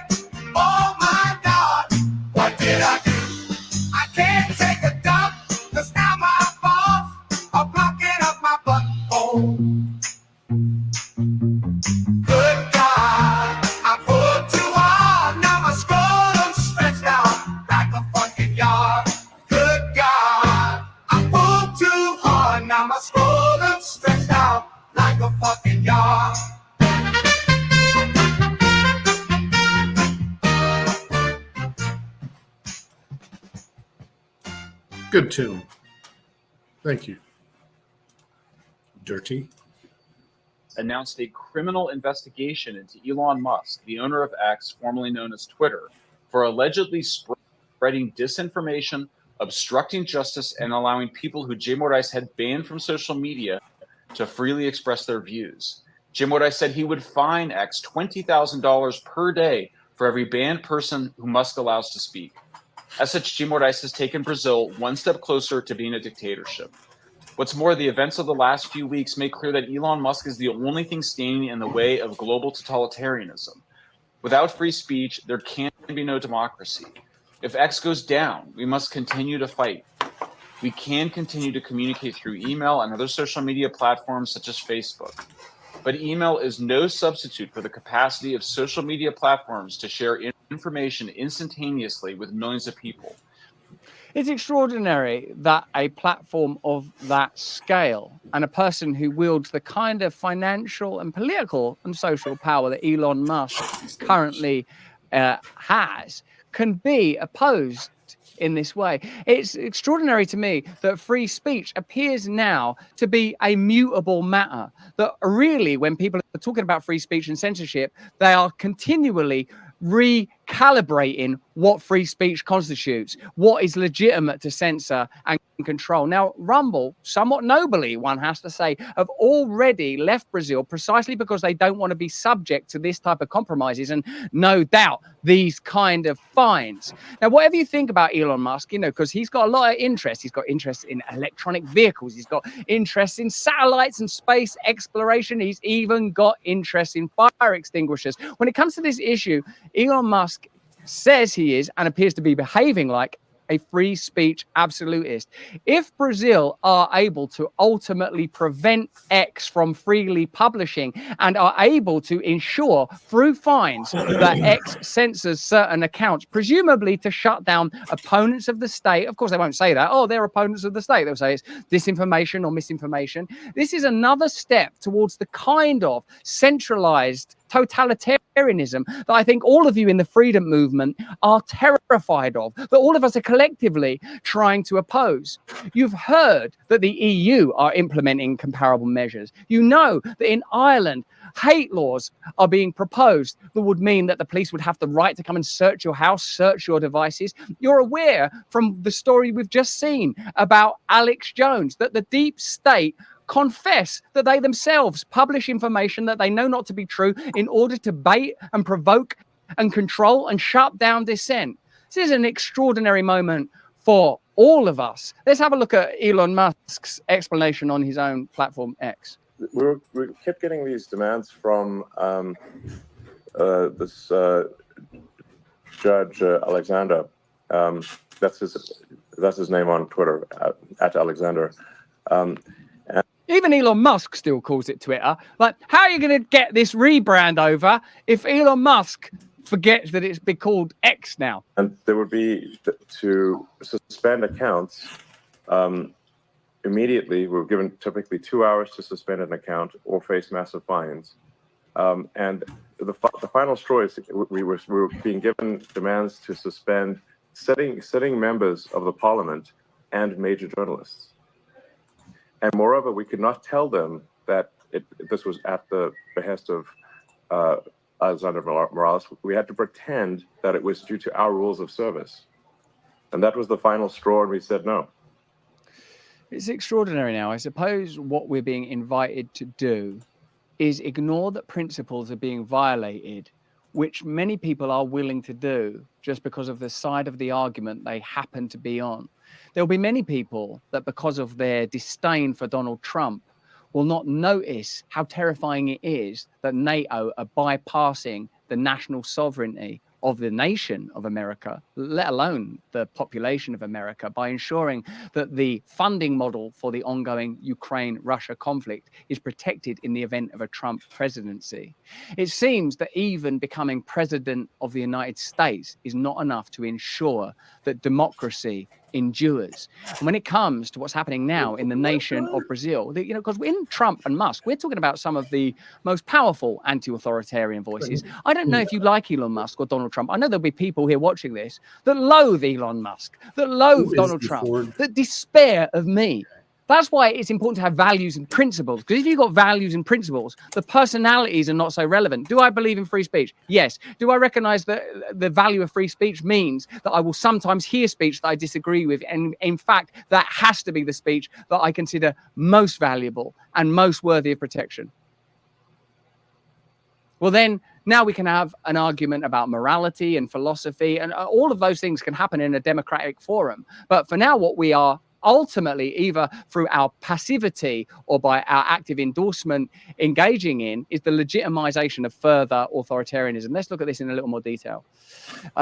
Oh my God, what did I do? I can't take a dump, cause now my balls are blocking up my butthole. Good God, I pulled too hard, now my scrotum's stretched out like a fucking yard. Good God, I pulled too hard, now my scrotum's stretched out like a fucking yard. Good tune. Thank you. Dirty. Announced a criminal investigation into Elon Musk, the owner of X, formerly known as Twitter, for allegedly spreading disinformation, obstructing justice, and allowing people who Jay Mordais had banned from social media to freely express their views. Jay Mordais said he would fine X $20,000 per day for every banned person who Musk allows to speak. As such, Jay Mordais has taken Brazil one step closer to being a dictatorship. What's more, the events of the last few weeks make clear that Elon Musk is the only thing standing in the way of global totalitarianism. Without free speech, there can be no democracy. If X goes down, we must continue to fight. We can continue to communicate through email and other social media platforms such as Facebook. But email is no substitute for the capacity of social media platforms to share information instantaneously with millions of people. It's extraordinary that a platform of that scale and a person who wields the kind of financial and political and social power that Elon Musk currently has can be opposed in this way. It's extraordinary to me that free speech appears now to be a mutable matter, that really when people are talking about free speech and censorship, they are continually recalibrating what free speech constitutes, what is legitimate to censor and control. Now, Rumble, somewhat nobly, one has to say, have already left Brazil precisely because they don't want to be subject to this type of compromises and no doubt these kind of fines. Now, whatever you think about Elon Musk, you know, because he's got a lot of interest. He's got interest in electronic vehicles. He's got interest in satellites and space exploration. He's even got interest in fire extinguishers. When it comes to this issue, Elon Musk says he is and appears to be behaving like a free speech absolutist. If Brazil are able to ultimately prevent X from freely publishing and are able to ensure through fines that X censors certain accounts, presumably to shut down opponents of the state, of course they won't say that, oh, they're opponents of the state. They'll say it's disinformation or misinformation. This is another step towards the kind of centralized totalitarianism that I think all of you in the freedom movement are terrified of, that all of us are collectively trying to oppose. You've heard that the EU are implementing comparable measures. You know that in Ireland, hate laws are being proposed that would mean that the police would have the right to come and search your house, search your devices. You're aware from the story we've just seen about Alex Jones that the deep state confess that they themselves publish information that they know not to be true in order to bait and provoke and control and shut down dissent. This is an extraordinary moment for all of us. Let's have a look at Elon Musk's explanation on his own platform X. We kept getting these demands from this Judge Alexander. That's his name on Twitter, at Alexander. Even Elon Musk still calls it Twitter. Like, how are you going to get this rebrand over if Elon Musk forgets that it's been called X now? And there would be to suspend accounts immediately. We're given typically 2 hours to suspend an account or face massive fines. And the final straw is we were being given demands to suspend sitting members of the parliament and major journalists. And moreover, we could not tell them that this was at the behest of Alexander Morales. We had to pretend that it was due to our rules of service. And that was the final straw, and we said no. It's extraordinary now. I suppose what we're being invited to do is ignore that principles are being violated, which many people are willing to do just because of the side of the argument they happen to be on. There'll be many people that because of their disdain for Donald Trump will not notice how terrifying it is that NATO are bypassing the national sovereignty of the nation of America, let alone the population of America, by ensuring that the funding model for the ongoing Ukraine-Russia conflict is protected in the event of a Trump presidency. It seems that even becoming president of the United States is not enough to ensure that democracy endures. And when it comes to what's happening now in the nation of Brazil, you know, because in Trump and Musk, we're talking about some of the most powerful anti-authoritarian voices. I don't know if you like Elon Musk or Donald Trump. I know there'll be people here watching this that loathe Elon Musk, that loathe Donald Trump, that despair of me. That's why it's important to have values and principles, because if you've got values and principles, the personalities are not so relevant. Do I believe in free speech? Yes. Do I recognize that the value of free speech means that I will sometimes hear speech that I disagree with? And in fact, that has to be the speech that I consider most valuable and most worthy of protection. Well, then now we can have an argument about morality and philosophy, and all of those things can happen in a democratic forum. But for now, what we are ultimately, either through our passivity or by our active endorsement engaging in, is the legitimization of further authoritarianism. Let's look at this in a little more detail.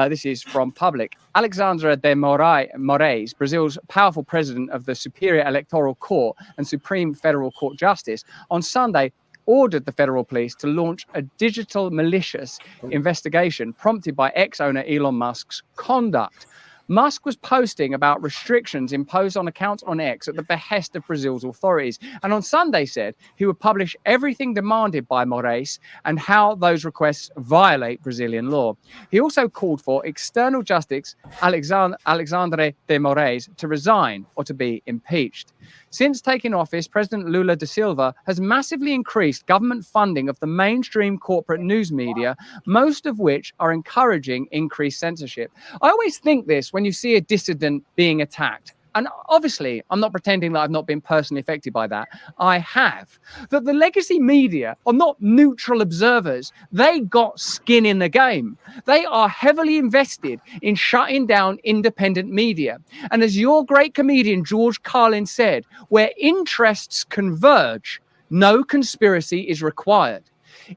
This is from Public. Alexandra de Moraes, Brazil's powerful president of the Superior Electoral Court and Supreme Federal Court Justice, on Sunday ordered the federal police to launch a digital malicious investigation prompted by ex-owner Elon Musk's conduct. Musk was posting about restrictions imposed on accounts on X at the behest of Brazil's authorities, and on Sunday said he would publish everything demanded by Moraes and how those requests violate Brazilian law. He also called for external justice Alexandre de Moraes to resign or to be impeached. Since taking office, President Lula da Silva has massively increased government funding of the mainstream corporate news media, most of which are encouraging increased censorship. I always think this when you see a dissident being attacked. And obviously, I'm not pretending that I've not been personally affected by that. I have. That the legacy media are not neutral observers. They got skin in the game. They are heavily invested in shutting down independent media. And as your great comedian George Carlin said, where interests converge, no conspiracy is required.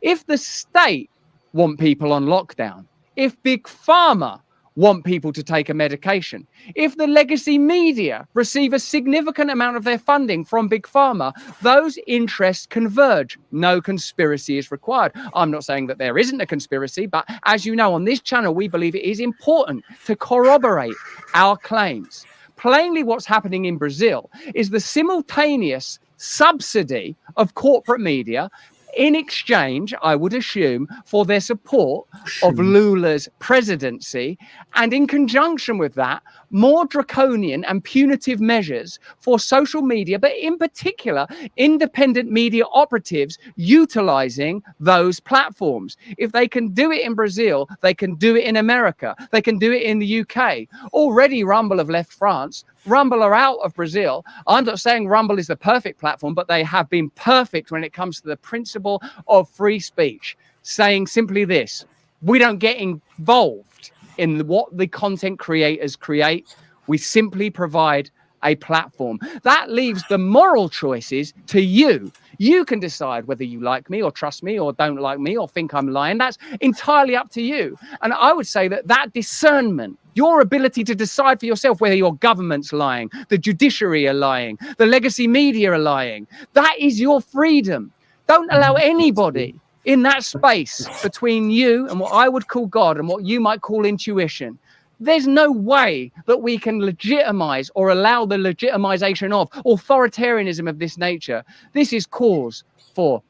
If the state want people on lockdown, if Big Pharma want people to take a medication, if the legacy media receive a significant amount of their funding from Big Pharma, those interests converge. No conspiracy is required. I'm not saying that there isn't a conspiracy, but as you know, on this channel, we believe it is important to corroborate our claims. Plainly, what's happening in Brazil is the simultaneous subsidy of corporate media in exchange, I would assume, for their support of Lula's presidency, and in conjunction with that, more draconian and punitive measures for social media, but in particular, independent media operatives utilizing those platforms. If they can do it in Brazil, they can do it in America, they can do it in the UK. Already Rumble have left France. Rumble are out of Brazil. I'm not saying Rumble is the perfect platform, but they have been perfect when it comes to the principle of free speech, saying simply this: we don't get involved in what the content creators create. We simply provide a platform. That leaves the moral choices to you. You can decide whether you like me or trust me or don't like me or think I'm lying. That's entirely up to you. And I would say that that discernment, your ability to decide for yourself whether your government's lying, the judiciary are lying, the legacy media are lying, that is your freedom. Don't allow anybody in that space between you and what I would call God and what you might call intuition. There's no way that we can legitimize or allow the legitimization of authoritarianism of this nature. This is cause for,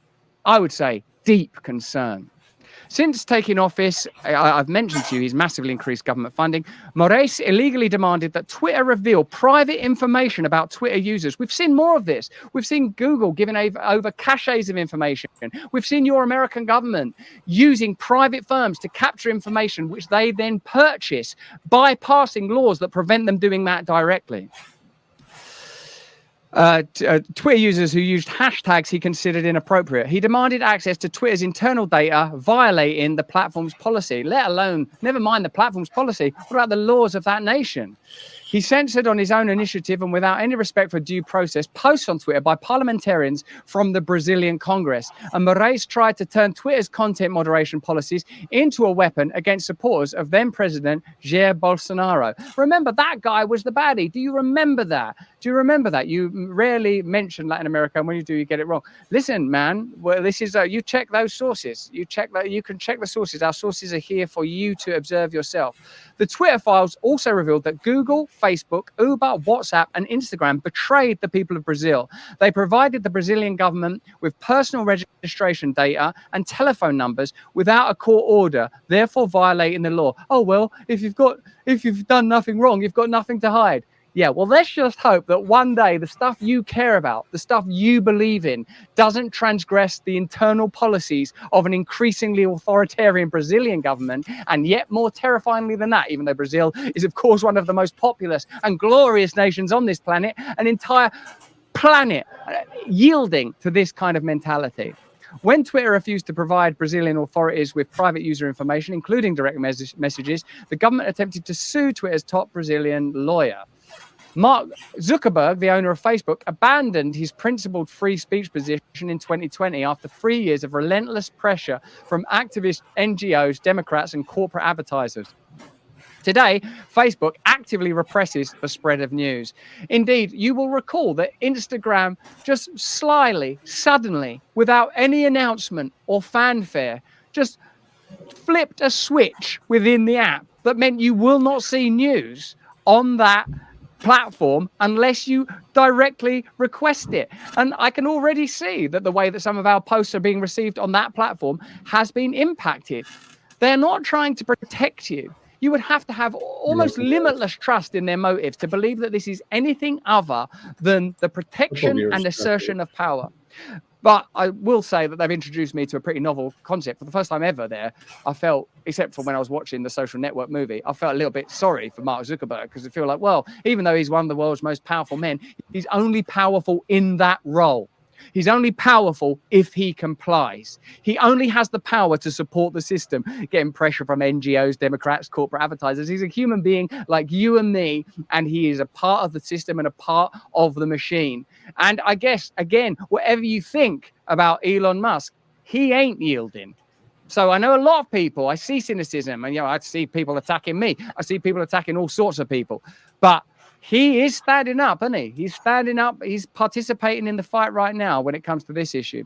I would say, deep concern. Since taking office, I've mentioned to you, he's massively increased government funding. Moraes illegally demanded that Twitter reveal private information about Twitter users. We've seen more of this. We've seen Google giving over caches of information. We've seen your American government using private firms to capture information, which they then purchase, bypassing laws that prevent them doing that directly. Twitter users who used hashtags he considered inappropriate. He demanded access to Twitter's internal data, violating the platform's policy, let alone, never mind the platform's policy, what about the laws of that nation? He censored on his own initiative and without any respect for due process posts on Twitter by parliamentarians from the Brazilian Congress. And Moraes tried to turn Twitter's content moderation policies into a weapon against supporters of then President Jair Bolsonaro. Remember, that guy was the baddie. Do you remember that? Do you remember that? You rarely mention Latin America, and when you do, you get it wrong. Listen, man, well, this is you check those sources. You check that. You can check the sources. Our sources are here for you to observe yourself. The Twitter files also revealed that Google, Facebook, Uber, WhatsApp, and Instagram betrayed the people of Brazil. They provided the Brazilian government with personal registration data and telephone numbers without a court order, therefore violating the law. Oh well, if you've done nothing wrong, you've got nothing to hide. Yeah, well, let's just hope that one day the stuff you care about, the stuff you believe in, doesn't transgress the internal policies of an increasingly authoritarian Brazilian government. And yet more terrifyingly than that, even though Brazil is, of course, one of the most populous and glorious nations on this planet, an entire planet yielding to this kind of mentality. When Twitter refused to provide Brazilian authorities with private user information, including direct messages, the government attempted to sue Twitter's top Brazilian lawyer. Mark Zuckerberg, the owner of Facebook, abandoned his principled free speech position in 2020 after 3 years of relentless pressure from activist NGOs, Democrats, and corporate advertisers. Today, Facebook actively represses the spread of news. Indeed, you will recall that Instagram just slyly, suddenly, without any announcement or fanfare, just flipped a switch within the app that meant you will not see news on that platform unless you directly request it. And I can already see that the way that some of our posts are being received on that platform has been impacted. They're not trying to protect you. You would have to have almost limitless trust in their motives to believe that this is anything other than the protection and assertion of power. But I will say that they've introduced me to a pretty novel concept. For the first time ever there, I felt, except for when I was watching the Social Network movie, I felt a little bit sorry for Mark Zuckerberg, because I feel like, well, even though he's one of the world's most powerful men, he's only powerful in that role. He's only powerful if he complies. He only has the power to support the system, getting pressure from NGOs, Democrats, corporate advertisers. He's a human being like you and me, and he is a part of the system and a part of the machine. And I guess, again, whatever you think about Elon Musk, he ain't yielding. So I know a lot of people, I see cynicism, and I see people attacking me. I see people attacking all sorts of people. But he is standing up, isn't he? He's standing up. He's participating in the fight right now when it comes to this issue.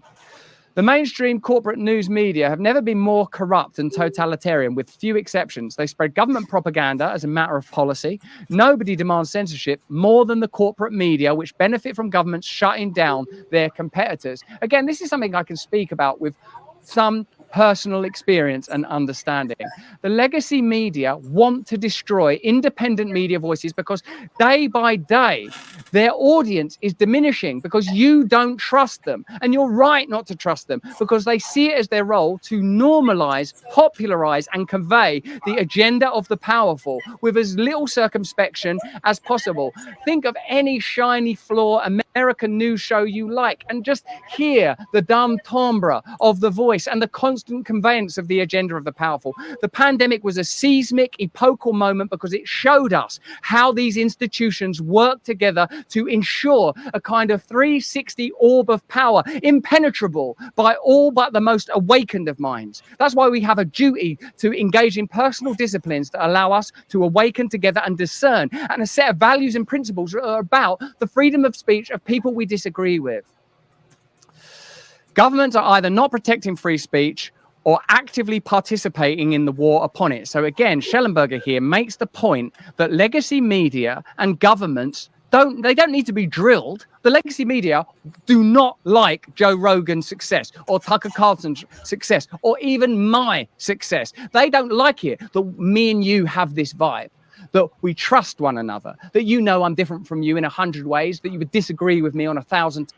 The mainstream corporate news media have never been more corrupt and totalitarian, with few exceptions. They spread government propaganda as a matter of policy. Nobody demands censorship more than the corporate media, which benefit from governments shutting down their competitors. Again, this is something I can speak about with some personal experience and understanding. The legacy media want to destroy independent media voices because day by day, their audience is diminishing because you don't trust them. And you're right not to trust them, because they see it as their role to normalize, popularize, and convey the agenda of the powerful with as little circumspection as possible. Think of any shiny floor American news show you like and just hear the dumb timbre of the voice and the constant conveyance of the agenda of the powerful. The pandemic was a seismic, epochal moment because it showed us how these institutions work together to ensure a kind of 360 orb of power, impenetrable by all but the most awakened of minds. That's why we have a duty to engage in personal disciplines that allow us to awaken together and discern, and a set of values and principles that are about the freedom of speech of people we disagree with. Governments are either not protecting free speech or actively participating in the war upon it. So again, Schellenberger here makes the point that legacy media and governments don't need to be drilled. The legacy media do not like Joe Rogan's success or Tucker Carlson's success or even my success. They don't like it that me and you have this vibe, that we trust one another, that I'm different from you in 100 ways, that you would disagree with me on 1,000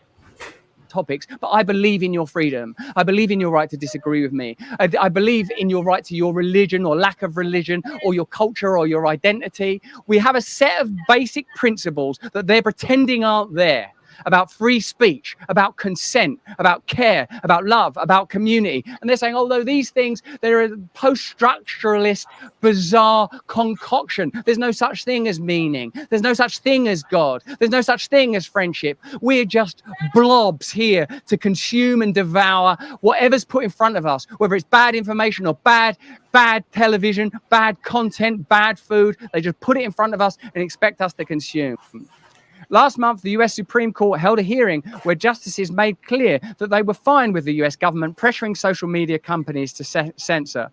topics, but I believe in your freedom. I believe in your right to disagree with me. I believe in your right to your religion or lack of religion or your culture or your identity. We have a set of basic principles that they're pretending aren't there, about free speech, about consent, about care, about love, about community. And they're saying, although these things, they're a post-structuralist, bizarre concoction. There's no such thing as meaning. There's no such thing as God. There's no such thing as friendship. We're just blobs here to consume and devour whatever's put in front of us, whether it's bad information or bad television, bad content, bad food. They just put it in front of us and expect us to consume. Last month, the US Supreme Court held a hearing where justices made clear that they were fine with the US government pressuring social media companies to censor.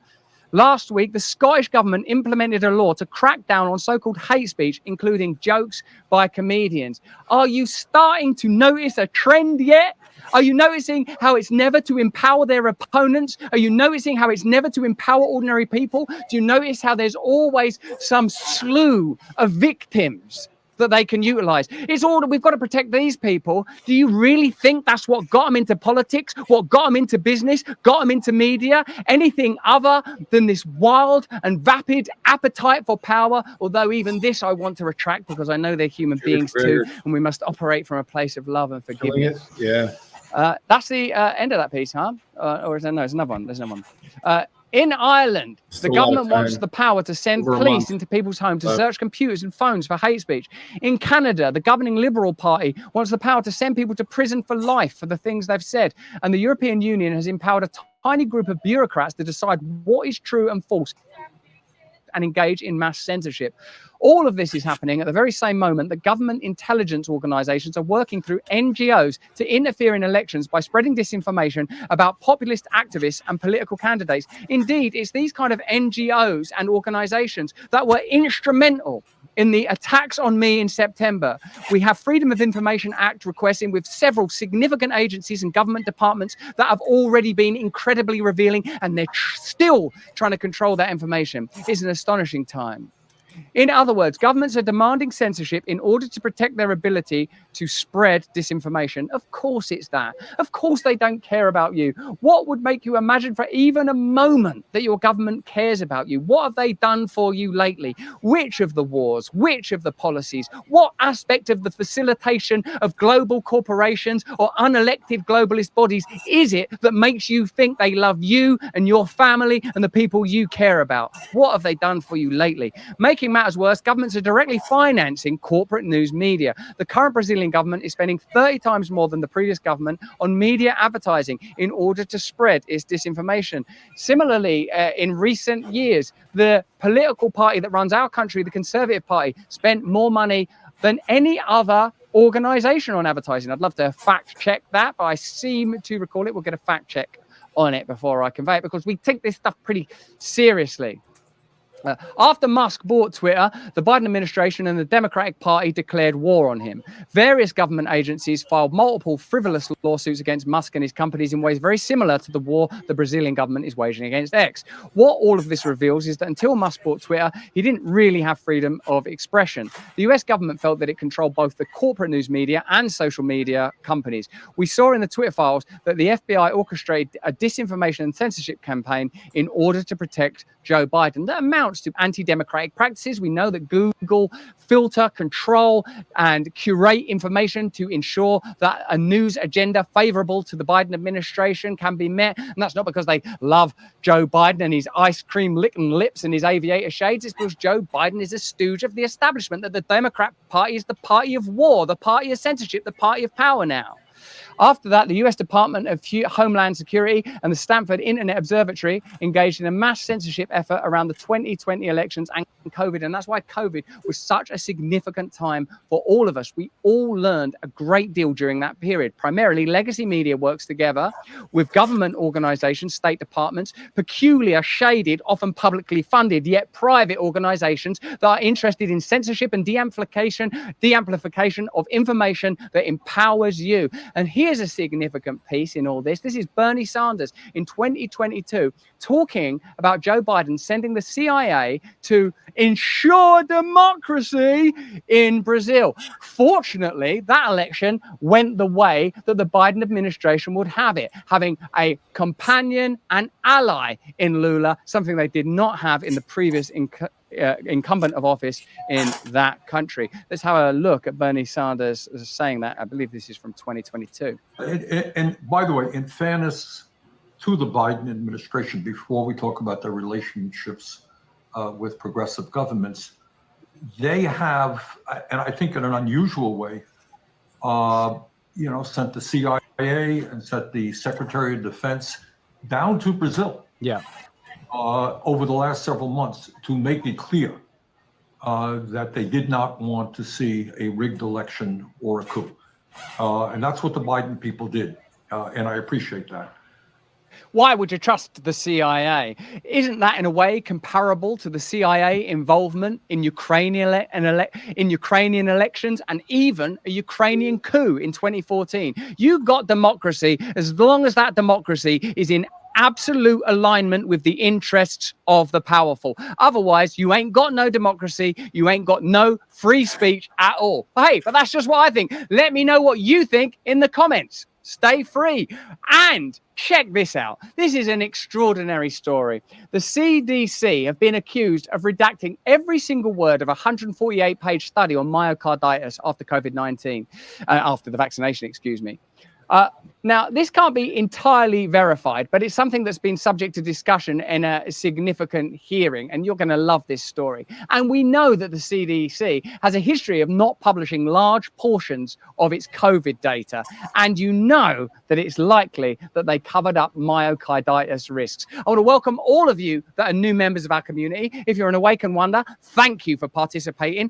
Last week, the Scottish government implemented a law to crack down on so-called hate speech, including jokes by comedians. Are you starting to notice a trend yet? Are you noticing how it's never to empower their opponents? Are you noticing how it's never to empower ordinary people? Do you notice how there's always some slew of victims that they can utilize? It's all that we've got to protect these people. Do you really think that's what got them into politics, what got them into business, got them into media? Anything other than this wild and vapid appetite for power? Although even this I want to retract, because I know they're human beings too, and we must operate from a place of love and forgiveness. Yeah. That's the end of that piece, huh? Or is there no? There's another one. There's another one. In Ireland, the government wants the power to send police into people's homes to search computers and phones for hate speech. In Canada, the governing Liberal Party wants the power to send people to prison for life for the things they've said. And the European Union has empowered a tiny group of bureaucrats to decide what is true and false and engage in mass censorship. All of this is happening at the very same moment that government intelligence organizations are working through NGOs to interfere in elections by spreading disinformation about populist activists and political candidates. Indeed, it's these kind of NGOs and organizations that were instrumental in the attacks on me in September. We have Freedom of Information Act requesting with several significant agencies and government departments that have already been incredibly revealing, and they're still trying to control that information. It's an astonishing time. In other words, governments are demanding censorship in order to protect their ability to spread disinformation. Of course it's that. Of course they don't care about you. What would make you imagine for even a moment that your government cares about you? What have they done for you lately? Which of the wars? Which of the policies? What aspect of the facilitation of global corporations or unelected globalist bodies is it that makes you think they love you and your family and the people you care about? What have they done for you lately? Making matters worse, governments are directly financing corporate news media. The current Brazilian government is spending 30 times more than the previous government on media advertising in order to spread its disinformation. Similarly, in recent years, the political party that runs our country, the Conservative Party, spent more money than any other organization on advertising. I'd love to fact check that, but I seem to recall it. We'll get a fact check on it before I convey it, because we take this stuff pretty seriously. After Musk bought Twitter, the Biden administration and the Democratic Party declared war on him. Various government agencies filed multiple frivolous lawsuits against Musk and his companies in ways very similar to the war the Brazilian government is waging against X. What all of this reveals is that until Musk bought Twitter, he didn't really have freedom of expression. The US government felt that it controlled both the corporate news media and social media companies. We saw in the Twitter files that the FBI orchestrated a disinformation and censorship campaign in order to protect Joe Biden. That amounts to anti-democratic practices. We know that Google filter, control, and curate information to ensure that a news agenda favorable to the Biden administration can be met. And that's not because they love Joe Biden and his ice cream licking lips and his aviator shades. It's because Joe Biden is a stooge of the establishment, that the Democrat Party is the party of war, the party of censorship, the party of power now. After that, the US Department of Homeland Security and the Stanford Internet Observatory engaged in a mass censorship effort around the 2020 elections and COVID. And that's why COVID was such a significant time for all of us. We all learned a great deal during that period. Primarily, legacy media works together with government organizations, state departments, peculiar, shaded, often publicly funded, yet private organizations that are interested in censorship and de-amplification of information that empowers you. And here's a significant piece in all this. This is Bernie Sanders in 2022 talking about Joe Biden sending the CIA to ensure democracy in Brazil. Fortunately, that election went the way that the Biden administration would have it, having a companion and ally in Lula, something they did not have in the previous incumbent of office in that country. Let's have a look at Bernie Sanders saying that. I believe this is from 2022. And by the way, in fairness to the Biden administration, before we talk about their relationships with progressive governments, they have, and I think in an unusual way, sent the CIA and sent the Secretary of Defense down to Brazil. Yeah. Over the last several months to make it clear that they did not want to see a rigged election or a coup. And that's what the Biden people did. And I appreciate that. Why would you trust the CIA? Isn't that in a way comparable to the CIA involvement in Ukrainian elections and even a Ukrainian coup in 2014? You got democracy as long as that democracy is in absolute alignment with the interests of the powerful. Otherwise, you ain't got no democracy. You ain't got no free speech at all. Hey, but that's just what I think. Let me know what you think in the comments. Stay free. And check this out. This is an extraordinary story. The CDC have been accused of redacting every single word of a 148-page study on myocarditis after COVID-19, after the vaccination, excuse me. Now, this can't be entirely verified, but it's something that's been subject to discussion in a significant hearing, and you're going to love this story. And we know that the CDC has a history of not publishing large portions of its COVID data, and you know that it's likely that they covered up myocarditis risks. I want to welcome all of you that are new members of our community. If you're an Awaken Wonder, thank you for participating.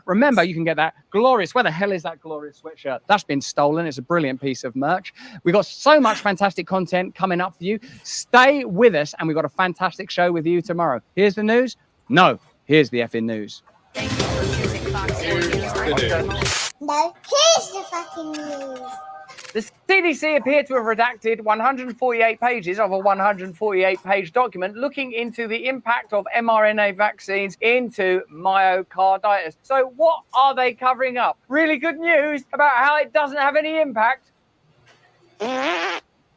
Remember, you can get that glorious, where the hell is that glorious sweatshirt? That's been stolen. It's a brilliant piece of merch. We've got so much fantastic content coming up for you. Stay with us, and we've got a fantastic show with you tomorrow. Here's the news. No, here's the effing news. Thank you for choosing news. No, here's the fucking news. The CDC appeared to have redacted 148 pages of a 148-page document looking into the impact of mRNA vaccines into myocarditis. So what are they covering up? Really good news about how it doesn't have any impact?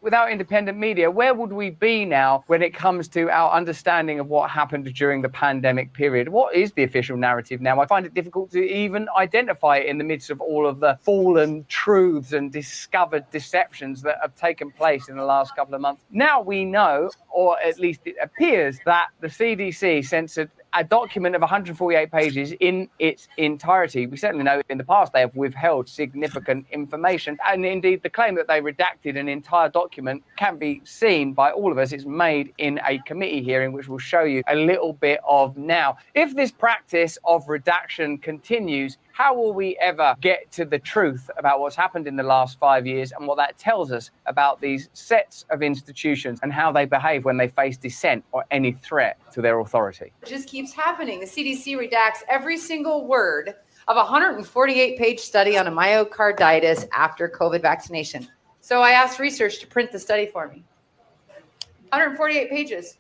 Without independent media, where would we be now when it comes to our understanding of what happened during the pandemic period? What is the official narrative now? I find it difficult to even identify it in the midst of all of the fallen truths and discovered deceptions that have taken place in the last couple of months. Now we know, or at least it appears, that the CDC censored a document of 148 pages in its entirety. We certainly know in the past they have withheld significant information, and indeed the claim that they redacted an entire document can be seen by all of us. It's made in a committee hearing, which we'll show you a little bit of now. If this practice of redaction continues, how will we ever get to the truth about what's happened in the last 5 years and what that tells us about these sets of institutions and how they behave when they face dissent or any threat to their authority? It just keeps happening. The CDC redacts every single word of a 148-page study on a myocarditis after COVID vaccination. So I asked research to print the study for me. 148 pages.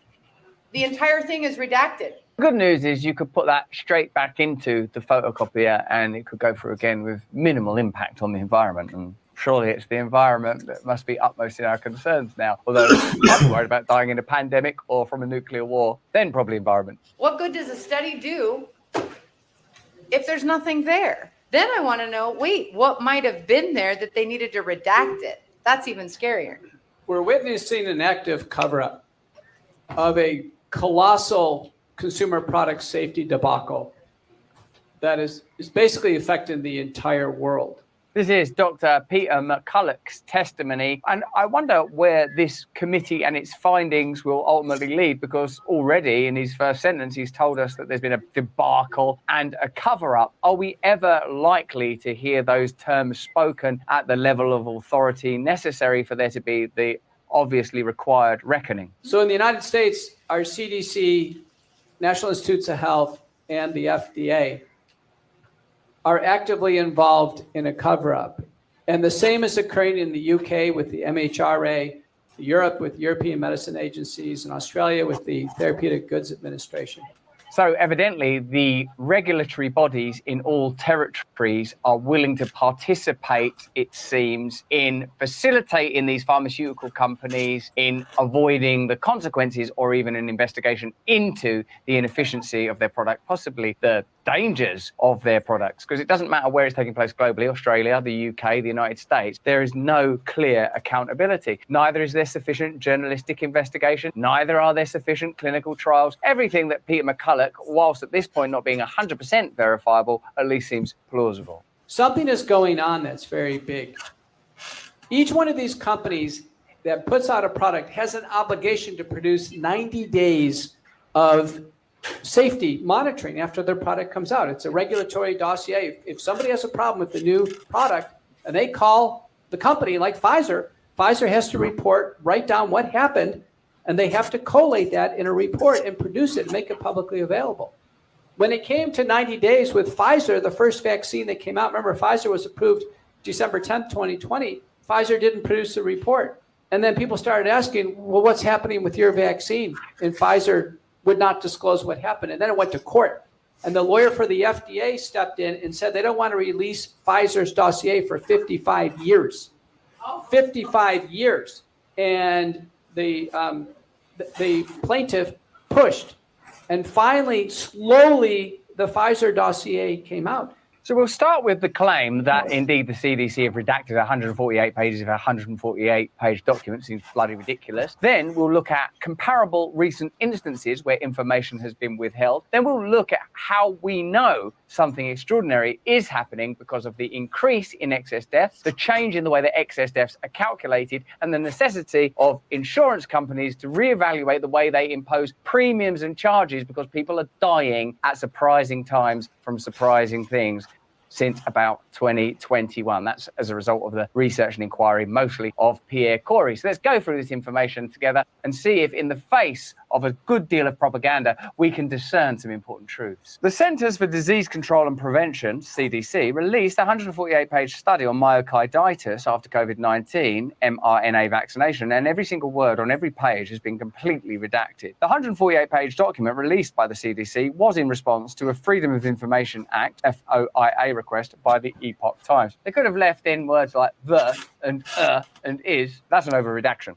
The entire thing is redacted. Good news is you could put that straight back into the photocopier and it could go through again with minimal impact on the environment. And surely it's the environment that must be utmost in our concerns now. Although I'm worried about dying in a pandemic or from a nuclear war, then probably environment. What good does a study do if there's nothing there? Then I want to know, wait, what might have been there that they needed to redact it? That's even scarier. We're witnessing an active cover-up of a colossal consumer product safety debacle that is basically affecting the entire world. This is Dr. Peter McCulloch's testimony, and I wonder where this committee and its findings will ultimately lead, because already in his first sentence he's told us that there's been a debacle and a cover-up. Are we ever likely to hear those terms spoken at the level of authority necessary for there to be the obviously required reckoning? So in the United States, our CDC, National Institutes of Health, and the FDA are actively involved in a cover-up. And the same is occurring in the UK with the MHRA, Europe with European medicine agencies, and Australia with the Therapeutic Goods Administration. So evidently, the regulatory bodies in all territories are willing to participate, it seems, in facilitating these pharmaceutical companies in avoiding the consequences or even an investigation into the inefficiency of their product, possibly the dangers of their products, because it doesn't matter where it's taking place globally, Australia, the UK, the United States, there is no clear accountability. Neither is there sufficient journalistic investigation, neither are there sufficient clinical trials. Everything that Peter McCulloch, whilst at this point not being 100% verifiable, at least seems plausible. Something is going on that's very big. Each one of these companies that puts out a product has an obligation to produce 90 days of safety monitoring after their product comes out. It's a regulatory dossier. If somebody has a problem with the new product and they call the company like Pfizer, Pfizer has to report, write down what happened, and they have to collate that in a report and produce it and make it publicly available. When it came to 90 days with Pfizer, the first vaccine that came out, remember Pfizer was approved December 10th, 2020, Pfizer didn't produce a report. And then people started asking, well, what's happening with your vaccine? And Pfizer would not disclose what happened. And then it went to court. And the lawyer for the FDA stepped in and said they don't want to release Pfizer's dossier for 55 years. 55 years. And the plaintiff pushed. And finally, slowly, the Pfizer dossier came out. So we'll start with the claim that indeed the CDC have redacted 148 pages of a 148-page document. Seems bloody ridiculous. Then we'll look at comparable recent instances where information has been withheld. Then we'll look at how we know something extraordinary is happening because of the increase in excess deaths, the change in the way that excess deaths are calculated, and the necessity of insurance companies to reevaluate the way they impose premiums and charges because people are dying at surprising times from surprising things. since about 2021. That's as a result of the research and inquiry, mostly of Pierre Corey. So let's go through this information together and see if in the face of a good deal of propaganda, we can discern some important truths. The Centers for Disease Control and Prevention, CDC, released a 148-page study on myocarditis after COVID-19 mRNA vaccination, and every single word on every page has been completely redacted. The 148-page document released by the CDC was in response to a Freedom of Information Act, FOIA, request by the Epoch Times. They could have left in words like the and is. That's an over-redaction.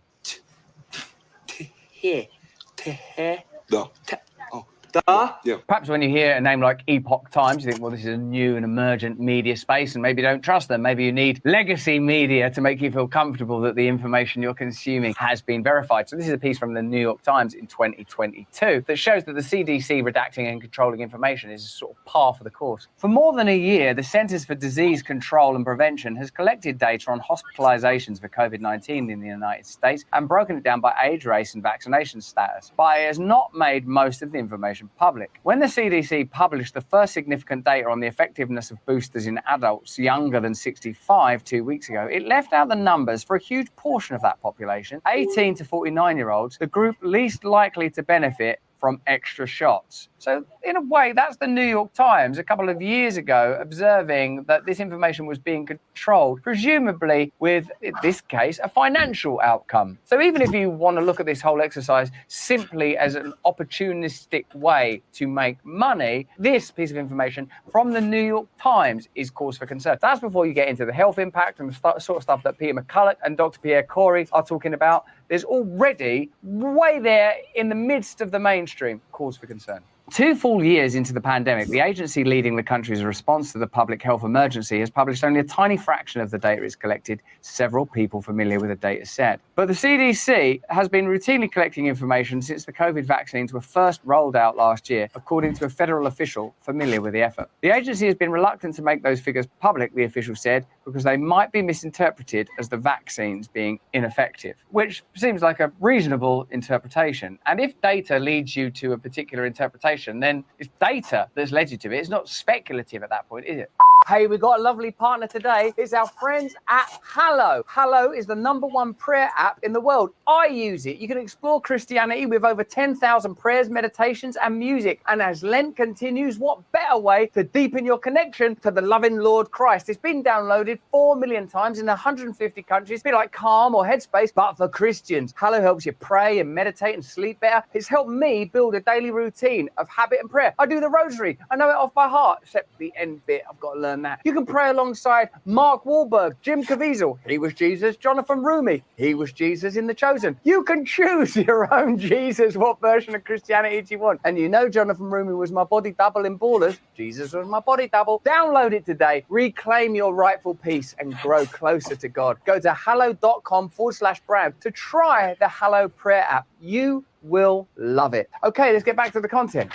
Perhaps when you hear a name like Epoch Times, you think, well, this is a new and emergent media space, and maybe you don't trust them. Maybe you need legacy media to make you feel comfortable that the information you're consuming has been verified. So this is a piece from the New York Times in 2022 that shows that the CDC redacting and controlling information is sort of par for the course. For more than a year, the Centers for Disease Control and Prevention has collected data on hospitalizations for COVID-19 in the United States and broken it down by age, race, and vaccination status, but it has not made most of the information public. When the CDC published the first significant data on the effectiveness of boosters in adults younger than 65 2 weeks ago, it left out the numbers for a huge portion of that population, 18 to 49-year-olds, the group least likely to benefit from extra shots. So in a way, that's the New York Times a couple of years ago observing that this information was being controlled, presumably with, in this case, a financial outcome. So even if you want to look at this whole exercise simply as an opportunistic way to make money, this piece of information from the New York Times is cause for concern. That's before you get into the health impact and the sort of stuff that Peter McCulloch and Dr. Pierre Corey are talking about. There's already, way there in the midst of the mainstream, cause for concern. 2 full years into the pandemic, the agency leading the country's response to the public health emergency has published only a tiny fraction of the data it's collected, several people familiar with the data set. But the CDC has been routinely collecting information since the COVID vaccines were first rolled out last year, according to a federal official familiar with the effort. The agency has been reluctant to make those figures public, the official said, because they might be misinterpreted as the vaccines being ineffective, which seems like a reasonable interpretation. And if data leads you to a particular interpretation, then it's data that's led you to it. It's not speculative at that point, is it? Hey, we've got a lovely partner today. It's our friends at Hallow. Hallow is the #1 prayer app in the world. I use it. You can explore Christianity with over 10,000 prayers, meditations, and music. And as Lent continues, what better way to deepen your connection to the loving Lord Christ? It's been downloaded 4 million times in 150 countries. It's a bit like Calm or Headspace, but for Christians. Hallow helps you pray and meditate and sleep better. It's helped me build a daily routine of habit and prayer. I do the rosary. I know it off by heart, except the end bit. I've got to learn that. You can pray alongside Mark Wahlberg, Jim Caviezel. He was Jesus. Jonathan Rumi. He was Jesus in The Chosen. You can choose your own Jesus. What version of Christianity do you want? And you know Jonathan Rumi was my body double in Ballers. Jesus was my body double. Download it today. Reclaim your rightful peace and grow closer to God. Go to hallow.com/brand to try the Hallow prayer app. You will love it. Okay, let's get back to the content.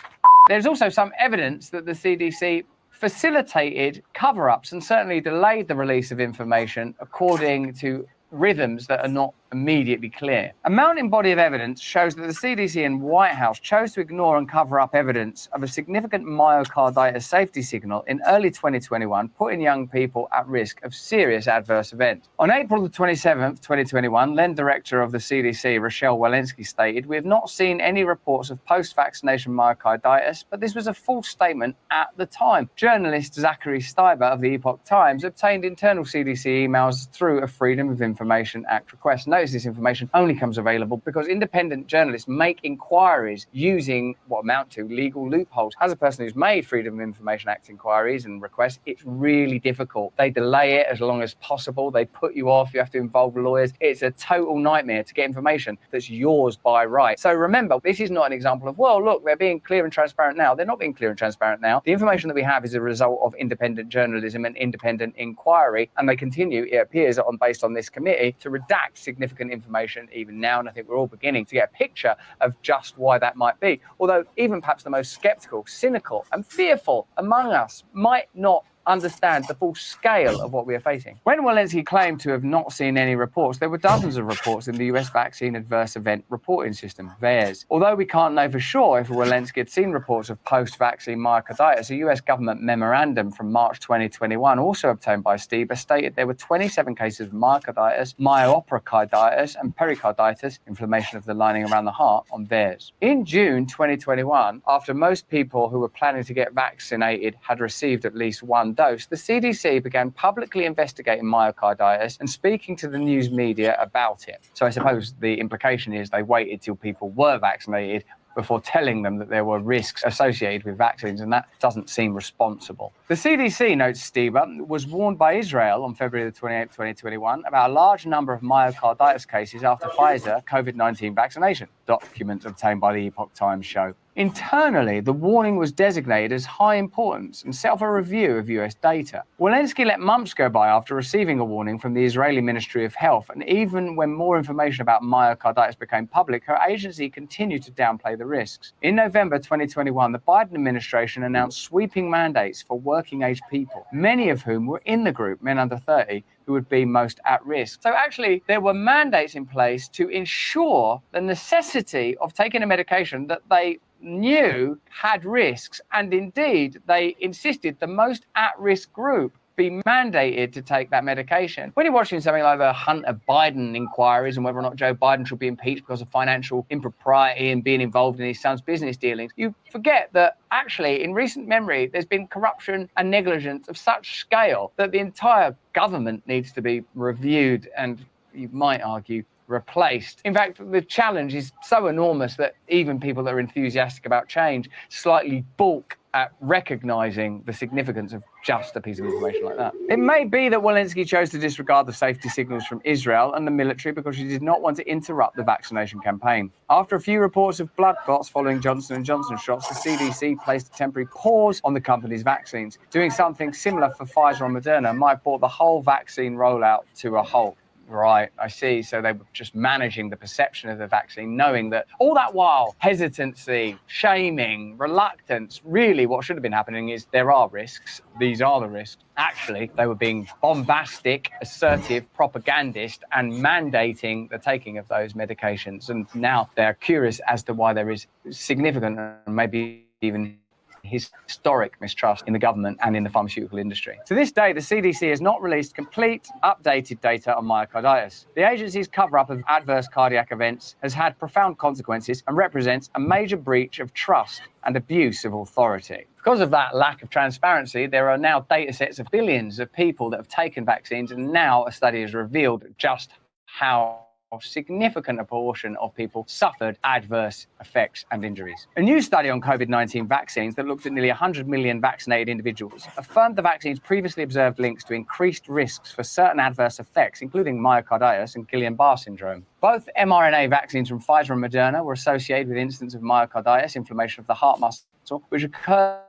There's also some evidence that the CDC facilitated cover-ups and certainly delayed the release of information according to rhythms that are not immediately clear. A mounting body of evidence shows that the CDC and White House chose to ignore and cover up evidence of a significant myocarditis safety signal in early 2021, putting young people at risk of serious adverse events. On April the 27th, 2021, then director of the CDC, Rochelle Walensky, stated, "We have not seen any reports of post-vaccination myocarditis, but this was a false statement at the time." Journalist Zachary Steiber of the Epoch Times obtained internal CDC emails through a Freedom of Information Act request. Notice this information only comes available because independent journalists make inquiries using what amount to legal loopholes. As a person who's made Freedom of Information Act inquiries and requests, it's really difficult. They delay it as long as possible. They put you off. You have to involve lawyers. It's a total nightmare to get information that's yours by right. So remember, this is not an example of, well, look, they're being clear and transparent now. They're not being clear and transparent now. The information that we have is a result of independent journalism and independent inquiry, and they continue, it appears, based on this committee, to redact significant information even now, and I think we're all beginning to get a picture of just why that might be. Although even perhaps the most skeptical, cynical, and fearful among us might not understand the full scale of what we are facing. When Walensky claimed to have not seen any reports, there were dozens of reports in the US Vaccine Adverse Event Reporting System, VAERS. Although we can't know for sure if Walensky had seen reports of post-vaccine myocarditis, a US government memorandum from March 2021, also obtained by Stieber, stated there were 27 cases of myocarditis, myoprocarditis, and pericarditis, inflammation of the lining around the heart, on VAERS. In June 2021, after most people who were planning to get vaccinated had received at least one dose, the CDC began publicly investigating myocarditis and speaking to the news media about it. So I suppose the implication is they waited till people were vaccinated before telling them that there were risks associated with vaccines, and that doesn't seem responsible. The CDC, notes Stieber, was warned by Israel on February 28, 2021 about a large number of myocarditis cases after Pfizer COVID-19 vaccination, documents obtained by the Epoch Times show. Internally, the warning was designated as high importance and set off a review of US data. Walensky let months go by after receiving a warning from the Israeli Ministry of Health, and even when more information about myocarditis became public, her agency continued to downplay the risks. In November 2021, the Biden administration announced sweeping mandates for working-age people, many of whom were in the group, men under 30, who would be most at risk. So actually, there were mandates in place to ensure the necessity of taking a medication that they knew had risks, and indeed they insisted the most at-risk group be mandated to take that medication. When you're watching something like the Hunter Biden inquiries and whether or not Joe Biden should be impeached because of financial impropriety and being involved in his son's business dealings, you forget that actually in recent memory there's been corruption and negligence of such scale that the entire government needs to be reviewed and, you might argue, replaced. In fact, the challenge is so enormous that even people that are enthusiastic about change slightly balk at recognizing the significance of just a piece of information like that. It may be that Walensky chose to disregard the safety signals from Israel and the military because she did not want to interrupt the vaccination campaign. After a few reports of blood clots following Johnson & Johnson shots, the CDC placed a temporary pause on the company's vaccines. Doing something similar for Pfizer and Moderna might have brought the whole vaccine rollout to a halt. Right, I see. So they were just managing the perception of the vaccine, knowing that all that while hesitancy, shaming, reluctance, really what should have been happening is there are risks. These are the risks. Actually, they were being bombastic, assertive, propagandist and mandating the taking of those medications. And now they're curious as to why there is significant and maybe even historic mistrust in the government and in the pharmaceutical industry. To this day, the CDC has not released complete, updated data on myocarditis. The agency's cover-up of adverse cardiac events has had profound consequences and represents a major breach of trust and abuse of authority. Because of that lack of transparency, there are now data sets of billions of people that have taken vaccines, and now a study has revealed just how significant a portion of people suffered adverse effects and injuries. A new study on COVID-19 vaccines that looked at nearly 100 million vaccinated individuals affirmed the vaccines previously observed links to increased risks for certain adverse effects, including myocarditis and Guillain-Barré syndrome. Both mRNA vaccines from Pfizer and Moderna were associated with incidents of myocarditis, inflammation of the heart muscle, which occurred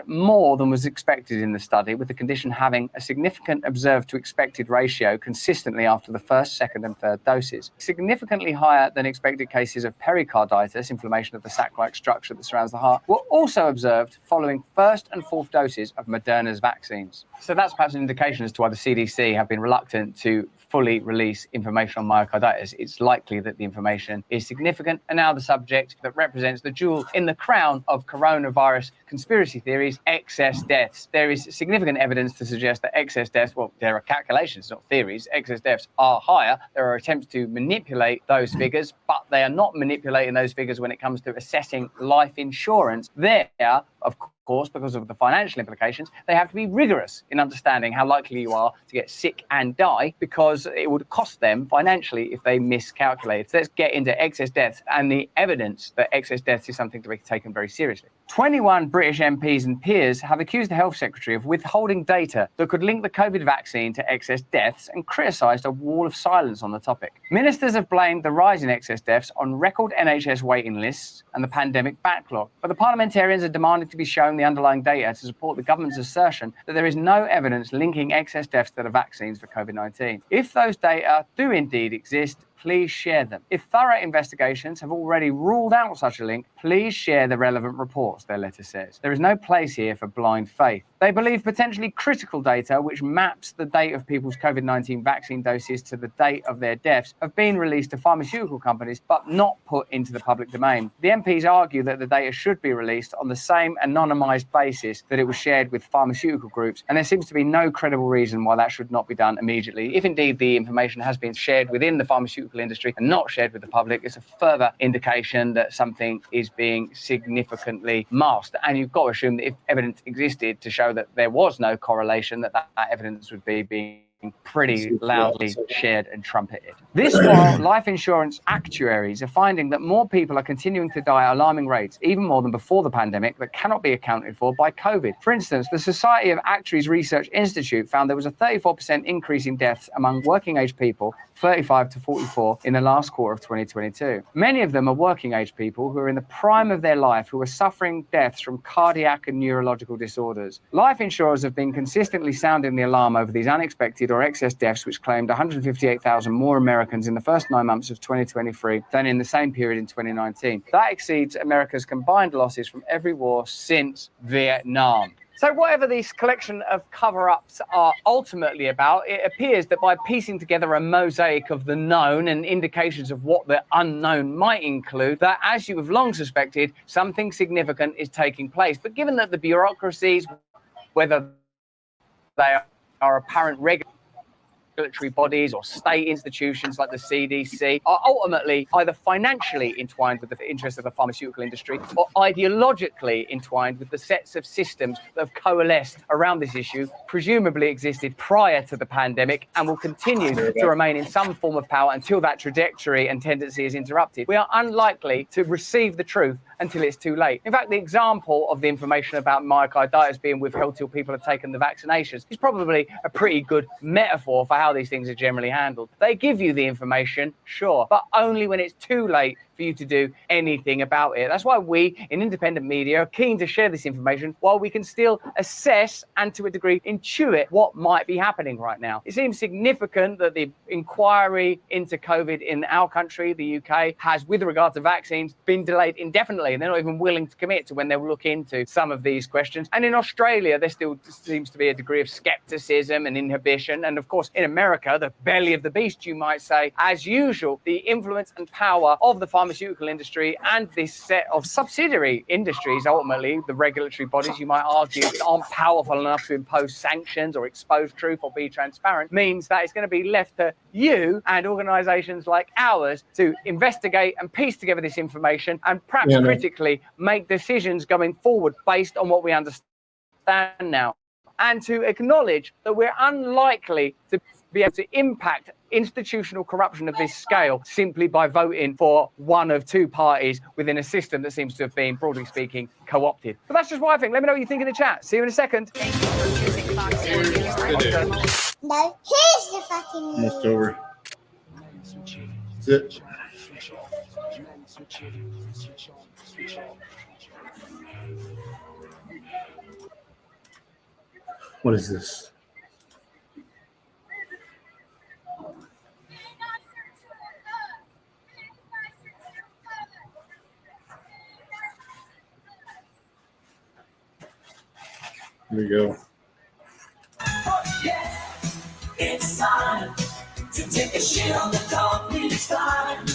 more than was expected in the study, with the condition having a significant observed to expected ratio consistently after the first, second and third doses. Significantly higher than expected cases of pericarditis, inflammation of the sac-like structure that surrounds the heart, were also observed following first and fourth doses of Moderna's vaccines. So that's perhaps an indication as to why the CDC have been reluctant to fully release information on myocarditis. It's likely that the information is significant. And now the subject that represents the jewel in the crown of coronavirus conspiracy theories, excess deaths. There is significant evidence to suggest that excess deaths, well, there are calculations, not theories, excess deaths are higher. There are attempts to manipulate those figures, but they are not manipulating those figures when it comes to assessing life insurance. There, of course, because of the financial implications, they have to be rigorous in understanding how likely you are to get sick and die, because it would cost them financially if they miscalculate. So let's get into excess deaths and the evidence that excess deaths is something to be taken very seriously. 21 British MPs and peers have accused the Health Secretary of withholding data that could link the COVID vaccine to excess deaths and criticised a wall of silence on the topic. Ministers have blamed the rise in excess deaths on record NHS waiting lists and the pandemic backlog, but the parliamentarians are demanding to be shown the underlying data to support the government's assertion that there is no evidence linking excess deaths to the vaccines for COVID-19. If those data do indeed exist, please share them. If thorough investigations have already ruled out such a link, please share the relevant reports, their letter says. There is no place here for blind faith. They believe potentially critical data, which maps the date of people's COVID-19 vaccine doses to the date of their deaths, have been released to pharmaceutical companies, but not put into the public domain. The MPs argue that the data should be released on the same anonymised basis that it was shared with pharmaceutical groups, and there seems to be no credible reason why that should not be done immediately. If indeed the information has been shared within the pharmaceutical industry and not shared with the public, it's a further indication that something is being significantly masked. And you've got to assume that if evidence existed to show that there was no correlation, that evidence would be being pretty loudly shared and trumpeted. This while life insurance actuaries are finding that more people are continuing to die at alarming rates, even more than before the pandemic, that cannot be accounted for by COVID. For instance, the Society of Actuaries Research Institute found there was a 34% increase in deaths among working age people 35 to 44 in the last quarter of 2022. Many of them are working age people who are in the prime of their life, who are suffering deaths from cardiac and neurological disorders. Life insurers have been consistently sounding the alarm over these unexpected or excess deaths, which claimed 158,000 more Americans in the first 9 months of 2023 than in the same period in 2019. That exceeds America's combined losses from every war since Vietnam. So whatever this collection of cover-ups are ultimately about, it appears that by piecing together a mosaic of the known and indications of what the unknown might include, that, as you have long suspected, something significant is taking place. But given that the bureaucracies, whether they are apparent regulatory bodies or state institutions like the CDC, are ultimately either financially entwined with the interests of the pharmaceutical industry or ideologically entwined with the sets of systems that have coalesced around this issue, presumably existed prior to the pandemic and will continue to remain in some form of power until that trajectory and tendency is interrupted. We are unlikely to receive the truth until it's too late. In fact, the example of the information about myocarditis being withheld till people have taken the vaccinations is probably a pretty good metaphor for how these things are generally handled. They give you the information, sure, but only when it's too late for you to do anything about it. That's why we in independent media are keen to share this information while we can still assess and to a degree intuit what might be happening right now. It seems significant that the inquiry into COVID in our country, the UK, has, with regard to vaccines, been delayed indefinitely, and they're not even willing to commit to when they'll look into some of these questions. And in Australia, there still seems to be a degree of skepticism and inhibition. And of course, in America, the belly of the beast, you might say, as usual, the influence and power of the pharmaceutical industry and this set of subsidiary industries, ultimately the regulatory bodies, you might argue, that aren't powerful enough to impose sanctions or expose truth or be transparent, means that it's going to be left to you and organizations like ours to investigate and piece together this information and perhaps critically make decisions going forward based on what we understand now, and to acknowledge that we're unlikely to be able to impact institutional corruption of this scale simply by voting for one of two parties within a system that seems to have been, broadly speaking, co-opted. But that's just what I think. Let me know what you think in the chat. See you in a second. No, here's the fucking news. Almost over. That's it. What is this? Here we go. It's time to take a shit on the company's time.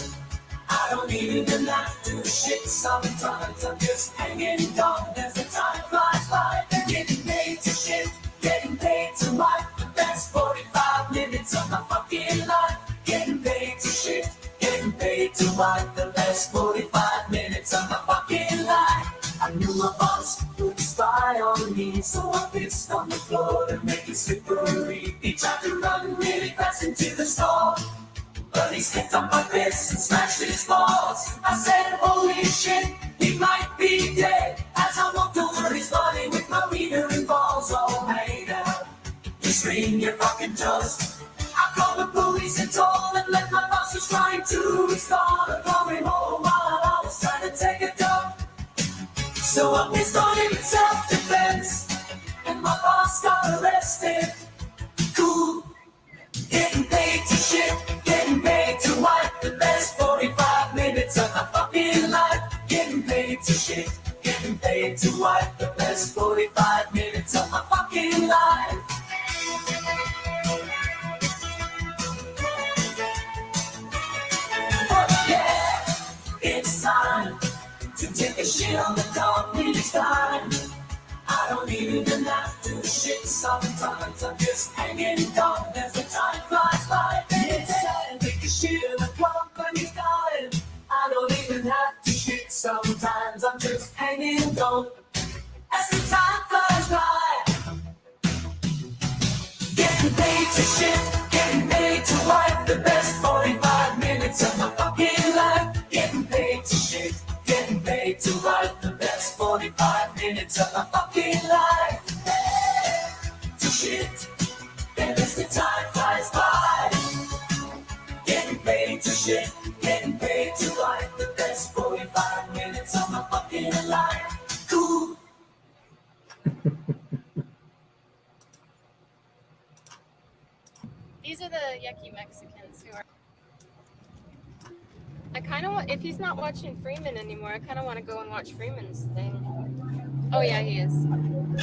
I don't even have to shit sometimes. I'm just hanging down as the time flies by. Getting paid to shit, getting paid to wipe. The best 45 minutes of my fucking life. Getting paid to shit, getting paid to wipe. The best 45 minutes of my fucking life. I knew my boss would spy on me, so I pissed on the floor to make it slippery. He tried to run really fast into the store, but he stepped on my fist and smashed his balls. I said, holy shit, he might be dead, as I walked over his body with my reader and balls. Oh, hey now, just ring your fucking toast. I called the police and told them that my boss was trying to install a coming home while I was trying to take a dump. So I pissed on him in self-defense, and my boss got arrested. Cool. Getting paid to shit, getting paid to wipe. take a shit on the company's dime. I don't even have to shit sometimes. I'm just hanging on as the time flies by. It's time to take a shit on the company's dime. I don't even have to shit sometimes. I'm just hanging on as the time flies by. Getting paid to shit, getting paid to wipe the best 45 minutes of my fucking life. Getting paid to shit, getting paid to wipe the best 45 minutes of my fucking life. To shit, and as the time flies by. Getting paid to shit, getting paid to wipe the best 45 minutes of my fucking life. Cool. These are the yucky Mexicans who are. I kind of want, if he's not watching Freeman anymore, I kind of want to go and watch Freeman's thing. Oh yeah, he is.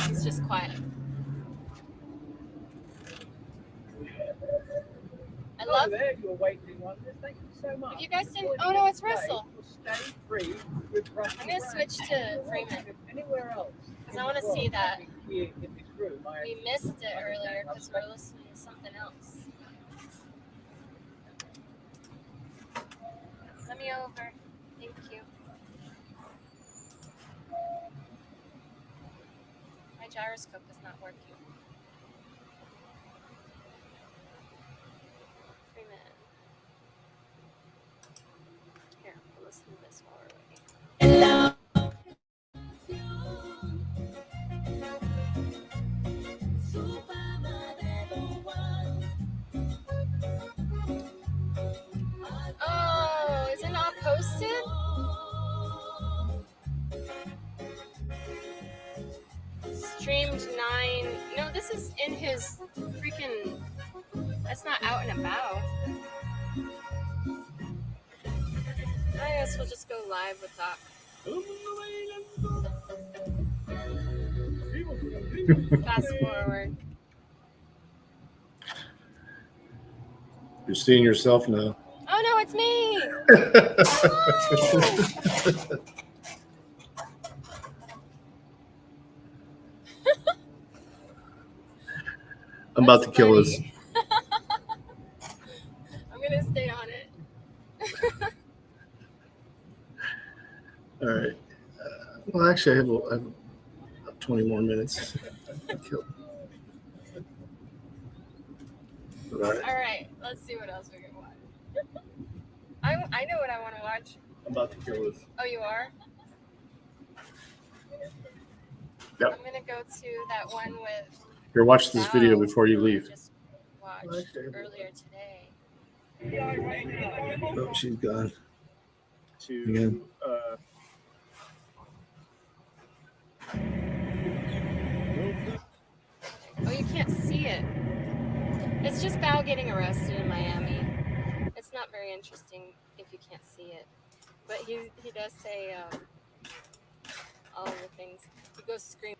He's just quiet. I love. There, you awakening wonders. Thank you so much. If you guys didn't, oh no, it's Russell. Stay free with Russell. I'm gonna switch to Freeman Anywhere else? because I want to see that. Here in this room, We missed it earlier because we're listening to something else. Let me over. Thank you. My gyroscope is not working. Freeman. Here, we'll listen to this while we're waiting. Oh, is it not posted? Streamed 9. No, this is in his freaking. That's not out and about. I guess we'll just go live with Doc. Fast forward. You're seeing yourself now. Oh no, it's me! I'm about to kill us. I'm gonna stay on it. All right. Well, actually, I have about 20 more minutes. All right. All right, let's see what else we can watch. I know what I want to watch. I'm about to kill us. Oh, you are? Yep. I'm gonna go to that one with Here, watch this video before you leave. just watched earlier today. Oh, she's gone. To Oh, you can't see it. It's just Bao getting arrested in Miami. It's not very interesting if you can't see it. But he does say all of the things. He goes screaming.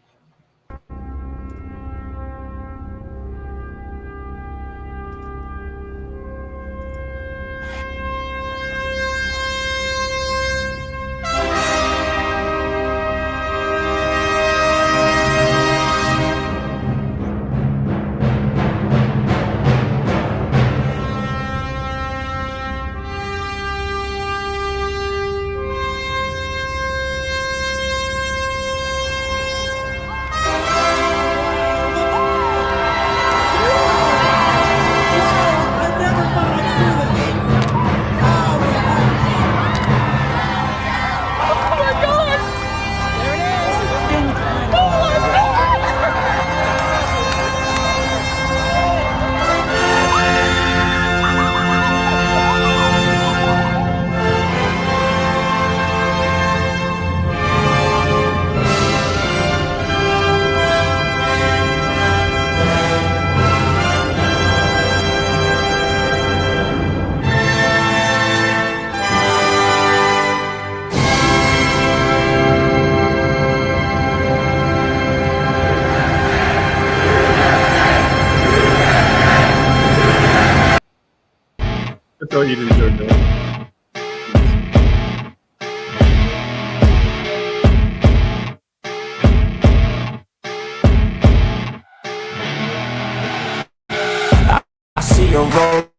I thought you didn't do it.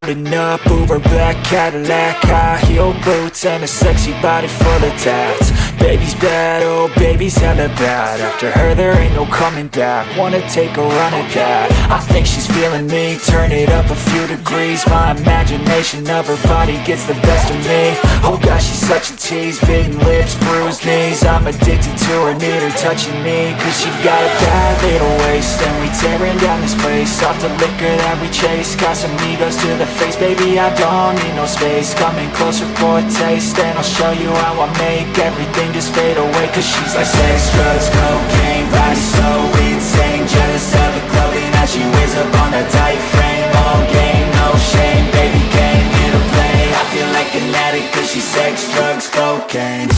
Up Uber black Cadillac, high heel boots and a sexy body full of tats. Baby's bad, oh baby's hella bad. After her there ain't no coming back. Wanna take a run at that. I think she's feeling me, turn it up a few degrees. My imagination of her body gets the best of me. Oh gosh, she's such a tease, bitten lips, bruised knees. I'm addicted to her, need her touching me. Cause she got a bad little waist, and we tearing down this place. Off the liquor that we chase, got some egos to the face. Baby, I don't need no space. Coming closer for a taste, and I'll show you how I make everything just fade away. Cause she's like sex, drugs, cocaine, body so insane. Jealous of the clothing that she wears up on a tight frame. All game, no shame, baby came here to play. I feel like an addict cause she's sex, drugs, cocaine.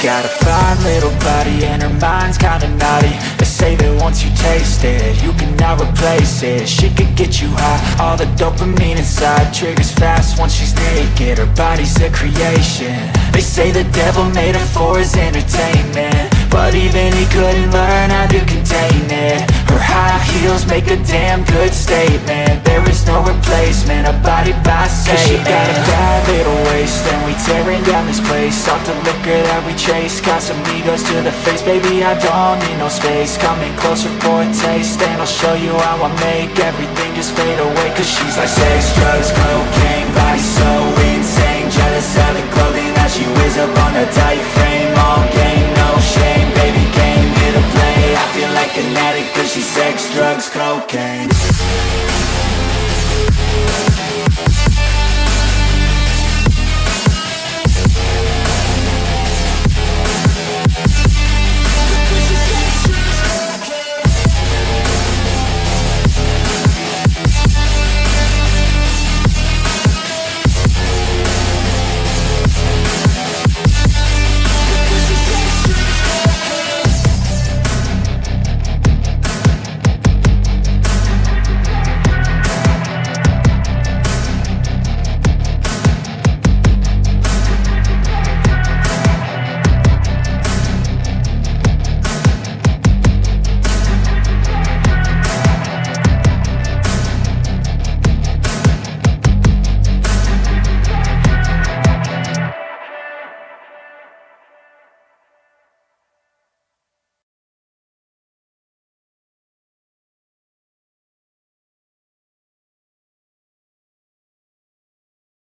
Got a fine little body and her mind's kinda naughty. They say that once you taste it, you cannot replace it. She could get you high, all the dopamine inside triggers fast once she's naked. Her body's a creation. They say the devil made her for his entertainment, but even he couldn't learn how to contain it. Her high heels make a damn good statement. There is no replacement, a body by Satan. Cause she got a bad little waist, and we tearing down this place. Off the liquor that we chase, got some egos to the face. Baby, I don't need no space. Coming closer for a taste, and I'll show you how I make everything just fade away. Cause she's like sex, drugs, cocaine, body so insane. Jealous of the clothing that she wears up on a tight frame. All game, no shame, baby came here to play. I feel like an addict cause she's sex, drugs, cocaine.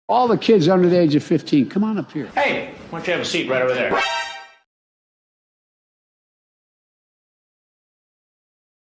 All the kids under the age of 15, come on up here. Hey, why don't you have a seat right over there?